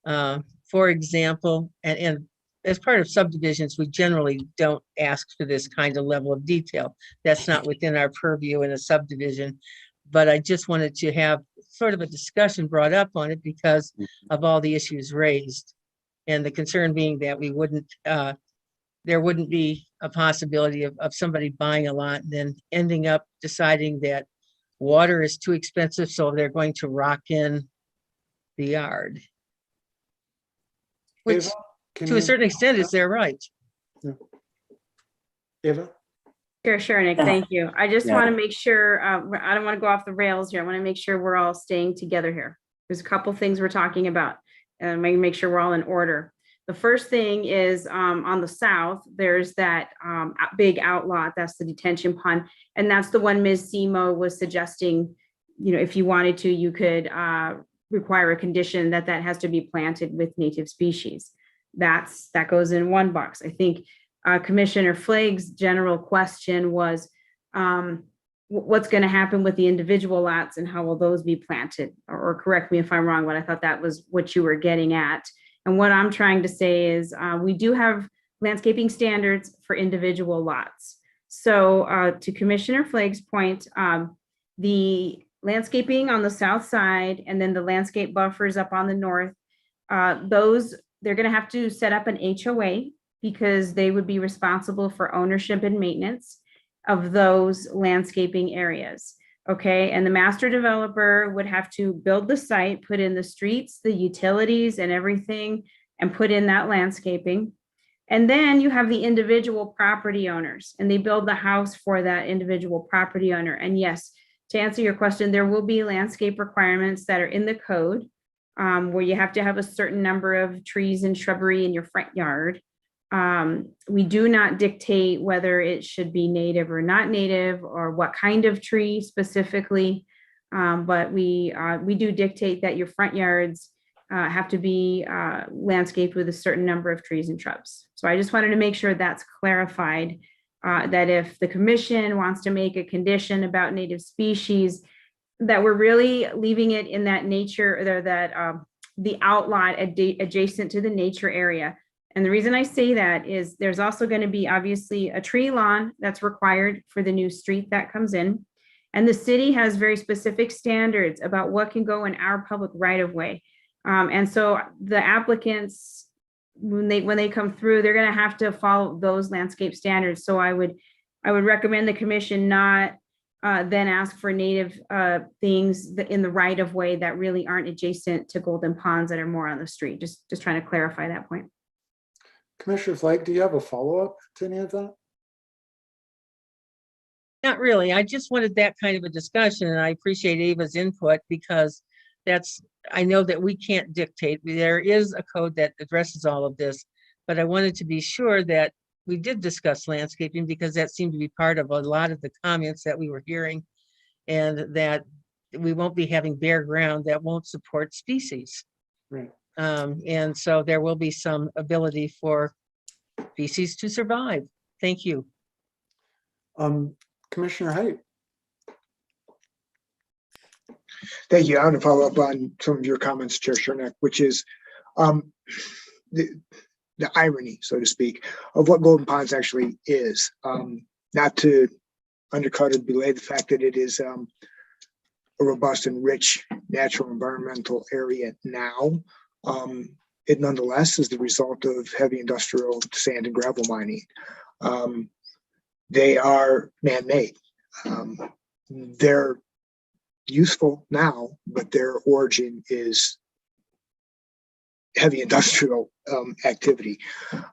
For example, and as part of subdivisions, we generally don't ask for this kind of level of detail. That's not within our purview in a subdivision. But I just wanted to have sort of a discussion brought up on it because of all the issues raised. And the concern being that we wouldn't, there wouldn't be a possibility of somebody buying a lot and then ending up deciding that water is too expensive, so they're going to rock in the yard. Which, to a certain extent, is their right. Yeah. Eva? Chair Nick, thank you. I just want to make sure, I don't want to go off the rails here. I want to make sure we're all staying together here. There's a couple things we're talking about, and make sure we're all in order. The first thing is on the south, there's that big outlot, that's the detention pond. And that's the one Ms. Simo was suggesting, you know, if you wanted to, you could require a condition that has to be planted with native species. That goes in $1. I think Commissioner Flagg's general question was, what's going to happen with the individual lots and how will those be planted? Or correct me if I'm wrong, but I thought that was what you were getting at. And what I'm trying to say is we do have landscaping standards for individual lots. So to Commissioner Flagg's point, the landscaping on the south side and then the landscape buffers up on the north, they're going to have to set up an HOA because they would be responsible for ownership and maintenance of those landscaping areas. Okay, and the master developer would have to build the site, put in the streets, the utilities and everything, and put in that landscaping. And then you have the individual property owners and they build the house for that individual property owner. And yes, to answer your question, there will be landscape requirements that are in the code where you have to have a certain number of trees and shrubbery in your front yard. We do not dictate whether it should be native or not native or what kind of tree specifically, but we do dictate that your front yards have to be landscaped with a certain number of trees and shrubs. So I just wanted to make sure that's clarified, that if the commission wants to make a condition about native species, that we're really leaving it in that nature, or that the outlot adjacent to the nature area. And the reason I say that is there's also going to be obviously a tree lawn that's required for the new street that comes in. And the city has very specific standards about what can go in our public right of way. And so the applicants, when they come through, they're going to have to follow those landscape standards. So I would recommend the commission not then ask for native things in the right of way that really aren't adjacent to Golden Ponds that are more on the street. Just trying to clarify that point. Commissioner Flake, do you have a follow-up to any of that? Not really. I just wanted that kind of a discussion, and I appreciate Ava's input because I know that we can't dictate. There is a code that addresses all of this, but I wanted to be sure that we did discuss landscaping because that seemed to be part of a lot of the comments that we were hearing, and that we won't be having bare ground that won't support species. Right. And so there will be some ability for species to survive. Thank you. Commissioner Height. Thank you. I want to follow up on some of your comments, Chair Chernak, which is the irony, so to speak, of what Golden Ponds actually is. Not to undercut or belay the fact that it is a robust and rich natural environmental area now. It nonetheless is the result of heavy industrial sand and gravel mining. They are man-made. They're useful now, but their origin is heavy industrial activity.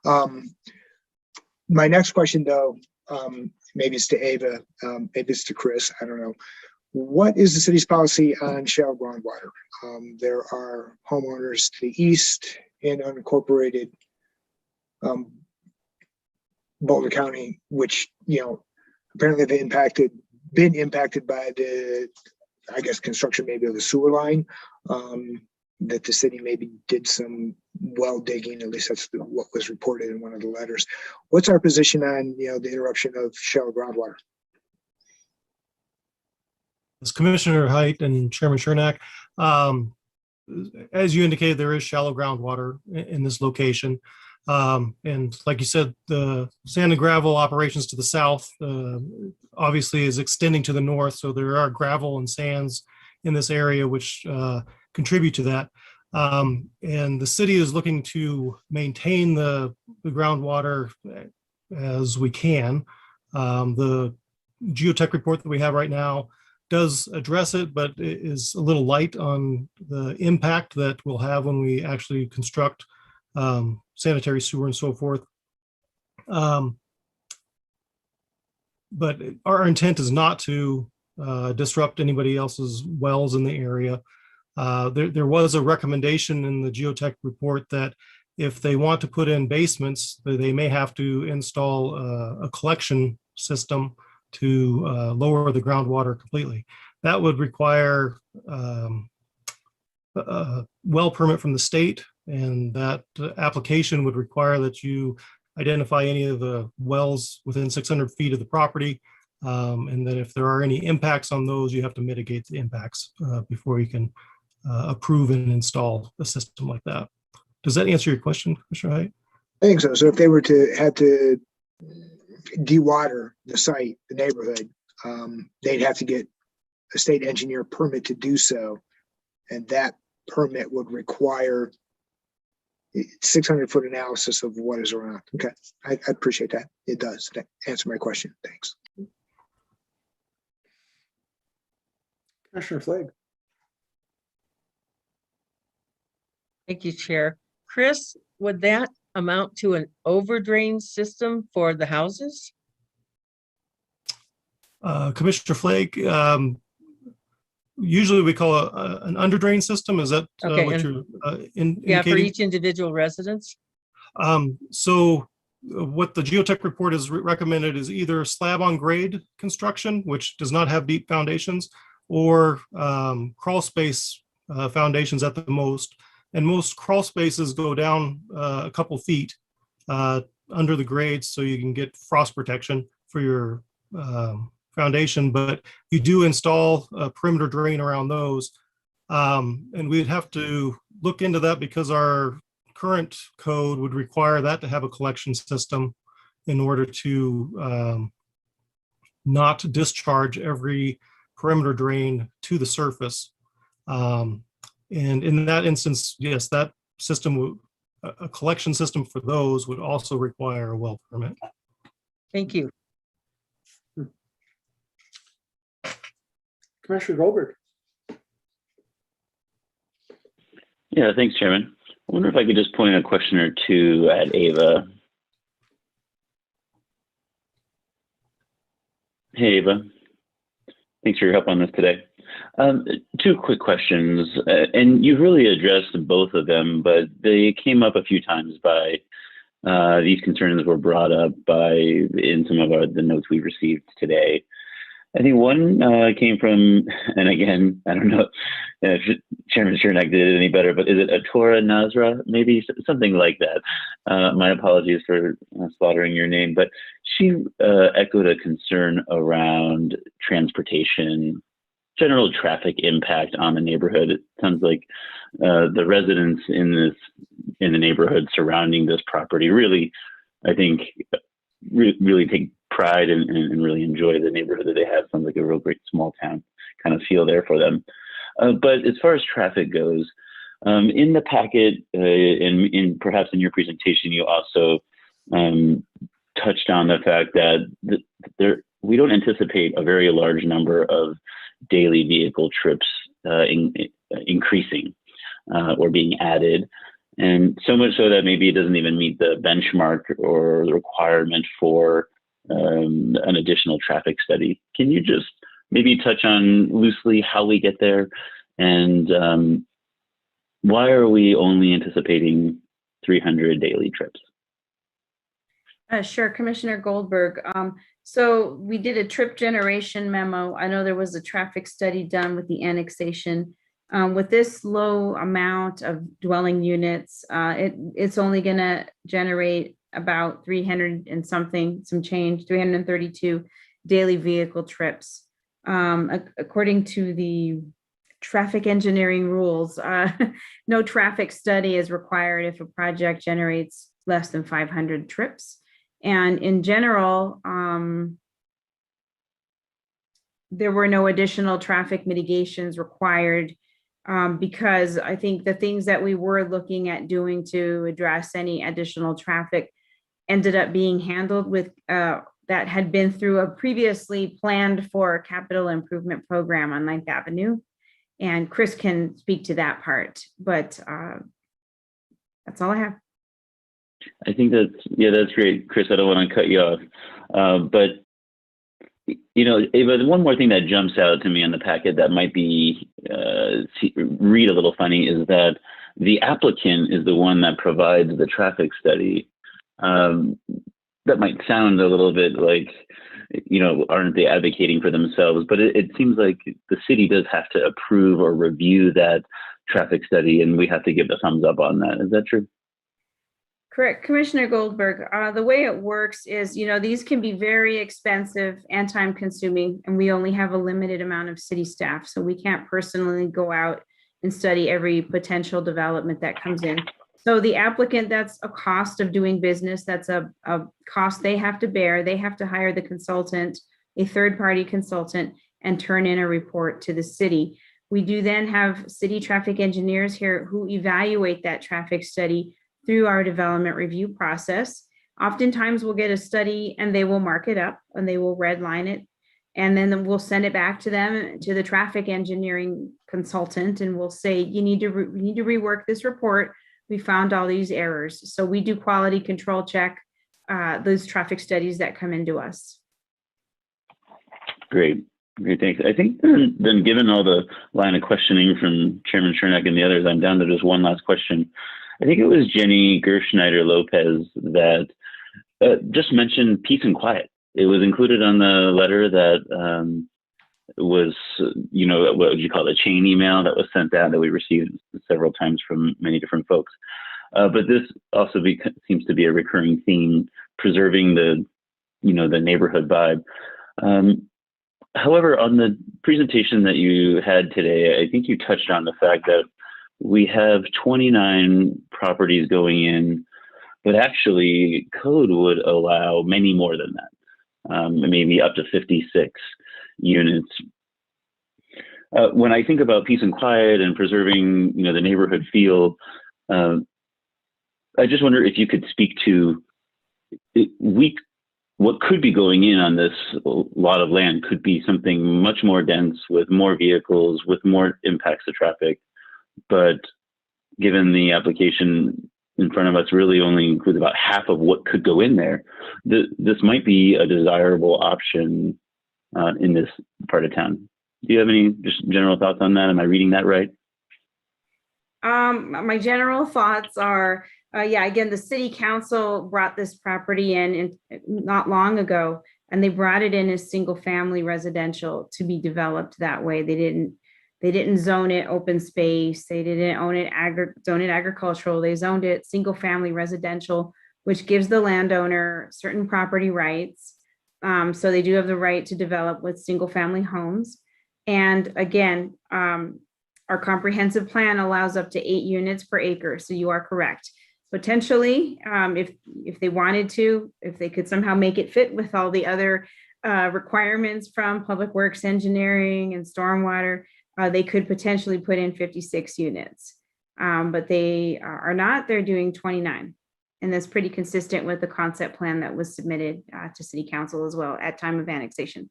My next question, though, maybe it's to Ava, maybe it's to Chris, I don't know. What is the city's policy on shallow groundwater? There are homeowners to the east in unincorporated Boulder County, which, apparently have been impacted by the, I guess, construction maybe of the sewer line, that the city maybe did some well digging, at least that's what was reported in one of the letters. What's our position on, the interruption of shallow groundwater? As Commissioner Height and Chairman Chernak, as you indicated, there is shallow groundwater in this location. And like you said, the sand and gravel operations to the south obviously is extending to the north. So there are gravel and sands in this area which contribute to that. And the city is looking to maintain the groundwater as we can. The geotech report that we have right now does address it, but it is a little light on the impact that we'll have when we actually construct sanitary sewer and so forth. But our intent is not to disrupt anybody else's wells in the area. There was a recommendation in the geotech report that if they want to put in basements, they may have to install a collection system to lower the groundwater completely. That would require a well permit from the state, and that application would require that you identify any of the wells within 600 feet of the property, and that if there are any impacts on those, you have to mitigate the impacts before you can approve and install a system like that. Does that answer your question, Commissioner Height? I think so. So if they were to have to dewater the site, the neighborhood, they'd have to get a state engineer permit to do so, and that permit would require 600-foot analysis of what is around. Okay, I appreciate that. It does answer my question. Thanks. Commissioner Flake. Thank you, Chair. Chris, would that amount to an overdrain system for the houses? Commissioner Flake, usually we call an underdrain system. Is that okay, what you're indicating? Yeah, for each individual residence? So what the geotech report has recommended is either slab on grade construction, which does not have deep foundations, or crawl space foundations at the most. And most crawl spaces go down a couple feet under the grades, so you can get frost protection for your foundation, but you do install a perimeter drain around those. And we'd have to look into that because our current code would require that to have a collection system in order to not discharge every perimeter drain to the surface. And in that instance, yes, that system, a collection system for those would also require a well permit. Thank you. Commissioner Goldberg. Yeah, thanks, Chairman. I wonder if I could just point a question or two at Ava. Hey, Ava. Thanks for your help on this today. Two quick questions, and you've really addressed both of them, but they came up a few times by, these concerns were brought up by, in some of the notes we received today. I think one came from, and again, I don't know if Chairman Chernak did it any better, but is it Atora Nazra? Maybe something like that. My apologies for slaughtering your name, but she echoed a concern around transportation, general traffic impact on the neighborhood. It sounds like the residents in the neighborhood surrounding this property really, I think, really take pride and really enjoy the neighborhood that they have. Sounds like a real great small town kind of feel there for them. But as far as traffic goes, in the packet, and perhaps in your presentation, you also touched on the fact that we don't anticipate a very large number of daily vehicle trips increasing or being added. And so much so that maybe it doesn't even meet the benchmark or the requirement for an additional traffic study. Can you just maybe touch on loosely how we get there, and why are we only anticipating 300 daily trips? Sure, Commissioner Goldberg. So we did a trip generation memo. I know there was a traffic study done with the annexation. With this low amount of dwelling units, it's only going to generate about 300 and something, some change, 332 daily vehicle trips. According to the traffic engineering rules, no traffic study is required if a project generates less than 500 trips. And in general, there were no additional traffic mitigations required, because I think the things that we were looking at doing to address any additional traffic ended up being handled with that had been through a previously planned for capital improvement program on 9th Avenue. And Chris can speak to that part, but that's all I have. I think that's great, Chris. I don't want to cut you off, but Ava, one more thing that jumps out to me on the packet that might be read a little funny is that the applicant is the one that provides the traffic study. That might sound a little bit like, aren't they advocating for themselves? But it seems like the city does have to approve or review that traffic study, and we have to give the thumbs up on that. Is that true? Correct, Commissioner Goldberg. The way it works is, these can be very expensive and time consuming, and we only have a limited amount of city staff. So we can't personally go out and study every potential development that comes in. So the applicant, that's a cost of doing business. That's a cost they have to bear. They have to hire the consultant, a third-party consultant, and turn in a report to the city. We do then have city traffic engineers here who evaluate that traffic study through our development review process. Oftentimes we'll get a study and they will mark it up and they will redline it. And then we'll send it back to them, to the traffic engineering consultant, and we'll say, we need to rework this report. We found all these errors. So we do quality control check those traffic studies that come into us. Great, thanks. I think then given all the line of questioning from Chairman Chernak and the others, I'm down to just one last question. I think it was Jenny Gerschneider Lopez that just mentioned peace and quiet. It was included on the letter that was, what would you call it, a chain email that was sent out that we received several times from many different folks. But this also seems to be a recurring theme, preserving the neighborhood vibe. However, on the presentation that you had today, I think you touched on the fact that we have 29 properties going in, but actually code would allow many more than that, maybe up to 56 units. when I think about peace and quiet and preserving, the neighborhood feel, I just wonder if you could speak to what could be going in on this lot of land could be something much more dense with more vehicles, with more impacts to traffic. But given the application in front of us really only includes about half of what could go in there, this might be a desirable option in this part of town. Do you have any just general thoughts on that? Am I reading that right? My general thoughts are, again, the city council brought this property in not long ago, and they brought it in as single family residential to be developed that way. They didn't zone it open space. They didn't zone it agricultural. They zoned it single family residential, which gives the landowner certain property rights. So they do have the right to develop with single family homes. And again, our comprehensive plan allows up to 8 units per acre. So you are correct. Potentially, if they wanted to, if they could somehow make it fit with all the other requirements from public works engineering and stormwater, they could potentially put in 56 units. But they are not, they're doing 29. And that's pretty consistent with the concept plan that was submitted to city council as well at time of annexation.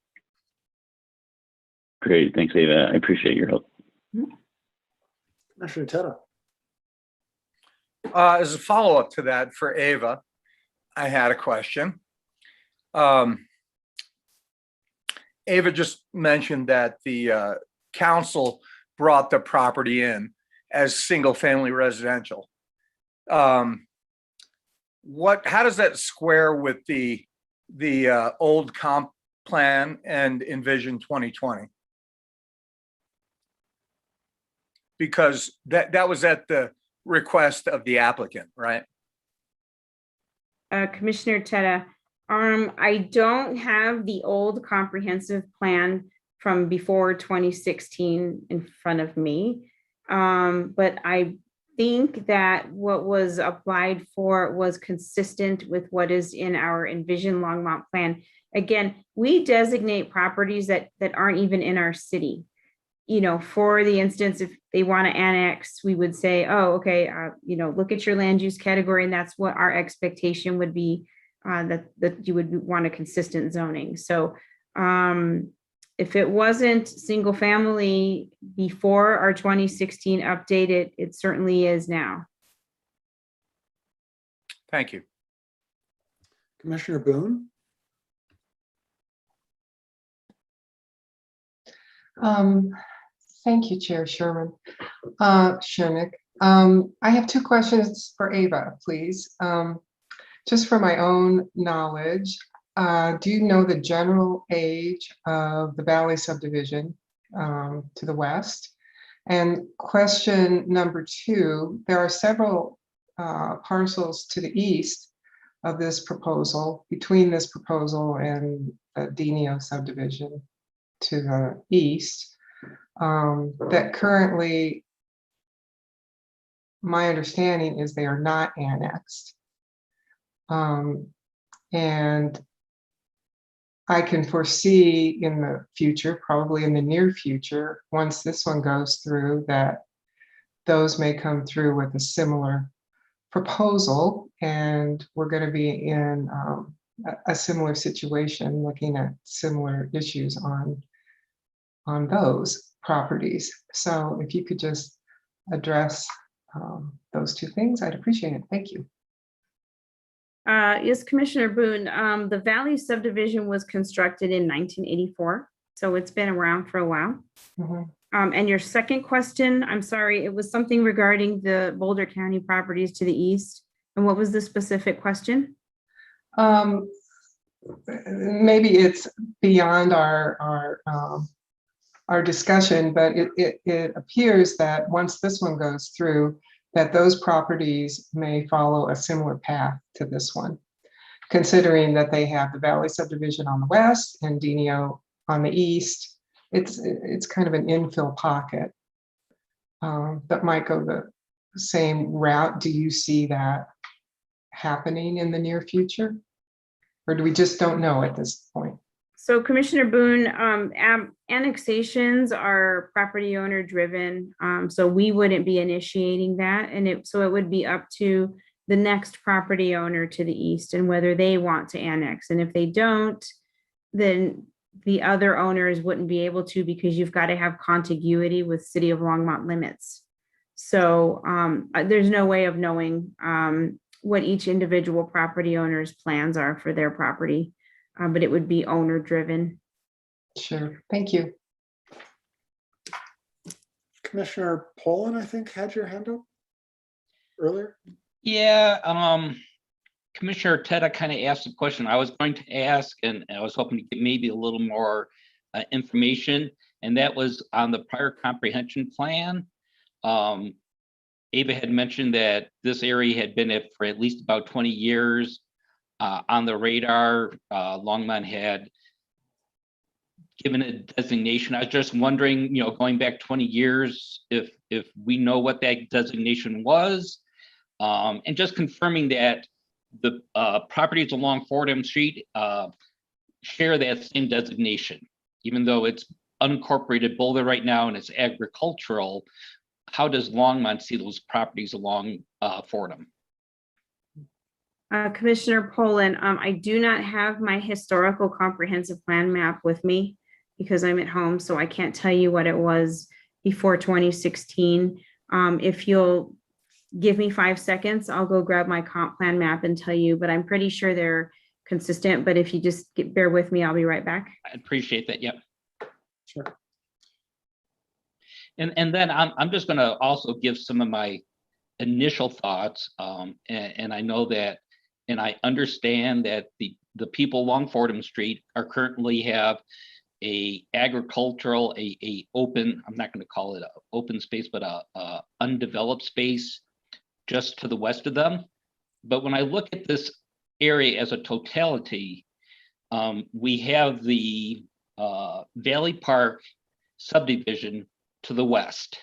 Great, thanks, Ava. I appreciate your help. Commissioner Teta. As a follow-up to that for Ava, I had a question. Ava just mentioned that the council brought the property in as single-family residential. How does that square with the old comp plan and Envision 2020? Because that was at the request of the applicant, right? Commissioner Teta, I don't have the old comprehensive plan from before 2016 in front of me. But I think that what was applied for was consistent with what is in our Envision Longmont plan. Again, we designate properties that aren't even in our city. For the instance, if they want to annex, we would say, oh, okay, look at your land use category, and that's what our expectation would be, that you would want a consistent zoning. So if it wasn't single family before our 2016 update, it certainly is now. Thank you. Commissioner Boone. Thank you, Chair Shernick. I have 2 questions for Ava, please. Just for my own knowledge, do you know the general age of the Valley subdivision to the west? And question number 2, there are several parcels to the east of this proposal, between this proposal and the Denio subdivision to the east, that currently, my understanding is they are not annexed. And I can foresee in the future, probably in the near future, once this one goes through, that those may come through with a similar proposal, and we're going to be in a similar situation, looking at similar issues on those properties. So if you could just address those 2 things, I'd appreciate it. Thank you. Yes, Commissioner Boone, the Valley subdivision was constructed in 1984, so it's been around for a while. And your second question, I'm sorry, it was something regarding the Boulder County properties to the east. And what was the specific question? Maybe it's beyond our discussion, but it appears that once this one goes through, that those properties may follow a similar path to this one, considering that they have the Valley subdivision on the west and Denio on the east. It's kind of an infill pocket that might go the same route. Do you see that happening in the near future? Or do we just don't know at this point? So Commissioner Boone, annexations are property owner driven. So we wouldn't be initiating that. So it would be up to the next property owner to the east and whether they want to annex. And if they don't, then the other owners wouldn't be able to, because you've got to have contiguity with City of Longmont limits. So there's no way of knowing what each individual property owner's plans are for their property, but it would be owner driven. Sure, thank you. Commissioner Poland, I think, had your hand up earlier. Yeah, Commissioner Teta kind of asked a question I was going to ask, and I was hoping to get maybe a little more information, and that was on the prior comprehension plan. Ava had mentioned that this area had been for at least about 20 years on the radar. Longmont had given a designation. I was just wondering, going back 20 years, if we know what that designation was, and just confirming that the properties along Fordham Street share that same designation, even though it's unincorporated Boulder right now and it's agricultural. How does Longmont see those properties along Fordham? Commissioner Poland, I do not have my historical comprehensive plan map with me because I'm at home, so I can't tell you what it was before 2016. If you'll give me 5 seconds, I'll go grab my comp plan map and tell you, but I'm pretty sure they're consistent. But if you just bear with me, I'll be right back. I appreciate that. Yep. Sure. And then I'm just going to also give some of my initial thoughts. And I know that, and I understand that the people along Fordham Street are currently have a agricultural, a open, I'm not going to call it an open space, but a undeveloped space just to the west of them. But when I look at this area as a totality, we have the Valley Park subdivision to the west.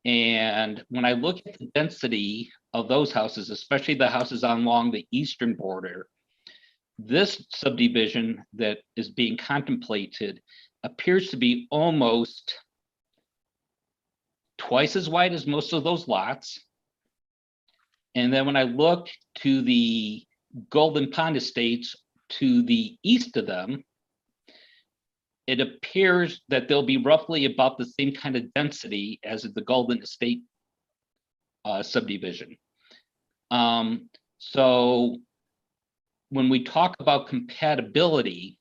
And when I look at the density of those houses, especially the houses along the eastern border, this subdivision that is being contemplated appears to be almost twice as wide as most of those lots. And then when I look to the Golden Pond Estates to the east of them, it appears that they'll be roughly about the same kind of density as the Golden Estate subdivision. So when we talk about compatibility,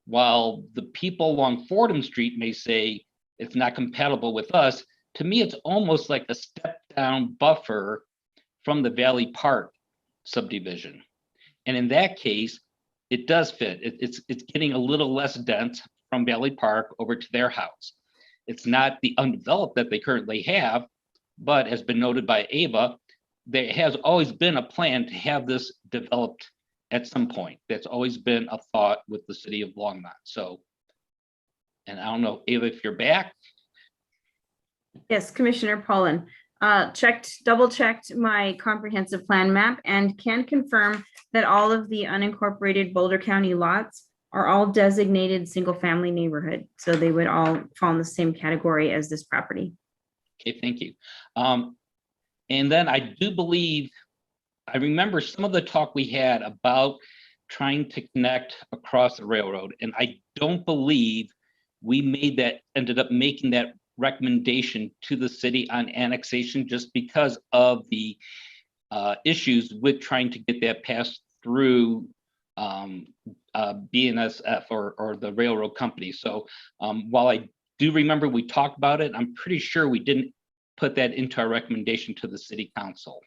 while the people along Fordham Street may say it's not compatible with us, to me, it's almost like a step down buffer from the Valley Park subdivision. And in that case, it does fit. It's getting a little less dense from Valley Park over to their house. It's not the undeveloped that they currently have, but has been noted by Ava, there has always been a plan to have this developed at some point. That's always been a thought with the city of Longmont. So, and I don't know, Ava, if you're back. Yes, Commissioner Poland, double checked my comprehensive plan map and can confirm that all of the unincorporated Boulder County lots are all designated single family neighborhood. So they would all fall in the same category as this property. Okay, thank you. And then I do believe, I remember some of the talk we had about trying to connect across the railroad. And I don't believe we ended up making that recommendation to the city on annexation just because of the issues with trying to get that passed through BNSF or the railroad company. So while I do remember we talked about it, I'm pretty sure we didn't put that into our recommendation to the city council.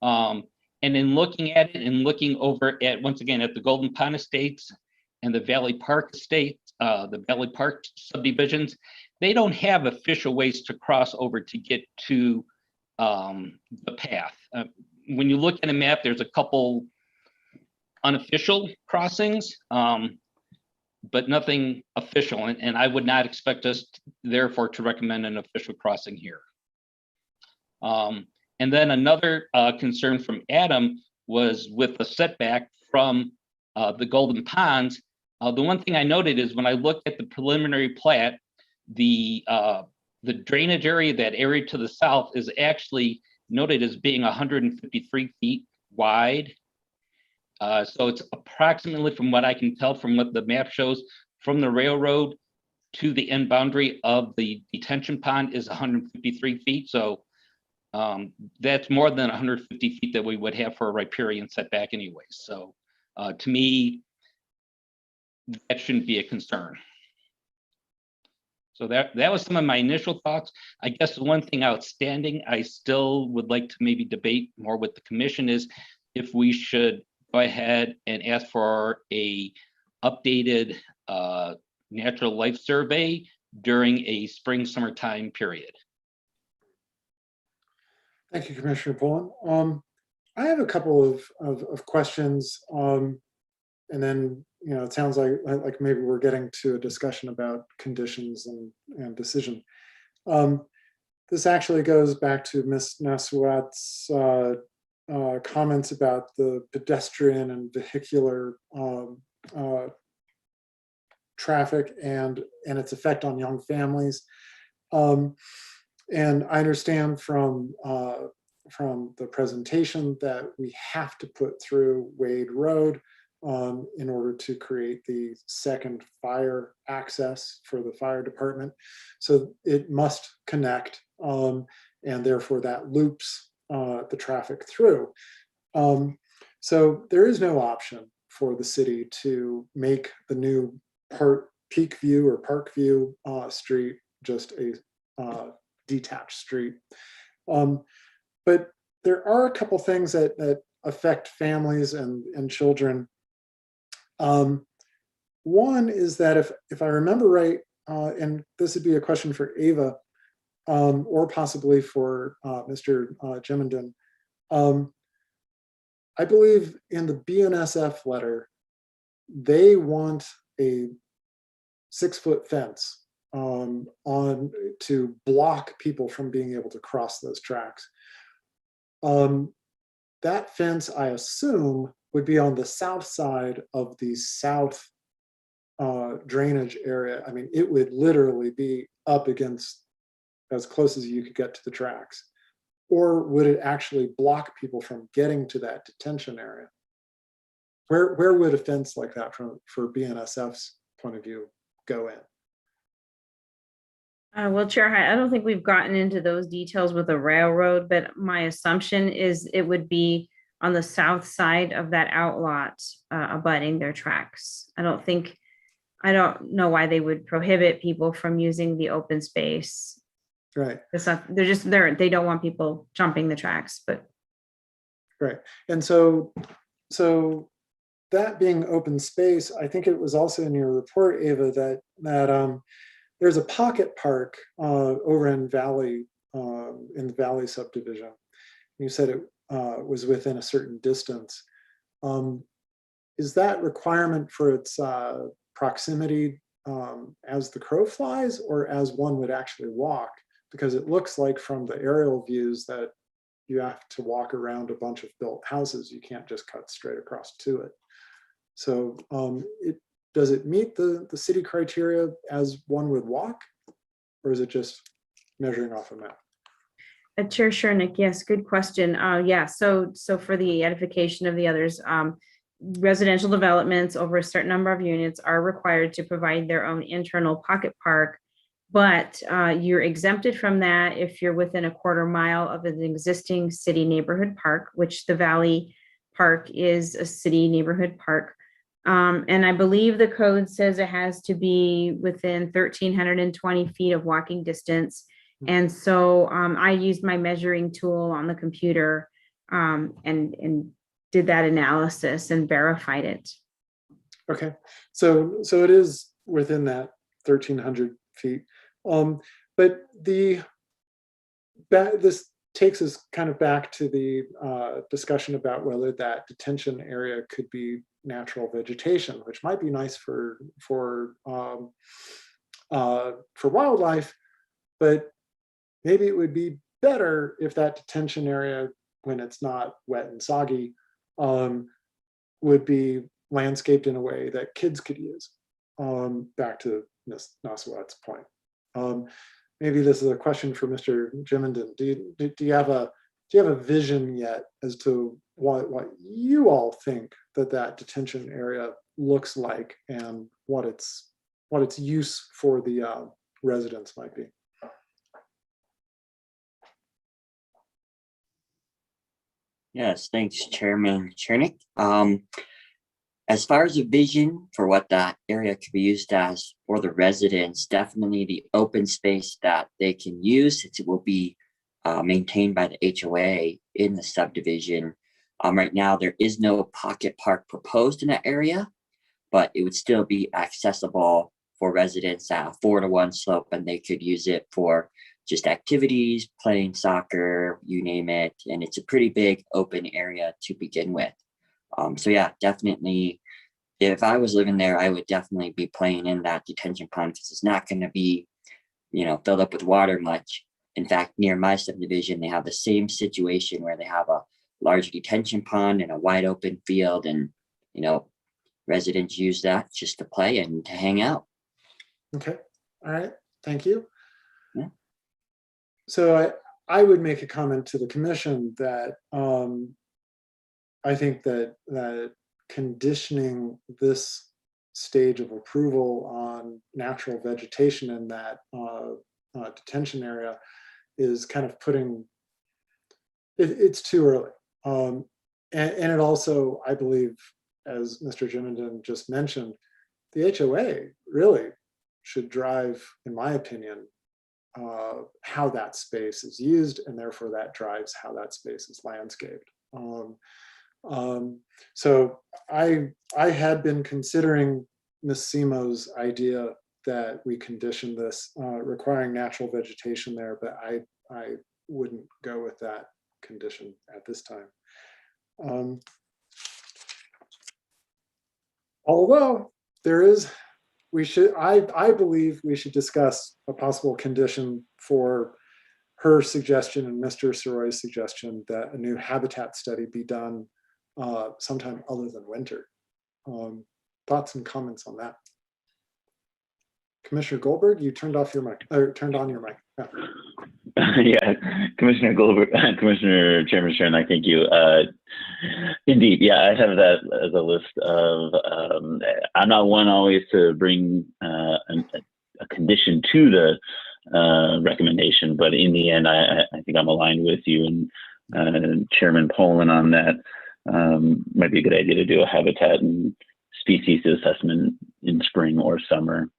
And in looking at it and looking over at, once again, at the Golden Pond Estates and the Valley Park Estates, the Valley Park subdivisions, they don't have official ways to cross over to get to the path. When you look at a map, there's a couple unofficial crossings, but nothing official. And I would not expect us, therefore, to recommend an official crossing here. And then another concern from Adam was with the setback from the Golden Ponds, the one thing I noted is when I looked at the preliminary plat, the drainage area, that area to the south, is actually noted as being 153 feet wide. So it's approximately, from what I can tell from what the map shows, from the railroad to the end boundary of the detention pond is 153 feet. So that's more than 150 feet that we would have for a riparian setback anyway. So to me, that shouldn't be a concern. So that was some of my initial thoughts. I guess the one thing outstanding I still would like to maybe debate more with the commission is if we should go ahead and ask for a updated natural life survey during a spring summertime period. Thank you, Commissioner Pullen. I have a couple of questions, and then it sounds like maybe we're getting to a discussion about conditions and decision. This actually goes back to Ms. Naswat's comments about the pedestrian and vehicular traffic and its effect on young families. And I understand from the presentation that we have to put through Wade Road in order to create the second fire access for the fire department. So it must connect, and therefore that loops the traffic through. So there is no option for the city to make the new Peak View or Park View street just a detached street. But there are a couple things that affect families and children. One is that if I remember right, and this would be a question for Ava, or possibly for Mr. Jemenden, I believe in the BNSF letter, they want a 6-foot fence to block people from being able to cross those tracks. That fence, I assume, would be on the south side of the south drainage area. I mean, it would literally be up against as close as you could get to the tracks. Or would it actually block people from getting to that detention area? Where would a fence like that for BNSF's point of view go in? Well, Chair, I don't think we've gotten into those details with the railroad, but my assumption is it would be on the south side of that outlot abutting their tracks. I don't know why they would prohibit people from using the open space. Right. It's not, they're just there. They don't want people jumping the tracks, but. Right. And so that being open space, I think it was also in your report, Ava, that there's a pocket park over in the Valley subdivision. You said it was within a certain distance. Is that requirement for its proximity as the crow flies, or as one would actually walk? Because it looks like from the aerial views that you have to walk around a bunch of built houses. You can't just cut straight across to it. So does it meet the city criteria as one would walk, or is it just measuring off a map? Chair Shernick, yes, good question. Yeah, so for the edification of the others, residential developments over a certain number of units are required to provide their own internal pocket park, but you're exempted from that if you're within a quarter mile of an existing city neighborhood park, which the Valley Park is a city neighborhood park. And I believe the code says it has to be within 1,320 feet of walking distance. And so I used my measuring tool on the computer and did that analysis and verified it. Okay, so it is within that 1,300 feet. But this takes us kind of back to the discussion about whether that detention area could be natural vegetation, which might be nice for wildlife, but maybe it would be better if that detention area, when it's not wet and soggy, would be landscaped in a way that kids could use. Back to Ms. Naswat's point. Maybe this is a question for Mr. Jimenden. Do you have a vision yet as to what you all think that detention area looks like and what its use for the residents might be? Yes, thanks, Chairman Chernick. As far as a vision for what that area could be used as for the residents, definitely the open space that they can use, it will be maintained by the HOA in the subdivision. Right now, there is no pocket park proposed in that area, but it would still be accessible for residents at a 4-to-1 slope, and they could use it for just activities, playing soccer, you name it. And it's a pretty big open area to begin with. So yeah, definitely, if I was living there, I would definitely be playing in that detention pond because it's not going to be, filled up with water much. In fact, near my subdivision, they have the same situation where they have a large detention pond and a wide open field, and residents use that just to play and to hang out. Okay, all right, thank you. Yeah. So I would make a comment to the commission that I think that conditioning this stage of approval on natural vegetation in that detention area is kind of putting, it's too early. And it also, I believe, as Mr. Jimenden just mentioned, the HOA really should drive, in my opinion, how that space is used, and therefore that drives how that space is landscaped. So I had been considering Ms. Simo's idea that we condition this requiring natural vegetation there, but I wouldn't go with that condition at this time. Although there is, I believe we should discuss a possible condition for her suggestion and Mr. Soroy's suggestion that a new habitat study be done sometime other than winter. Thoughts and comments on that? Commissioner Goldberg, you turned off your mic, or turned on your mic. Yeah. Yeah, Commissioner Goldberg, Commissioner Chairman Sharon, I thank you. Indeed, yeah, I have that as a list of, I'm not one always to bring a condition to the recommendation, but in the end, I think I'm aligned with you and Chairman Poland on that. Might be a good idea to do a habitat and species assessment in spring or summer.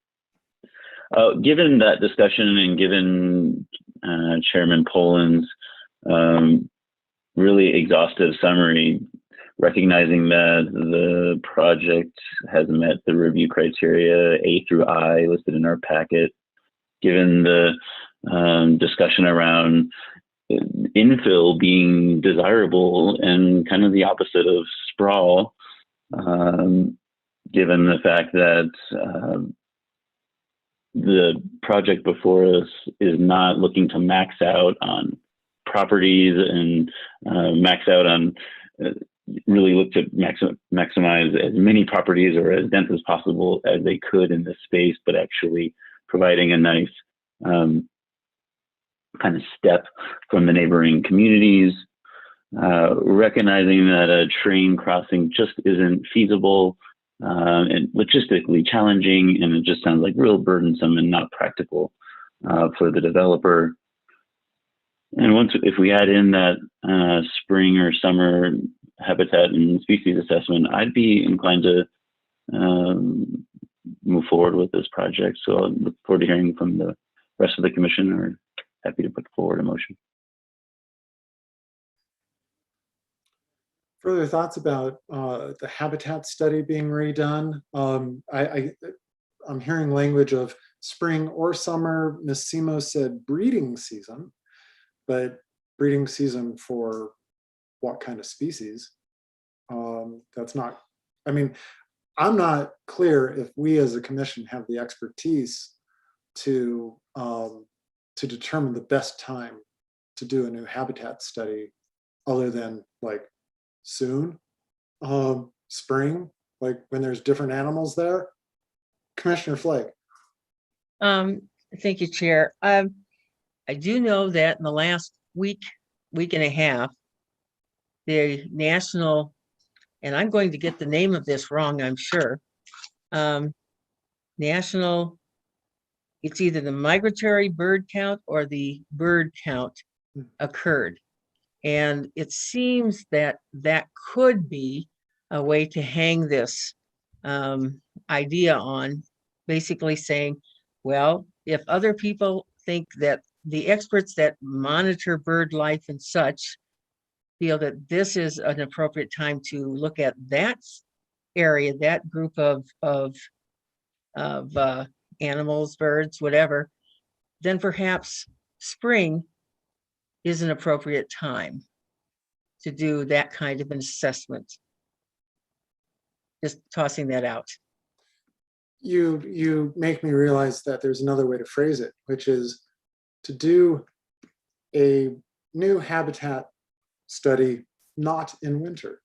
Given that discussion and given Chairman Poland's really exhaustive summary, recognizing that the project has met the review criteria A through I listed in our packet, given the discussion around infill being desirable and kind of the opposite of sprawl, given the fact that the project before us is not looking to max out on properties and max out on really look to maximize as many properties or as dense as possible as they could in this space, but actually providing a nice kind of step from the neighboring communities, recognizing that a train crossing just isn't feasible and logistically challenging, and it just sounds like real burdensome and not practical for the developer. And if we add in that spring or summer habitat and species assessment, I'd be inclined to move forward with this project. So I look forward to hearing from the rest of the commission, or happy to put forward a motion. Further thoughts about the habitat study being redone? I'm hearing language of spring or summer. Ms. Simo said breeding season, but breeding season for what kind of species? That's not, I mean, I'm not clear if we as a commission have the expertise to determine the best time to do a new habitat study other than like soon, spring, like when there's different animals there? Commissioner Flake. Thank you, Chair. I do know that in the last week and a half, the national, and I'm going to get the name of this wrong, I'm sure. National, it's either the migratory bird count or the bird count occurred. And it seems that that could be a way to hang this idea on, basically saying, well, if other people think that the experts that monitor bird life and such feel that this is an appropriate time to look at that area, that group of animals, birds, whatever, then perhaps spring is an appropriate time to do that kind of an assessment. Just tossing that out. You make me realize that there's another way to phrase it, which is to do a new habitat study not in winter.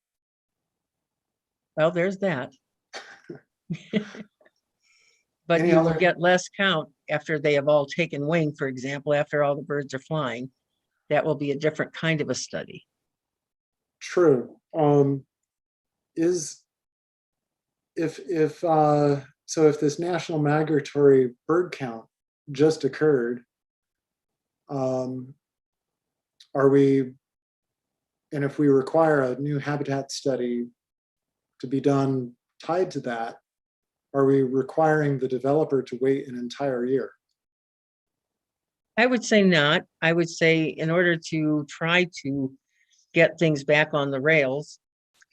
Well, there's that. But Any you will other- get less count after they have all taken wing, for example, after all the birds are flying. That will be a different kind of a study. True. So if this national migratory bird count just occurred, are we, and if we require a new habitat study to be done tied to that, are we requiring the developer to wait an entire year? I would say not. I would say in order to try to get things back on the rails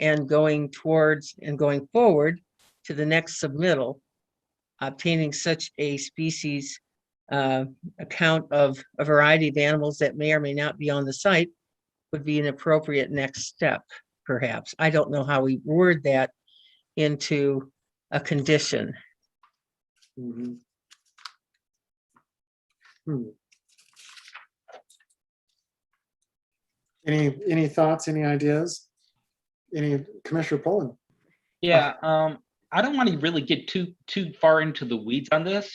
and going towards and going forward to the next submittal, obtaining such a species account of a variety of animals that may or may not be on the site would be an appropriate next step, perhaps. I don't know how we word that into a condition. Mm-hmm. Any thoughts, any ideas? Any, Commissioner Pullen? Yeah, I don't want to really get too far into the weeds on this.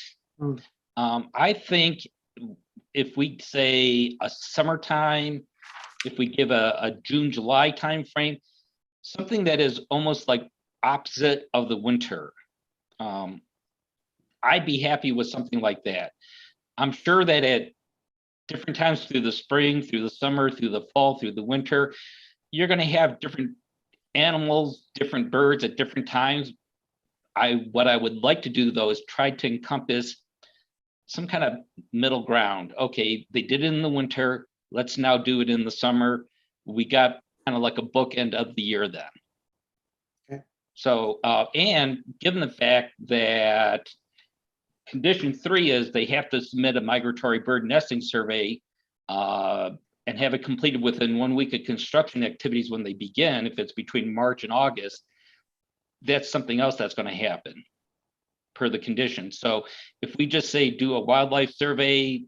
I think if we say a summertime, if we give a June, July timeframe, something that is almost like opposite of the winter, I'd be happy with something like that. I'm sure that at different times through the spring, through the summer, through the fall, through the winter, you're going to have different animals, different birds at different times. What I would like to do though is try to encompass some kind of middle ground. Okay, they did it in the winter. Let's now do it in the summer. We got kind of like a bookend of the year then. Okay. So, and given the fact that condition 3 is they have to submit a migratory bird nesting survey and have it completed within 1 week of construction activities when they begin, if it's between March and August, that's something else that's going to happen per the condition. So if we just say do a wildlife survey,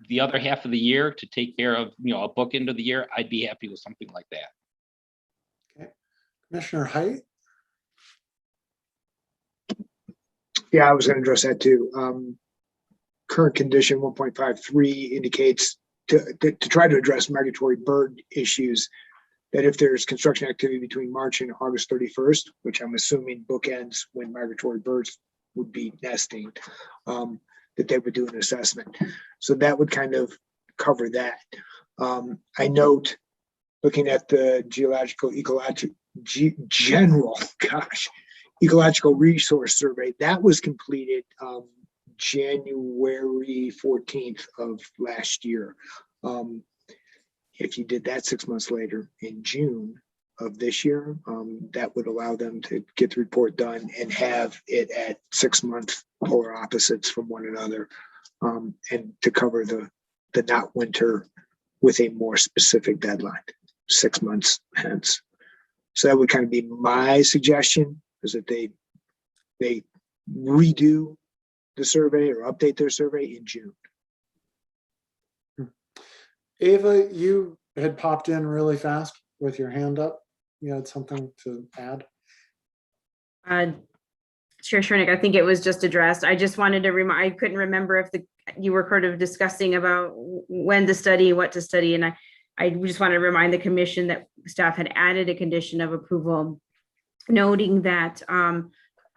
the other half of the year to take care of, a book into the year, I'd be happy with something like that. Okay. Commissioner Height? Yeah, I was going to address that too. Current condition 1.53 indicates to try to address migratory bird issues, that if there's construction activity between March and August 31st, which I'm assuming bookends when migratory birds would be nesting, that they would do an assessment. So that would kind of cover that. I note, looking at the ecological resource survey, that was completed January 14th of last year. If you did that 6 months later in June of this year, that would allow them to get the report done and have it at 6 month polar opposites from one another, and to cover the not winter with a more specific deadline, 6 months hence. So that would kind of be my suggestion, is that they redo the survey or update their survey in June. Ava, you had popped in really fast with your hand up. You had something to add? Chair Shernick, I think it was just addressed. I just wanted to remind, I couldn't remember if you were kind of discussing about when to study, what to study. And I just want to remind the commission that staff had added a condition of approval, noting that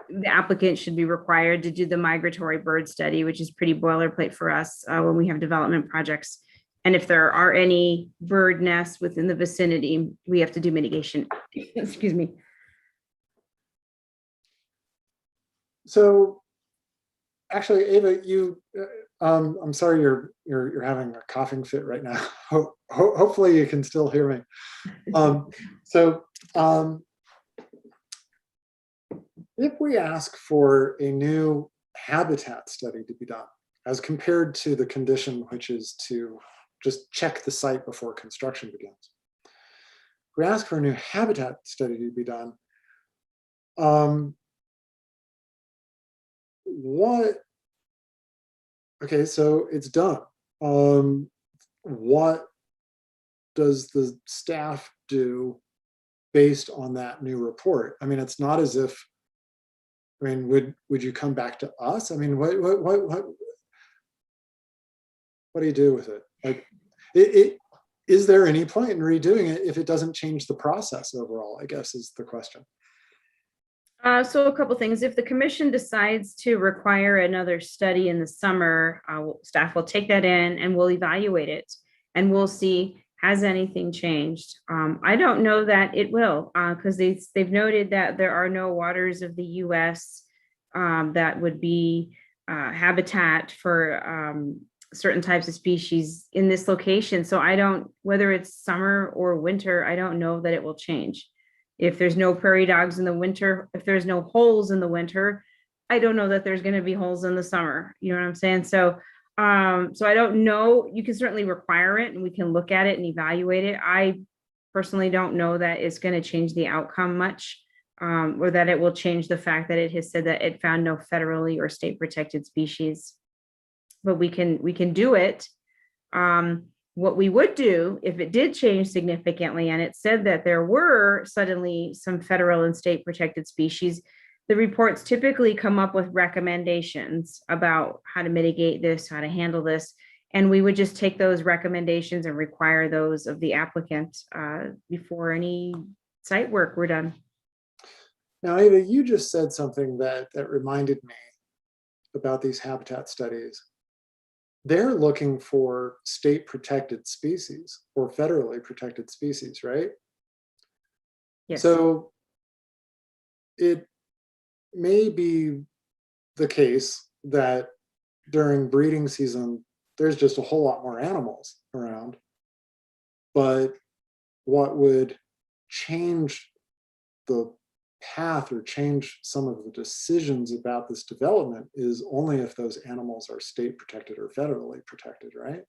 the applicant should be required to do the migratory bird study, which is pretty boilerplate for us when we have development projects. And if there are any bird nests within the vicinity, we have to do mitigation. Excuse me. So actually, Ava, I'm sorry you're having a coughing fit right now. Hopefully you can still hear me. If we ask for a new habitat study to be done, as compared to the condition, which is to just check the site before construction begins, if we ask for a new habitat study to be done, okay, so it's done. What does the staff do based on that new report? I mean, it's not as if, I mean, would you come back to us? I mean, what do you do with it? Like, is there any point in redoing it if it doesn't change the process overall, I guess is the question. So a couple things. If the commission decides to require another study in the summer, staff will take that in and we'll evaluate it and we'll see, has anything changed? I don't know that it will, because they've noted that there are no waters of the US that would be habitat for certain types of species in this location. So I don't, whether it's summer or winter, I don't know that it will change. If there's no prairie dogs in the winter, if there's no holes in the winter, I don't know that there's going to be holes in the summer. You know what I'm saying? So, so I don't know. You can certainly require it and we can look at it and evaluate it. I personally don't know that it's going to change the outcome much, or that it will change the fact that it has said that it found no federally or state protected species. But we can do it. What we would do if it did change significantly and it said that there were suddenly some federal and state protected species, the reports typically come up with recommendations about how to mitigate this, how to handle this. And we would just take those recommendations and require those of the applicant before any site work were done. Now, Ava, you just said something that reminded me about these habitat studies. They're looking for state protected species or federally protected species, right? Yes. So it may be the case that during breeding season, there's just a whole lot more animals around. But what would change the path or change some of the decisions about this development is only if those animals are state protected or federally protected, right?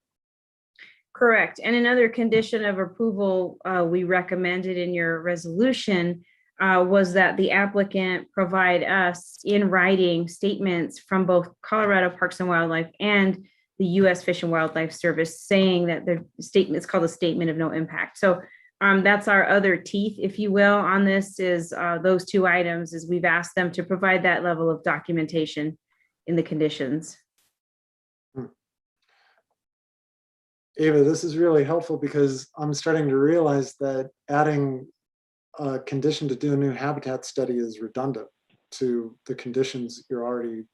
Correct. And another condition of approval we recommended in your resolution was that the applicant provide us in writing statements from both Colorado Parks and Wildlife and the U.S. Fish and Wildlife Service saying that the statement is called a statement of no impact. So that's our other teeth, if you will, on this is those two items is we've asked them to provide that level of documentation in the conditions. Ava, this is really helpful because I'm starting to realize that adding a condition to do a new habitat study is redundant to the conditions you're already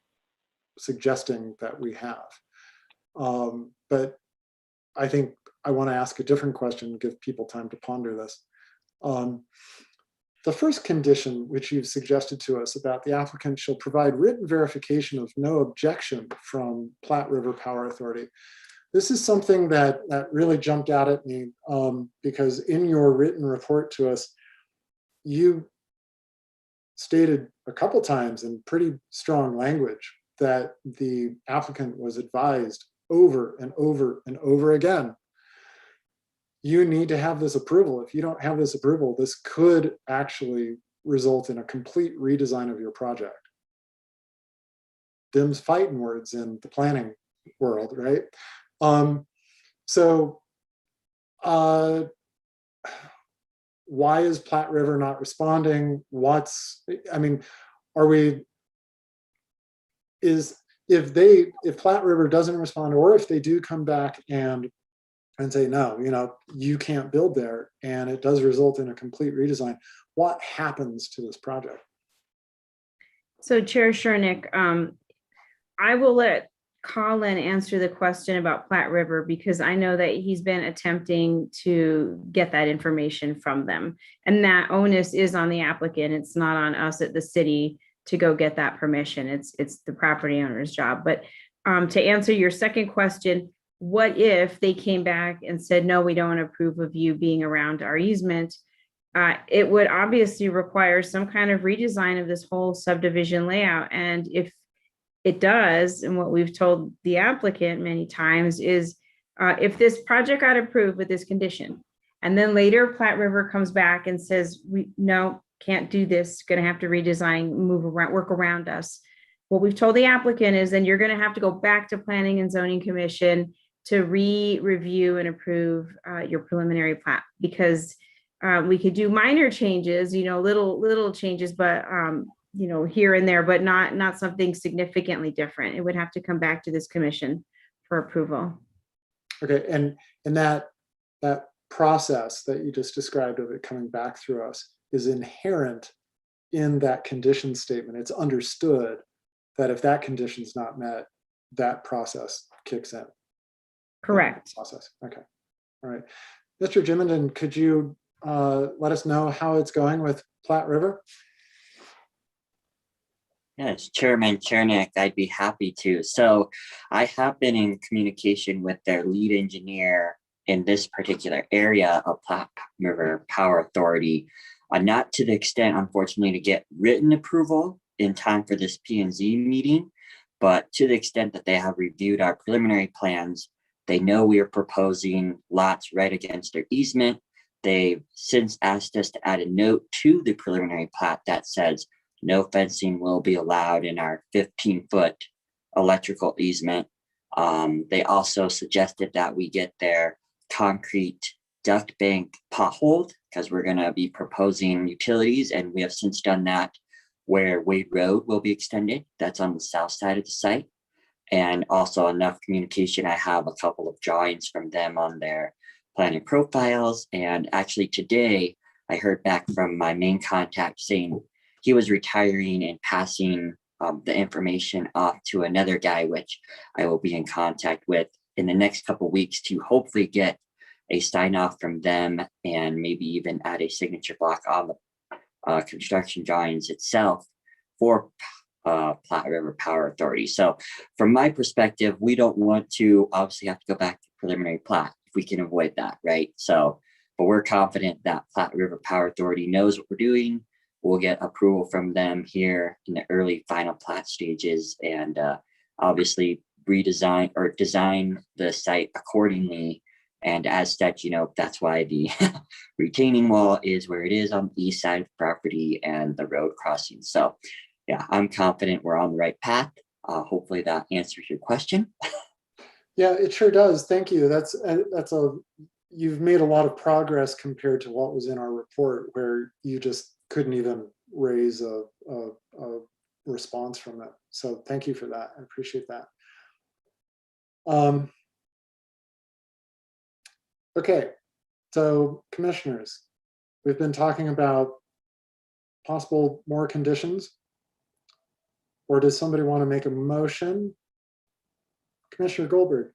suggesting that we have. But I think I want to ask a different question, give people time to ponder this. The first condition which you've suggested to us about the applicant shall provide written verification of no objection from Platte River Power Authority. This is something that really jumped out at me because in your written report to us, you stated a couple times in pretty strong language that the applicant was advised over and over and over again, you need to have this approval. If you don't have this approval, this could actually result in a complete redesign of your project. Them's fighting words in the planning world, right? Why is Platte River not responding? I mean, are we, if Platte River doesn't respond, or if they do come back and say, no, you can't build there, and it does result in a complete redesign, what happens to this project? So Chair Shernick, I will let Colin answer the question about Platte River, because I know that he's been attempting to get that information from them. And that onus is on the applicant. It's not on us at the city to go get that permission. It's the property owner's job. But to answer your second question, what if they came back and said, no, we don't approve of you being around our easement? It would obviously require some kind of redesign of this whole subdivision layout. And if it does, and what we've told the applicant many times is, if this project got approved with this condition, and then later Platte River comes back and says, no, can't do this, gonna have to redesign, move around, work around us. What we've told the applicant is then you're gonna have to go back to Planning and Zoning Commission to review and approve your preliminary plat, because we could do minor changes, little changes, but here and there, but not something significantly different. It would have to come back to this commission for approval. Okay, and that process that you just described of it coming back through us is inherent in that condition statement. It's understood that if that condition's not met, that process kicks in. Correct. Process. Okay. All right. Mr. Jimenden, could you let us know how it's going with Platte River? Yes, Chairman Chernick, I'd be happy to. So I have been in communication with their lead engineer in this particular area of Platte River Power Authority, not to the extent, unfortunately, to get written approval in time for this P&Z meeting, but to the extent that they have reviewed our preliminary plans. They know we are proposing lots right against their easement. They've since asked us to add a note to the preliminary plat that says no fencing will be allowed in our 15-foot electrical easement. They also suggested that we get their concrete duct bank potholed, because we're going to be proposing utilities, and we have since done that where Wade Road will be extended. That's on the south side of the site. And also enough communication, I have a couple of drawings from them on their planning profiles. And actually today, I heard back from my main contact saying he was retiring and passing the information off to another guy, which I will be in contact with in the next couple of weeks to hopefully get a sign off from them, and maybe even add a signature block on the construction drawings itself for Platte River Power Authority. So from my perspective, we don't want to obviously have to go back to preliminary plat if we can avoid that, right? So, but we're confident that Platte River Power Authority knows what we're doing. We'll get approval from them here in the early final plat stages, and obviously redesign or design the site accordingly. And as such, that's why the retaining wall is where it is on the east side of the property and the road crossing. So yeah, I'm confident we're on the right path. Hopefully that answers your question. Yeah, it sure does. Thank you. You've made a lot of progress compared to what was in our report, where you just couldn't even raise a response from it. So thank you for that. I appreciate that. Okay, so commissioners, we've been talking about possible more conditions. Or does somebody want to make a motion? Commissioner Goldberg.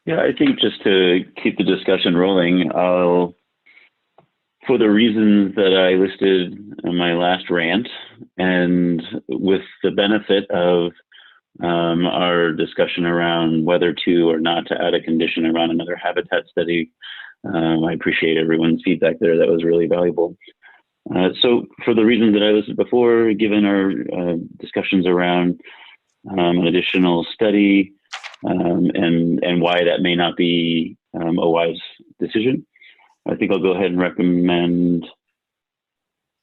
Yeah, I think just to keep the discussion rolling, for the reasons that I listed in my last rant, and with the benefit of our discussion around whether to or not to add a condition around another habitat study, I appreciate everyone's feedback there. That was really valuable. So for the reasons that I listed before, given our discussions around an additional study and why that may not be a wise decision, I think I'll go ahead and recommend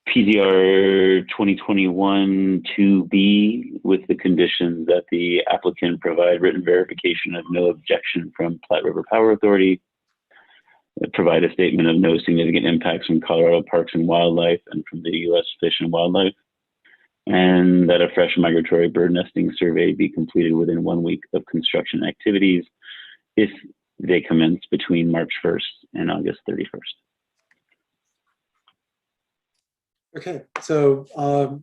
PDR 2021-2B with the condition that the applicant provide written verification of no objection from Platte River Power Authority, provide a statement of no significant impacts from Colorado Parks and Wildlife and from the U.S. Fish and Wildlife, and that a fresh migratory bird nesting survey be completed within 1 week of construction activities if they commence between March 1st and August 31st. Okay, so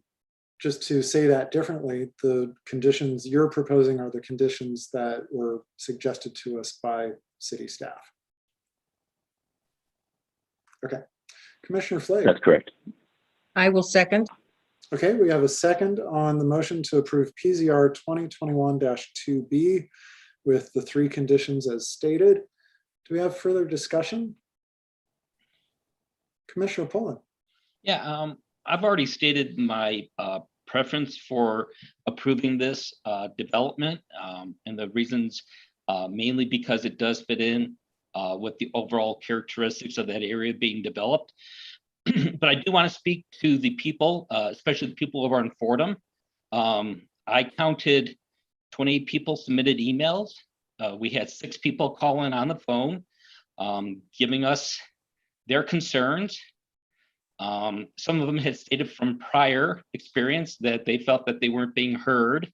just to say that differently, the conditions you're proposing are the conditions that were suggested to us by city staff. Okay, Commissioner Flake. That's correct. I will second. Okay, we have a second on the motion to approve PZR 2021-2B with the 3 conditions as stated. Do we have further discussion? Commissioner Pullen. Yeah, I've already stated my preference for approving this development, and the reasons mainly because it does fit in with the overall characteristics of that area being developed. But I do want to speak to the people, especially the people over in Fordham. I counted 28 people submitted emails. We had 6 people call in on the phone, giving us their concerns. Some of them had stated from prior experience that they felt that they weren't being heard.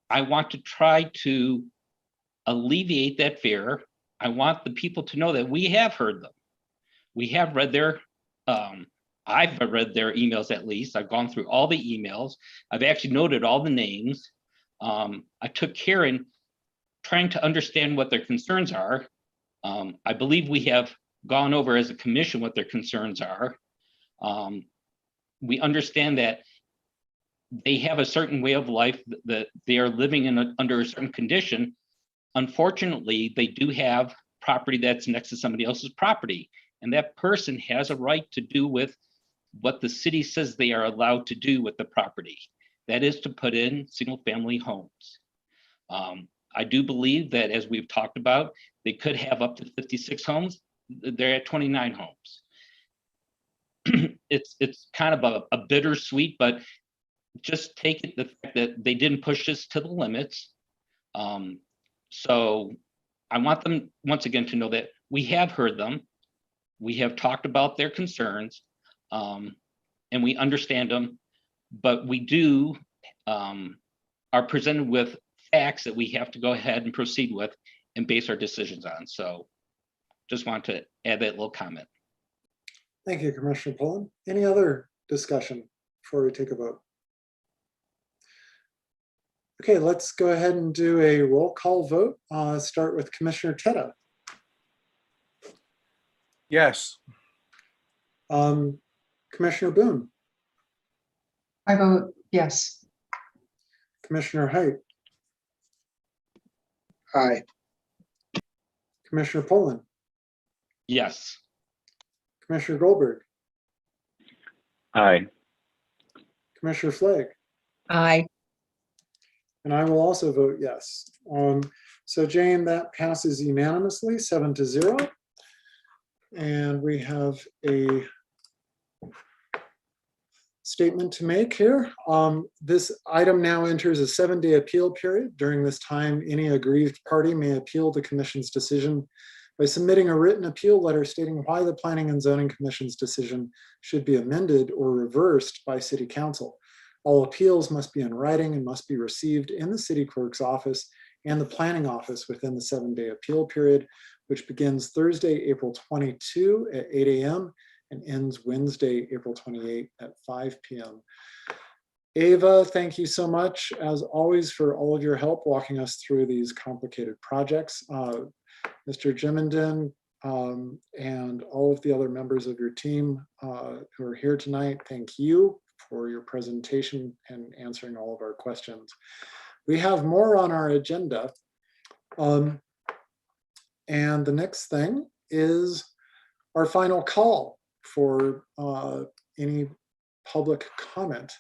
I want to try to alleviate that fear. I want the people to know that we have heard them. We have read their, I've read their emails at least. I've gone through all the emails. I've actually noted all the names. I took care in trying to understand what their concerns are. I believe we have gone over as a commission what their concerns are. We understand that they have a certain way of life that they are living in under a certain condition. Unfortunately, they do have property that's next to somebody else's property, and that person has a right to do with what the city says they are allowed to do with the property. That is to put in single-family homes. I do believe that, as we've talked about, they could have up to 56 homes. They're at 29 homes. It's kind of a bittersweet, but just take it the fact that they didn't push this to the limits. So I want them once again to know that we have heard them. We have talked about their concerns, and we understand them, but we do are presented with facts that we have to go ahead and proceed with and base our decisions on. So just want to add that little comment. Thank you, Commissioner Pullen. Any other discussion before we take a vote? Okay, let's go ahead and do a roll call vote. Start with Commissioner Teta. Yes. Commissioner Boone. I vote yes. Commissioner Height. Aye. Commissioner Pullen. Yes. Commissioner Goldberg. Aye. Commissioner Flake. Aye. And I will also vote yes. So Jane, that passes unanimously, 7-0. And we have a statement to make here. This item now enters a 7-day appeal period. During this time, any aggrieved party may appeal the commission's decision by submitting a written appeal letter stating why the Planning and Zoning Commission's decision should be amended or reversed by City Council. All appeals must be in writing and must be received in the City Clerk's office and the Planning Office within the 7-day appeal period, which begins Thursday, April 22 at 8 a.m. and ends Wednesday, April 28 at 5 p.m. Ava, thank you so much, as always, for all of your help walking us through these complicated projects. Mr. Jimenden and all of the other members of your team who are here tonight, thank you for your presentation and answering all of our questions. We have more on our agenda. And the next thing is our final call for any public comment.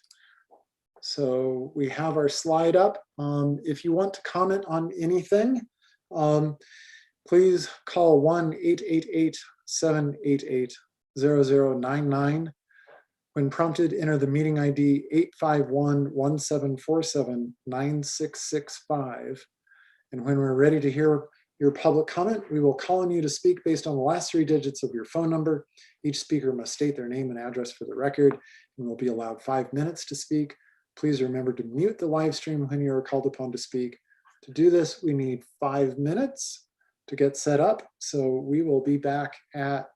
So we have our slide up. If you want to comment on anything, please call 1-888-788-0099. When prompted, enter the meeting ID 851-1747-9665. And when we're ready to hear your public comment. We will call on you to speak based on the last 3 digits of your phone number. Each speaker must state their name and address for the record and will be allowed 5 minutes to speak. Please remember to mute the live stream when you are called upon to speak. To do this, we need 5 minutes to get set up. So we will be back at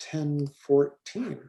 10:14.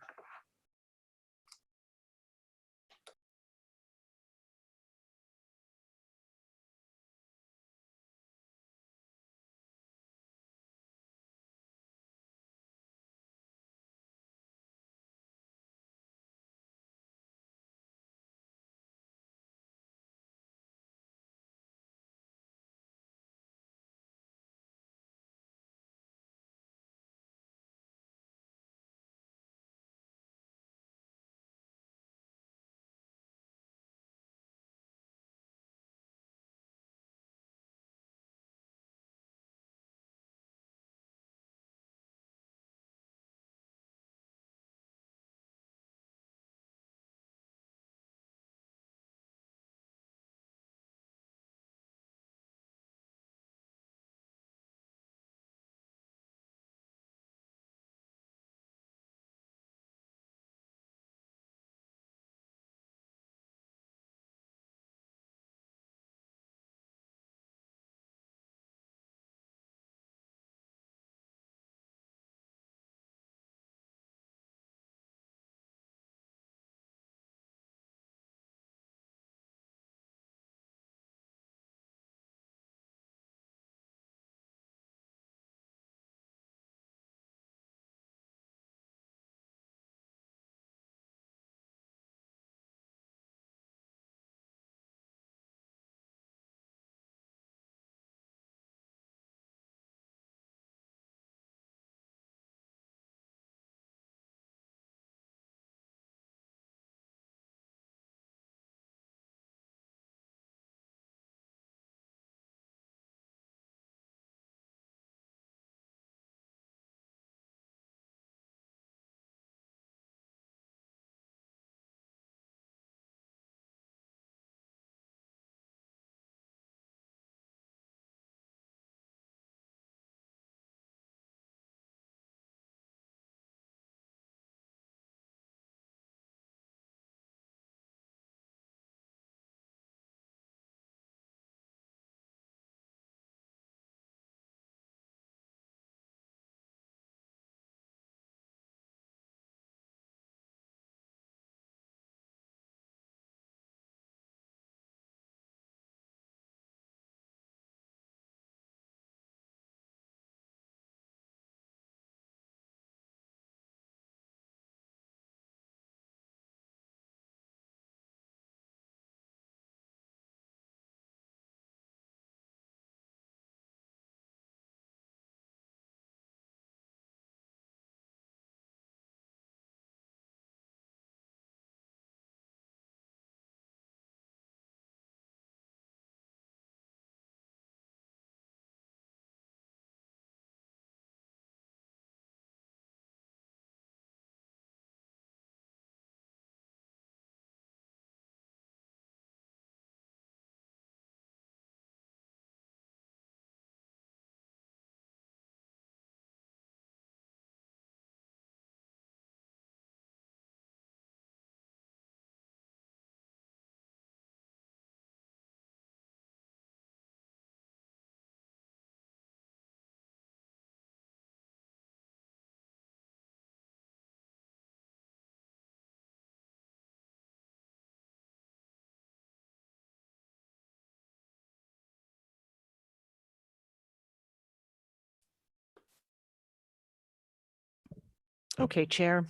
Okay, Chair.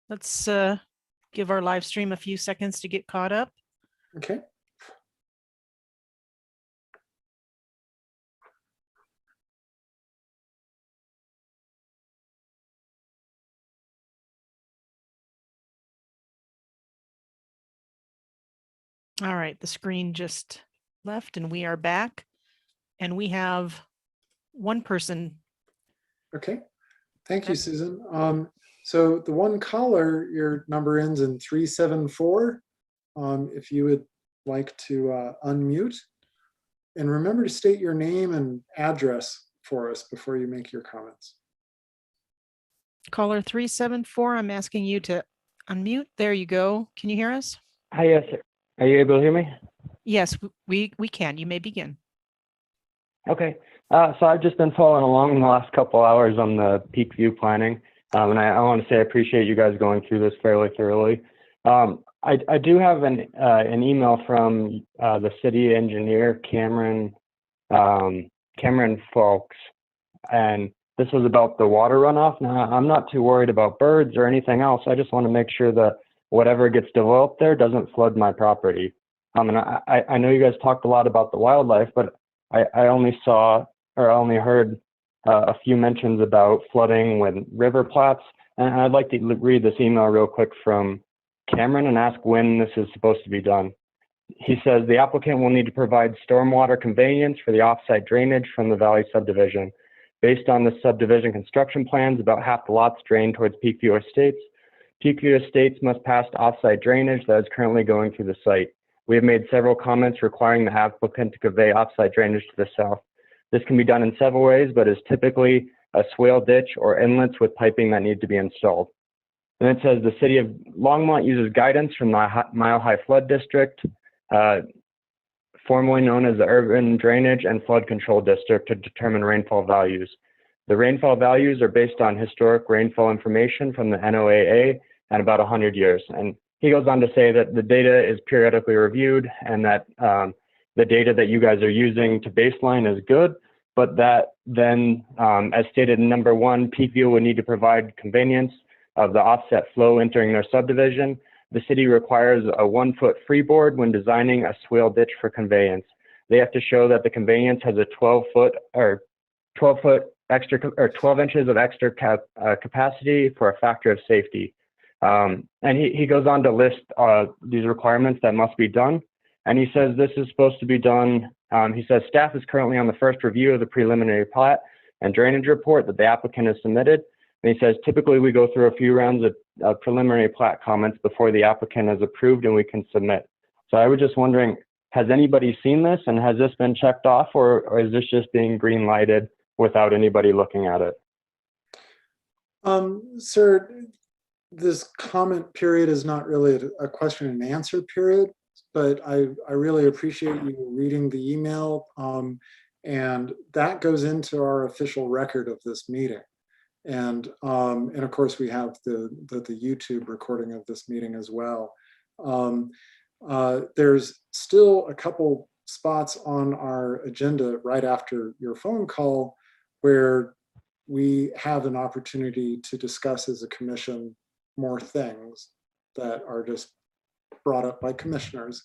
Let's give our live stream a few seconds to get caught up. Okay. All right, the screen just left and we are back. And we have one person. Okay. Thank you, Susan. So the one caller, your number ends in 374. If you would like to unmute. And remember to state your name and address for us before you make your comments. Caller 374, I'm asking you to unmute. There you go. Can you hear us? Hi, yes, sir. Are you able to hear me? Yes, we can. You may begin. Okay. So I've just been following along in the last couple hours on the peak view planning. And I want to say I appreciate you guys going through this fairly thoroughly. I do have an email from the city engineer, Cameron Folks, and this was about the water runoff. Now, I'm not too worried about birds or anything else. I just want to make sure that whatever gets developed there doesn't flood my property. And I know you guys talked a lot about the wildlife, but I only saw or I only heard a few mentions about flooding with river plats. And I'd like to read this email real quick from Cameron and ask when this is supposed to be done. He says the applicant will need to provide stormwater conveyance for the offsite drainage from the Valley subdivision. Based on the subdivision construction plans, about half the lots drain towards Peakview Estates. Peakview Estates must pass offsite drainage that is currently going through the site. We have made several comments requiring the applicant to convey offsite drainage to the south. This can be done in several ways, but is typically a swale ditch or inlets with piping that need to be installed. And it says the city of Longmont uses guidance from the Mile High Flood District, formerly known as the Urban Drainage and Flood Control District, to determine rainfall values. The rainfall values are based on historic rainfall information from the NOAA and about 100 years. And he goes on to say that the data is periodically reviewed and that the data that you guys are using to baseline is good, but that then, as stated in number 1, Peakview would need to provide conveyance of the offset flow entering their subdivision. The city requires a 1-foot freeboard when designing a swale ditch for conveyance. They have to show that the conveyance has a 12-foot or 12-foot extra or 12 inches of extra capacity for a factor of safety. And he goes on to list these requirements that must be done. And he says this is supposed to be done. He says staff is currently on the first review of the preliminary plat and drainage report that the applicant has submitted. And he says typically we go through a few rounds of preliminary plat comments before the applicant is approved and we can submit. So I was just wondering, has anybody seen this and has this been checked off, or is this just being green lighted without anybody looking at it? Sir, this comment period is not really a question and answer period, but I really appreciate you reading the email, and that goes into our official record of this meeting. And of course we have the YouTube recording of this meeting as well. There's still a couple spots on our agenda right after your phone call where we have an opportunity to discuss as a commission more things that are just brought up by commissioners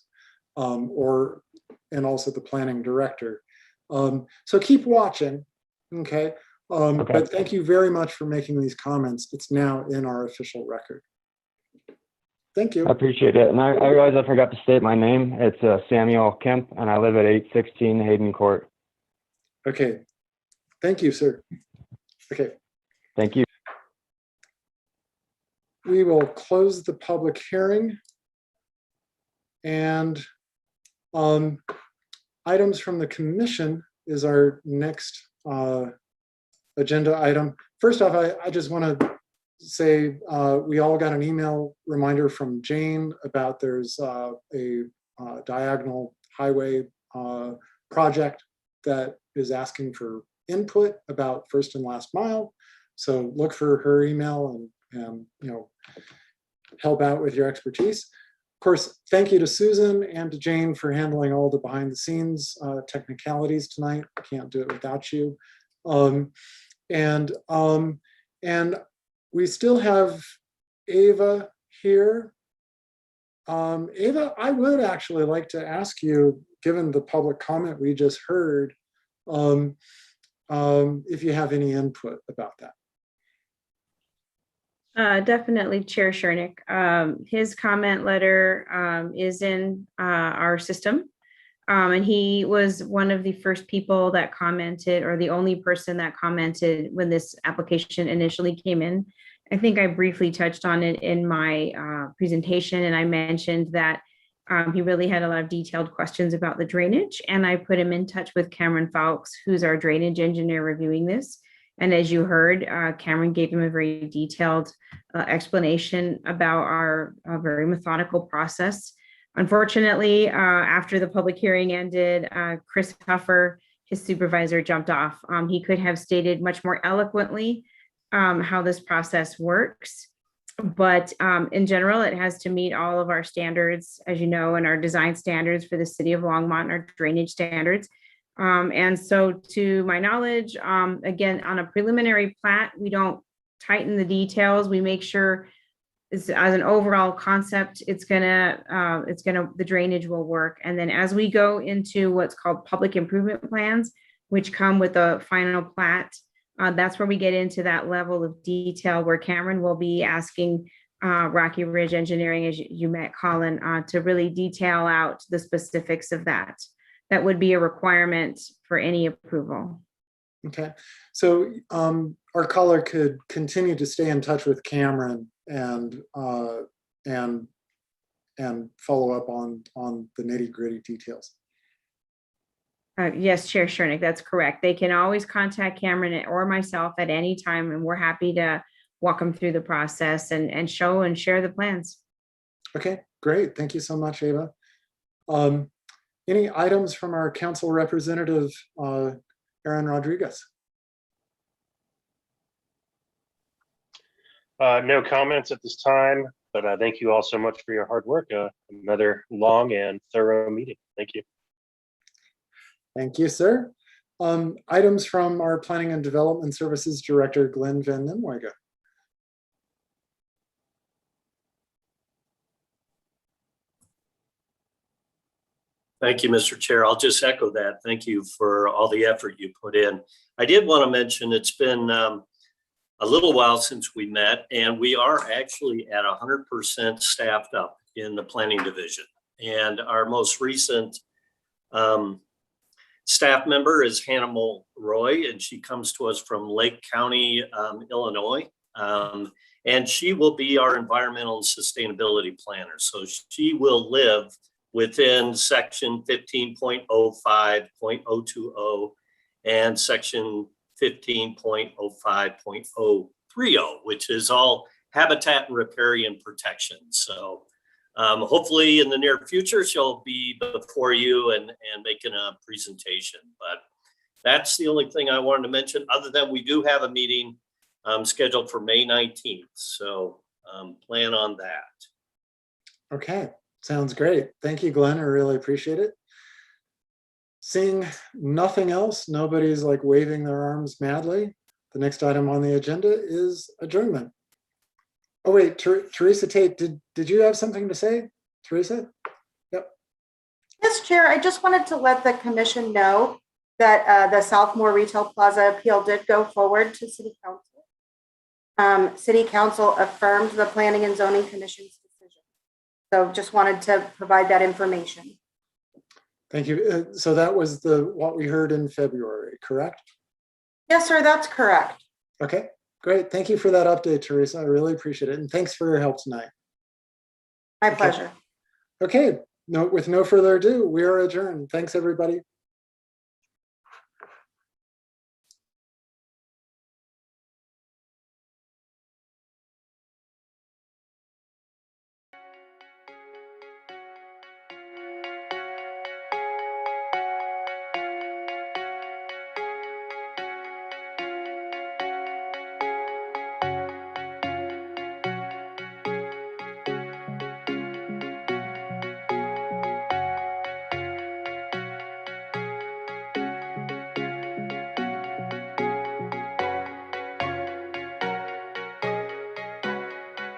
and also the planning director. So keep watching, okay? But thank you very much for making these comments. It's now in our official record. Thank you. I appreciate it. And I realize I forgot to state my name. It's Samuel Kemp, and I live at 816 Hayden Court. Okay. Thank you, sir. Okay. Thank you. We will close the public hearing. And items from the commission is our next agenda item. First off, I just want to say we all got an email reminder from Jane about there's a diagonal highway project that is asking for input about first and last mile. So look for her email and help out with your expertise. Of course, thank you to Susan and to Jane for handling all the behind the scenes technicalities tonight. I can't do it without you. And we still have Ava here. Ava, I would actually like to ask you, given the public comment we just heard, if you have any input about that. Definitely, Chair Shernick. His comment letter is in our system. And he was one of the first people that commented, or the only person that commented when this application initially came in. I think I briefly touched on it in my presentation, and I mentioned that He really had a lot of detailed questions about the drainage, and I put him in touch with Cameron Fowles, who's our drainage engineer reviewing this. And as you heard, Cameron gave him a very detailed explanation about our very methodical process. Unfortunately, after the public hearing ended, Chris Huffer, his supervisor, jumped off. He could have stated much more eloquently how this process works. But in general, it has to meet all of our standards, as you know, and our design standards for the city of Longmont, and our drainage standards. And so to my knowledge, again, on a preliminary plat, we don't tighten the details. We make sure as an overall concept, the drainage will work. And then as we go into what's called public improvement plans, which come with a final plat, that's where we get into that level of detail where Cameron will be asking Rocky Ridge Engineering, as you met Colin, to really detail out the specifics of that. That would be a requirement for any approval. Okay, so our caller could continue to stay in touch with Cameron and follow up on the nitty-gritty details. Yes, Chair Shernick, that's correct. They can always contact Cameron or myself at any time, and we're happy to walk them through the process and show and share the plans. Okay, great. Thank you so much, Ava. Any items from our council representative, Aaron Rodriguez? No comments at this time, but thank you all so much for your hard work. Another long and thorough meeting. Thank you. Thank you, sir. Items from our Planning and Development Services Director, Glenn Van Nimwegen. Thank you, Mr. Chair. I'll just echo that. Thank you for all the effort you put in. I did want to mention it's been a little while since we met, and we are actually at 100% staffed up in the planning division. And our most recent staff member is Hannah Mulroy, and she comes to us from Lake County, Illinois. And she will be our environmental and sustainability planner. So she will live within section 15.05.020 and section 15.05.030, which is all habitat and riparian protection. So hopefully in the near future, she'll be before you and making a presentation. But that's the only thing I wanted to mention, other than we do have a meeting scheduled for May 19th. So plan on that. Okay, sounds great. Thank you, Glenn. I really appreciate it. Seeing nothing else, nobody's like waving their arms madly. The next item on the agenda is adjournment. Oh wait, Teresa Tate, did you have something to say, Teresa? Yep. Yes, Chair. I just wanted to let the commission know that the Southmore Retail Plaza appeal did go forward to City Council. City Council affirmed the Planning and Zoning Commission's decision. So just wanted to provide that information. Thank you. So that was what we heard in February, correct? Yes, sir, that's correct. Okay, great. Thank you for that update, Teresa. I really appreciate it. And thanks for your help tonight. My pleasure. Okay, with no further ado, we are adjourned. Thanks, everybody.